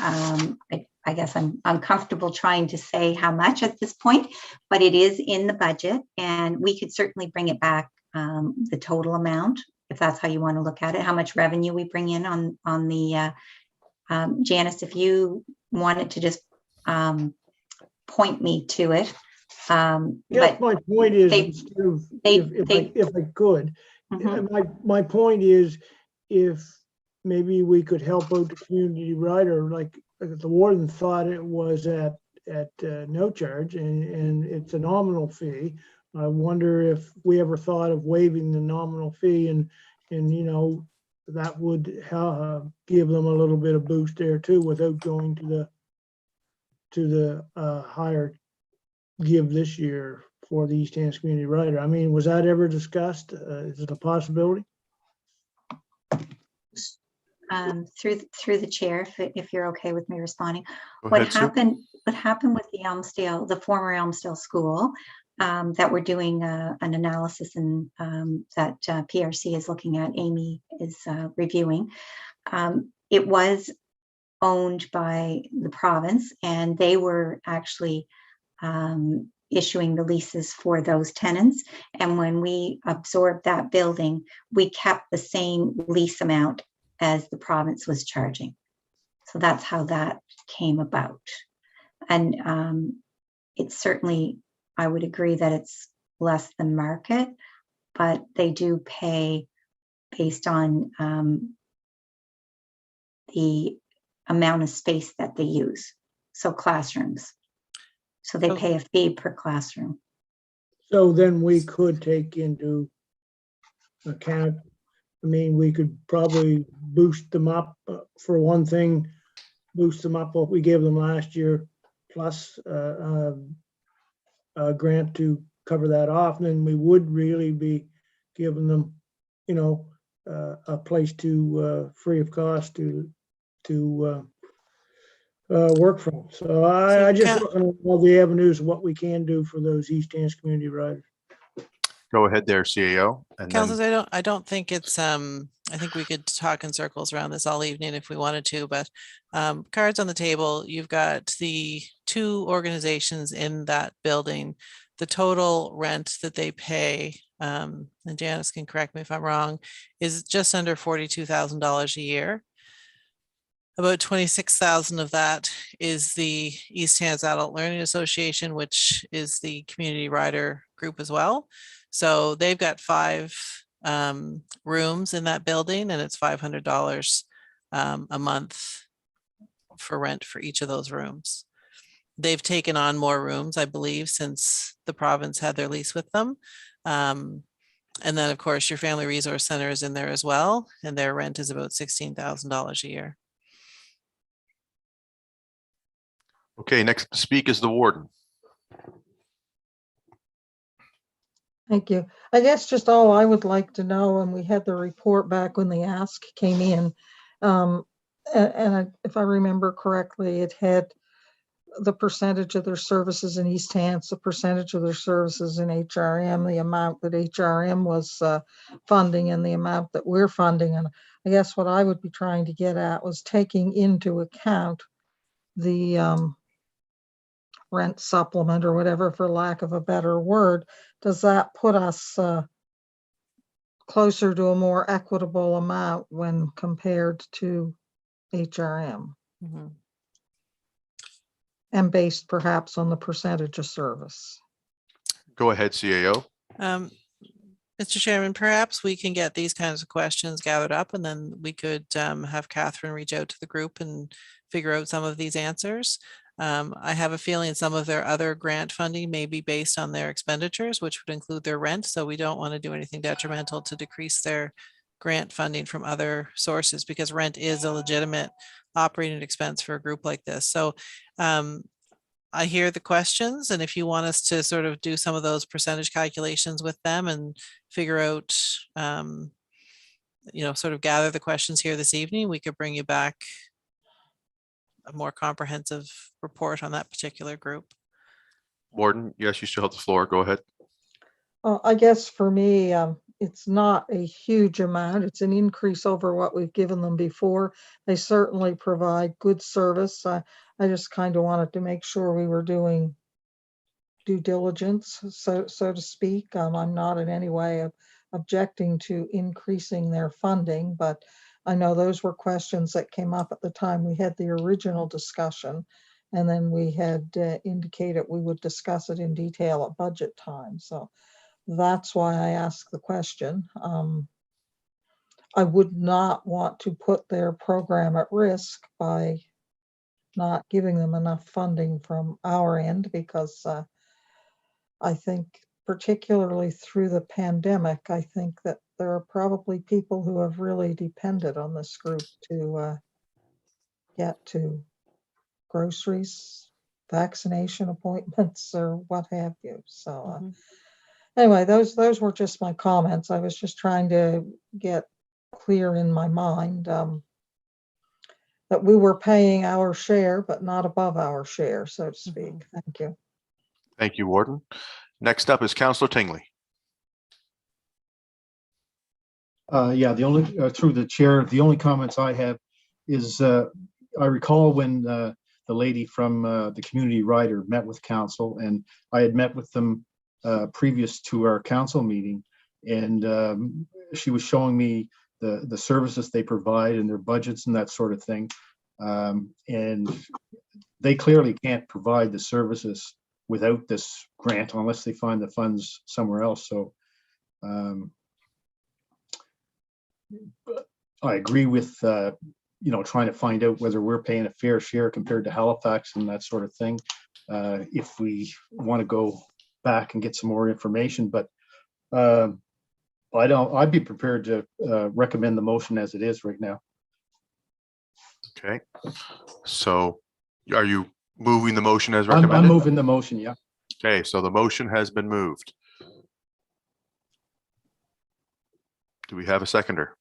I guess I'm comfortable trying to say how much at this point, but it is in the budget, and we could certainly bring it back, the total amount, if that's how you want to look at it, how much revenue we bring in on the, Janice, if you wanted to just point me to it. Yes, my point is, if I could, my point is, if maybe we could help out the community rider, like the warden thought it was at no charge, and it's a nominal fee. I wonder if we ever thought of waiving the nominal fee, and you know, that would give them a little bit of boost there too, without going to the higher give this year for the East Hants Community Rider. I mean, was that ever discussed? Is it a possibility? Through the chair, if you're okay with me responding. Go What ahead, Sue. happened with the former Elmsdale School, that we're doing an analysis and that PRC is looking at, Amy is reviewing. It was owned by the province, and they were actually issuing the leases for those tenants. And when we absorbed that building, we kept the same lease amount as the province was charging. So that's how that came about. And it's certainly, I would agree that it's less than market, but they do pay based on the amount of space that they use. So classrooms. So they pay a fee per classroom. So then we could take into account, I mean, we could probably boost them up, for one thing, boost them up what we gave them last year, plus a grant to cover that off. And then we would really be giving them, you know, a place to free of cost to work from. So I just looking at all the avenues of what we can do for those East Hants community riders. Go ahead there, CAO. And then Councillors, I don't think it's, I think we could talk in circles around this all evening if we wanted to, but cards on the table, you've got the two organizations in that building, the total rent that they pay, and Janice can correct me if I'm wrong, is just under $42,000 a year. About 26,000 of that is the East Hants Adult Learning Association, which is the community rider group as well. So they've got 5 rooms in that building, and it's $500 a month for rent for each of those rooms. They've taken on more rooms, I believe, since the province had their lease with them. And then, of course, your Family Resource Center is in there as well, and their rent is about $16,000 a year. okay, next to speak is the warden. Thank you. I guess just all I would like to know, and we had the report back when the ask came in, if I remember correctly, it had the percentage of their services in East Hants, the percentage of their services in HRM, the amount that HRM was funding and the amount that we're funding. And I guess what I would be trying to get at was taking into account the rent supplement or whatever, for lack of a better word. Does that put us closer to a more equitable amount when compared to HRM? Mm-hmm. And based perhaps on the percentage of service? Go ahead, CAO. Mr. Chairman, perhaps we can get these kinds of questions gathered up, and then we could have Catherine reach out to the group and figure out some of these answers. I have a feeling some of their other grant funding may be based on their expenditures, which would include their rent. So we don't want to do anything detrimental to decrease their grant funding from other sources, because rent is a legitimate operating expense for a group like this. So I hear the questions, and if you want us to sort of do some of those percentage calculations with them and figure out, sort of gather the questions here this evening, we could bring you back a more comprehensive report on that particular group. Warden, yes, you still have the floor. Go ahead. I guess for me, it's not a huge amount. It's an increase over what we've given them before. They certainly provide good service. I just kind of wanted to make sure we were doing due diligence, so to speak. I'm not in any way objecting to increasing their funding, but I know those were questions that came up at the time we had the original discussion, and then we had indicated we would discuss it in detail at budget time. So that's why I asked the question. I would not want to put their program at risk by not giving them enough funding from our end, because I think particularly through the pandemic, I think that there are probably people who have really depended on this group to get to groceries, vaccination appointments or what have you. So Mhm. anyway, those were just my comments. I was just trying to get clear in my mind that we were paying our share, but not above our share, so to speak. Thank you. Thank you, Warden. Next up is Councillor Tingley. Yeah, the only, through the chair, the only comments I have is, I recall when the lady from the community rider met with council, and I had met with them previous to our council meeting, and she was showing me the services they provide and their budgets and that sort of thing. And they clearly can't provide the services without this grant unless they find the funds somewhere else. So I agree with, trying to find out whether we're paying a fair share compared to Halifax and that sort of thing. If we want to go back and get some more information, but I'd be prepared to recommend the motion as it is right now. Okay. So are you moving the motion as I'm recommended? moving the motion, yeah. Okay, so the motion has been moved. Do we have a seconder?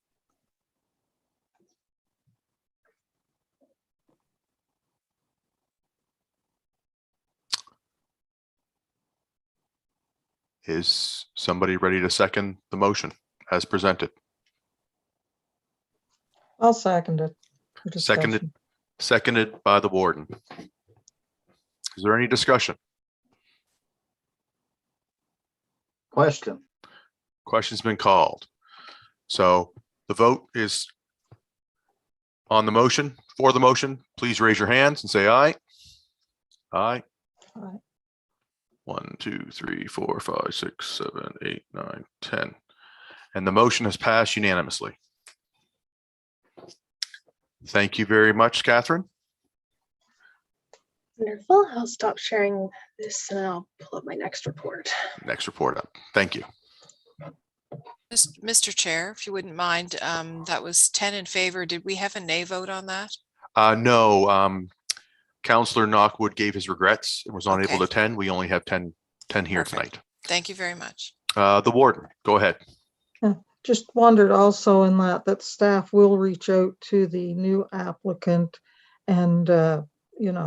Is somebody ready to second the motion as presented? I'll second it. for discussion. Seconded by the warden. Is there any discussion? Question. Question's been called. So the vote is on the motion. For the motion, please raise your hands and say aye. Aye. Aye. 1, 2, 3, 4, 5, 6, 7, 8, 9, 10. And the motion has passed unanimously. Thank you very much, Catherine. Wonderful. I'll stop sharing this and I'll pull up my next report. Next report up. Thank you. Mr. Chair, if you wouldn't mind, that was 10 in favor. Did we have a nay vote on that? No, Councillor Knockwood gave his regrets and was unable Okay. to attend. We only have 10 here Perfect. tonight. Thank you very much. The warden, go ahead. Just wondered also in that staff will reach out to the new applicant and,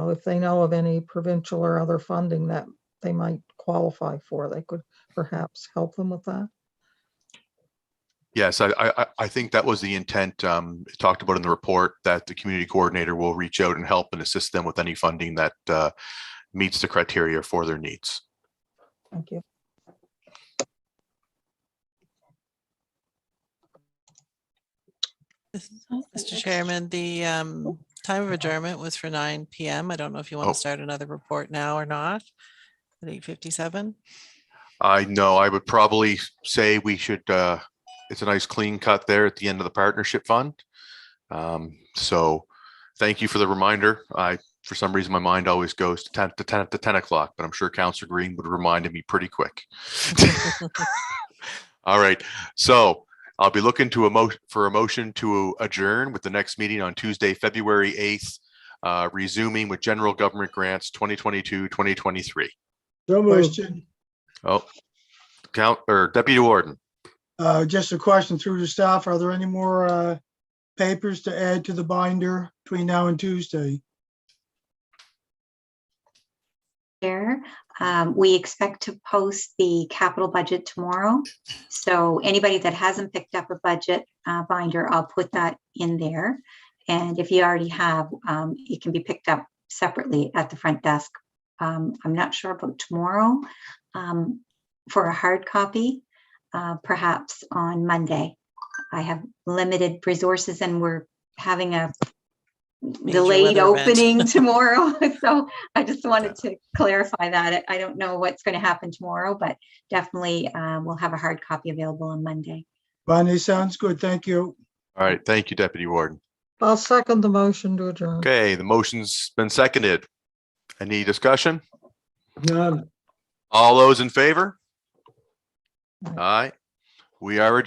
if they know of any provincial or other funding that they might qualify for, they could perhaps help them with that. Yes, I think that was the intent. It talked about in the report that the community coordinator will reach out and help and assist them with any funding that meets the criteria for their needs. Thank you. Mr. Chairman, the time of adjournment was for 9 p.m. I don't know if you want Oh. to start another report now or not. At 8:57. I know I would probably say we should, it's a nice clean cut there at the end of the partnership fund. So thank you for the reminder. For some reason, my mind always goes to 10 o'clock, but I'm sure Councillor Green would have reminded me pretty quick. All right. So I'll be looking to for a motion to adjourn with the next meeting on Tuesday, February 8th, resuming with general government grants 2022-2023. So moved. Question, Oh, Deputy Warden. just a question through the staff. Are there any more papers to add to the binder between now and Tuesday? Chair, we expect to post the capital budget tomorrow. So anybody that hasn't picked up a budget binder, I'll put that in there. And if you already have, it can be picked up separately at the front desk. I'm not sure about tomorrow for a hard copy, perhaps on Monday. I have limited resources and we're having a delayed weather event. opening tomorrow. So I just wanted to clarify that. I don't know what's going to happen tomorrow, but definitely we'll have a hard copy available on Monday. Bonnie, sounds good. Thank you. All right. Thank you, Deputy Warden. I'll second the motion to adjourn. Okay, the motion's been seconded. Any discussion? None. All those in favor? Aye. We are adjourned.